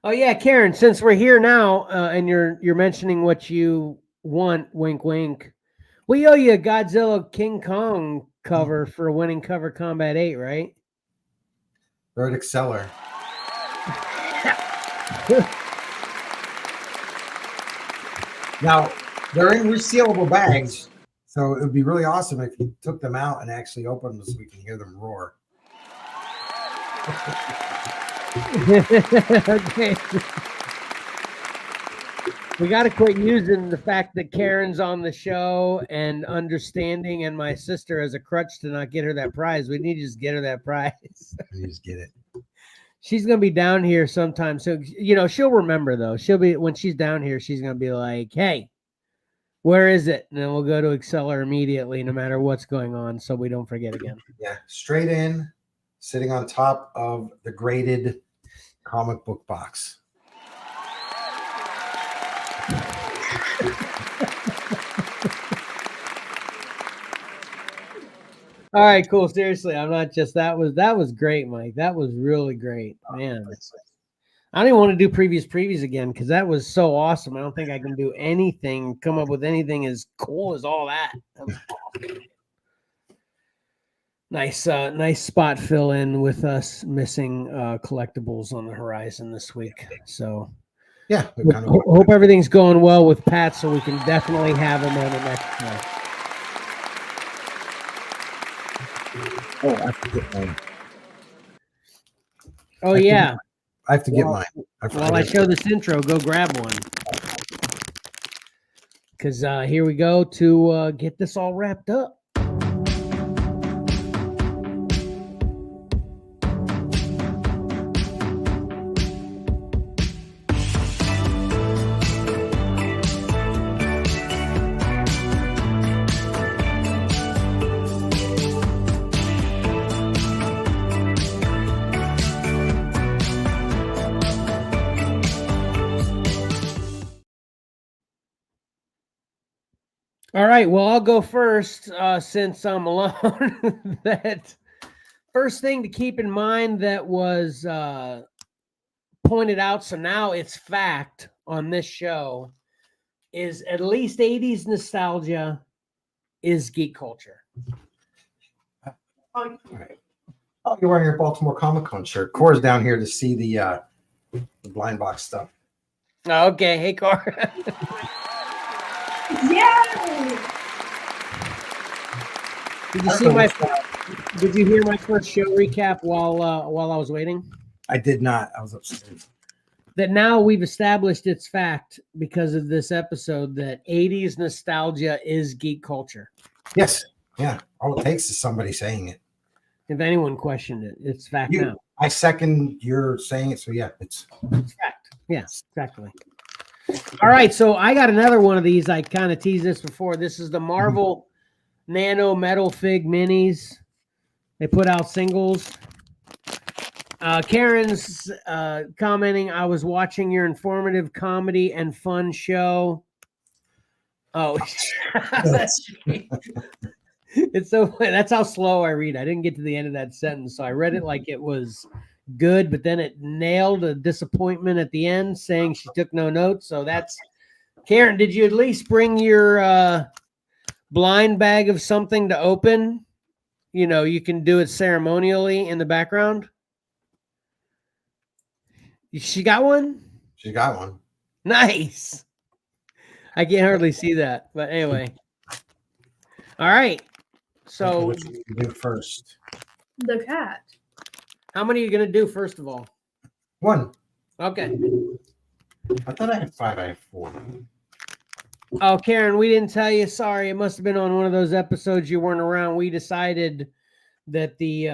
Oh yeah, Karen. Since we're here now, and you're mentioning what you want, wink, wink. We owe you a Godzilla King Kong cover for winning Cover Combat 8, right? They're at Xcellar. Now, they're in resealable bags, so it would be really awesome if you took them out and actually opened them so we can hear them roar. Okay. We got to quit using the fact that Karen's on the show and understanding and my sister as a crutch to not get her that prize. We need to just get her that prize. You just get it. She's going to be down here sometime. So, she'll remember though. When she's down here, she's going to be like, hey, where is it? And then we'll go to Xcellar immediately, no matter what's going on. So we don't forget again. Yeah. Straight in, sitting on top of the graded comic book box. All right, cool. Seriously, I'm not just that was great, Mike. That was really great, man. I don't even want to do previous previews again because that was so awesome. I don't think I can do anything, come up with anything as cool as all that. That was awesome. Nice spot fill in with us missing collectibles on the horizon this week. So yeah, hope everything's going well with Pat, so we can definitely have him on the next show. Oh, I have to get mine. Oh, yeah. I have to get mine. While I show this intro, go grab one. Because here we go to get this all wrapped up. All right, well, I'll go first since I'm alone. That first thing to keep in mind that was pointed out, so now it's fact on this show, is at least 80s nostalgia is geek culture. Oh, you're wearing your Baltimore Comic Con shirt. Cora's down here to see the blind box stuff. Okay, hey, Cora. Yeah. Did you hear my first show recap while I was waiting? I did not. I was upstairs. That now we've established it's fact because of this episode that 80s nostalgia is geek culture. Yes. Yeah. All it takes is somebody saying it. If anyone questioned it, it's fact now. I second your saying it. So yeah, it's fact. Yes, exactly. All right, so I got another one of these. I kind of teased this before. This is the Marvel Nano Metal Fig Minis. They put out singles. Karen's commenting, I was watching your informative comedy and fun show. Oh, it's so funny. That's how slow I read. I didn't get to the end of that sentence, so I read it like it was good, but then it nailed a disappointment at the end saying she took no notes. So that's Karen. Did you at least bring your blind bag of something to open? You can do it ceremonially in the background. She got one? She got one. Nice. I can't hardly see that, but anyway. All right. So what you do first? The cat. How many are you going to do first of all? One. Okay. I thought I had 5. I have 4. Oh, Karen, we didn't tell you. Sorry. It must have been on one of those episodes you weren't around. We decided that the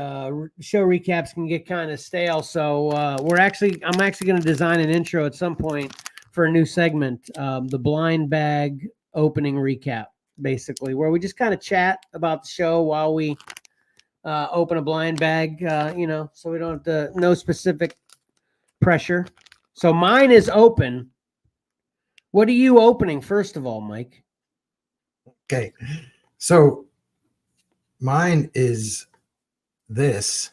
show recaps can get kind of stale. So I'm actually going to design an intro at some point for a new segment, the blind bag opening recap, basically, where we just kind of chat about the show while we open a blind bag, so we don't have no specific pressure. So mine is open. What are you opening first of all, Mike? Okay. So mine is this.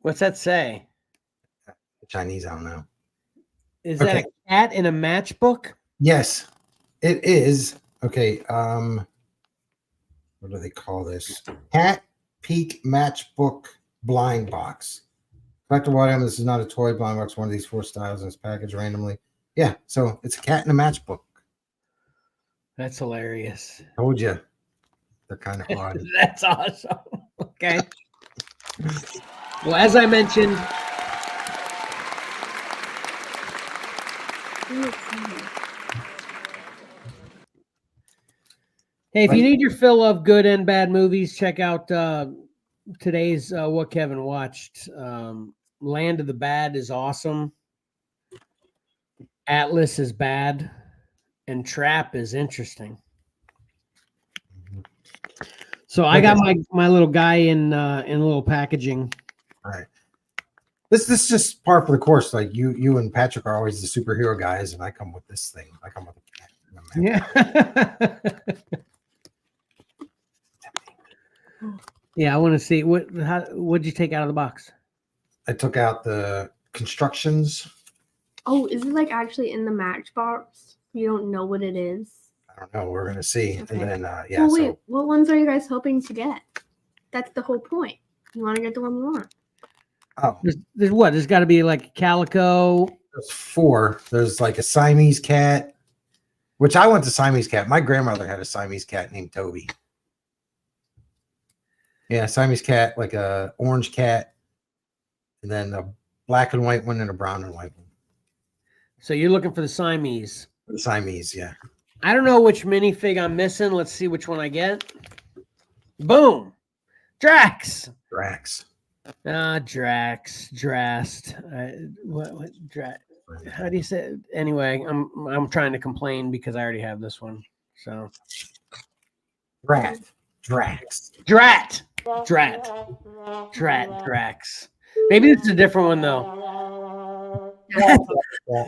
What's that say? Chinese, I don't know. Is that a cat in a matchbook? Yes, it is. Okay. What do they call this? Cat Peak Matchbook Blind Box. Collectible item. This is not a toy blind box. One of these 4 styles in this package randomly Yeah, so it's a cat in a matchbook. That's hilarious. Told you. They're kind of odd. That's awesome. Okay. Well, as I mentioned, hey, if you need your fill of good and bad movies, check out today's What Kevin Watched. Land of the Bad is awesome. Atlas is bad. And Trap is interesting. So I got my little guy in a little packaging. All right. This is just par for the course. Like you and Patrick are always the superhero guys, and I come with this thing. I come with a cat. Yeah. Yeah, I want to see what'd you take out of the box? I took out the constructions. Oh, is it like actually in the Matchbox? You don't know what it is? I don't know. We're gonna see. Okay. And then yeah. Well, wait, So what ones are you guys hoping to get? That's the whole point. You want to get the one you want. oh, There's what? There's got to be like a calico. there's 4. There's like a Siamese cat, which I went to Siamese cat. My grandmother had a Siamese cat named Toby. Yeah, Siamese cat, like a orange cat, and then a black and white one and a brown and white one. So you're looking for the Siamese. The Siamese, yeah. I don't know which minifig I'm missing. Let's see which one I get. Boom. Drax. Drax. Drax. Drast. What Drax? How do you say it? Anyway, I'm trying to complain because I already have this one. So Drax. Drat. Drax. Maybe it's a different one though. Yeah,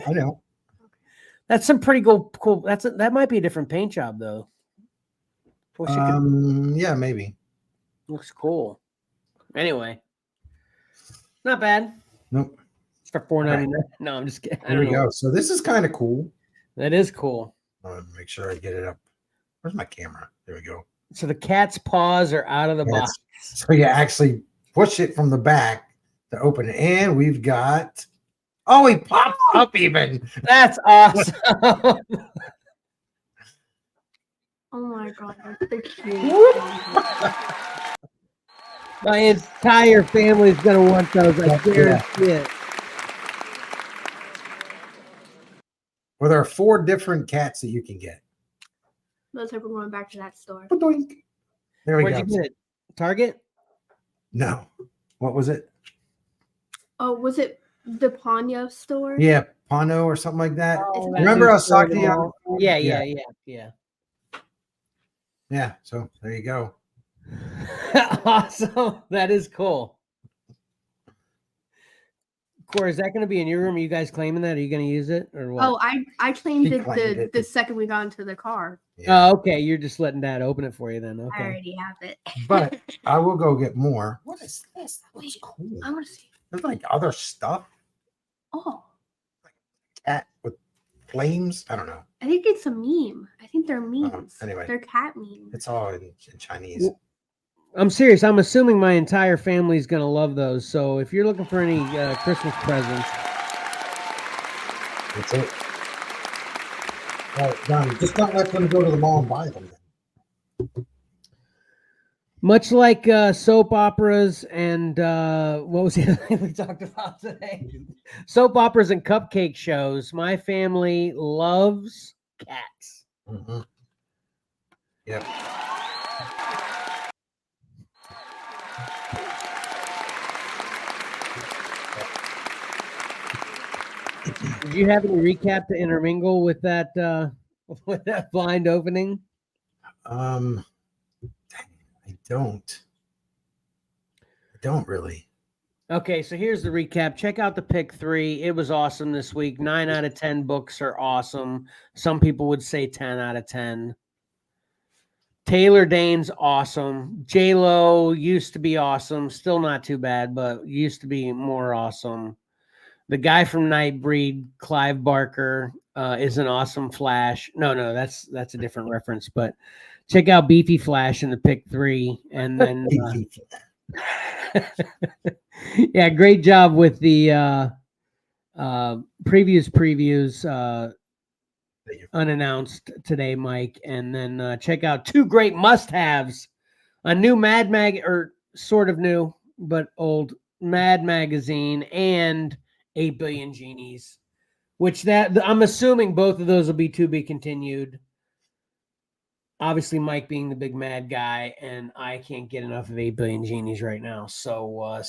I know. That's some pretty cool. That might be a different paint job though. Yeah, maybe. Looks cool. Anyway, not bad. Nope. It's for $4.99. No, I'm just kidding. There we go. So this is kind of cool. That is cool. I'm gonna make sure I get it up. Where's my camera? There we go. So the cat's paws are out of the box. So you actually push it from the back to open it, and we've got. Oh, he pops up even. That's awesome. Oh my god, that's the cutest. My entire family's gonna want those. I guarantee it. Well, there are 4 different cats that you can get. Let's hope we're going back to that store. Ba-doink. There we Where'd go. you get it? Target? No. What was it? Oh, was it the Ponyo store? Yeah, Pano or something like that. Oh, Remember I was talking to you? Yeah. Yeah, so there you go. Awesome. That is cool. Corey, is that going to be in your room? Are you guys claiming that? Are you going to use it or what? Oh, I claimed He it claimed the, it. the second we got into the car. Yeah. Oh, okay. You're just letting Dad open it for you then. I Okay. already have it. But I will go get more. What is this? That looks Wait, cool. I want to see. There's like other stuff. Oh, Cat with flames. I don't know. I think it's a meme. I think they're memes. Anyway. They're cat memes. It's all in Chinese. I'm serious. I'm assuming my entire family's going to love those. So if you're looking for any Christmas presents, That's it. All right, Donnie, just don't let them go to the mall and buy them. much like soap operas and what was the other thing we talked about today? Soap operas and cupcake shows. My family loves cats. Mm-hmm. Yep. Did you have any recap to intermingle with that blind opening? I don't really. Okay, so here's the recap. Check out the pick 3. It was awesome this week. 9 out of 10 books are awesome. Some people would say 10 out of 10. Taylor Dane's awesome. J-Lo used to be awesome. Still not too bad, but used to be more awesome. The guy from Nightbreed, Clive Barker, is an awesome Flash. No, that's a different reference. But check out Beefy Flash in the pick 3, and then yeah, great job with the previews unannounced today, Mike. And then check out two great must-haves: a new Mad Mag, or sort of new but old Mad magazine, and 8 Billion Genies, which that I'm assuming both of those will be to be continued. Obviously, Mike being the big Mad guy, and I can't get enough of 8 Billion Genies right now. So,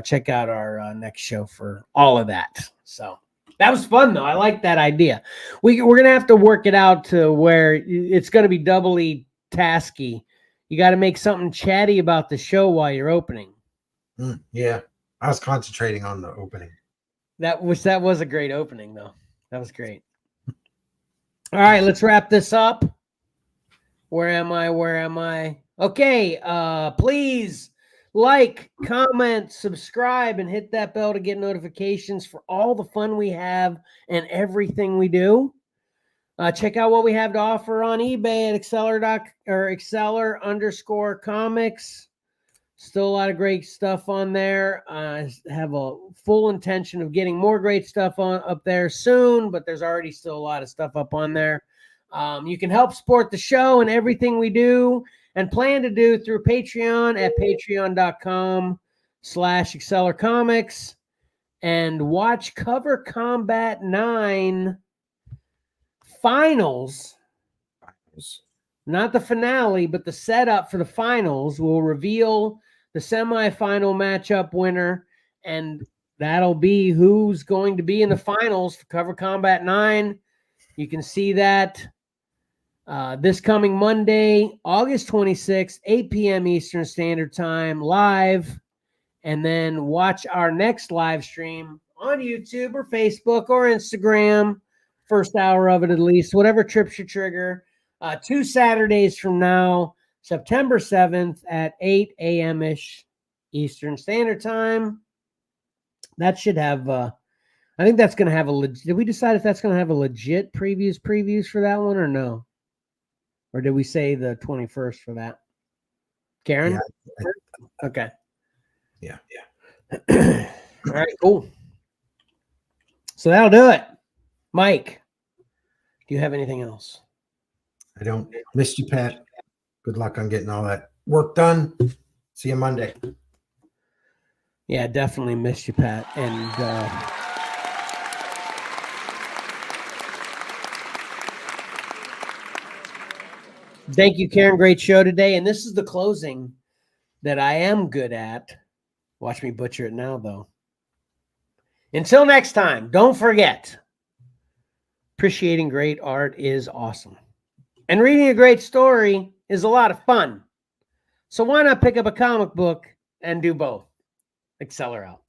check out our next show for all of that. So that was fun, though. I like that idea. We're going to have to work it out to where it's going to be doubly tasky. You got to make something chatty about the show while you're opening. Yeah, I was concentrating on the opening. That was a great opening, though. That was great. All right, let's wrap this up. Where am I? Okay, please like, comment, subscribe, and hit that bell to get notifications for all the fun we have and everything we do. Check out what we have to offer on eBay at Xcellar_comics. Still a lot of great stuff on there. I have a full intention of getting more great stuff up there soon, but there's already still a lot of stuff up on there. You can help support the show and everything we do and plan to do through Patreon at patreon.com/XcellarComics, and watch Cover Combat 9 finals. Not the finale, but the setup for the finals. Will reveal the semifinal matchup winner, and that'll be who's going to be in the finals for Cover Combat 9. You can see that this coming Monday, August 26th, 8 p.m. Eastern Standard Time, live. And then watch our next live stream on YouTube or Facebook or Instagram. First hour of it, at least, whatever trips your trigger. 2 Saturdays from now, September 7th at 8 a.m.-ish Eastern Standard Time. That should have, I think that's going to have did we decide if that's going to have a legit previews for that one or no? Or did we say the 21st for that? Karen? Yeah. Okay. Yeah. All right, cool. So that'll do it. Mike, do you have anything else? I don't. Missed you, Pat. Good luck on getting all that work done. See you Monday. Yeah, definitely missed you, Pat. And thank you, Karen. Great show today. And this is the closing that I am good at. Watch me butcher it now, though. Until next time, don't forget, appreciating great art is awesome. And reading a great story is a lot of fun. So why not pick up a comic book and do both? Xcellar out.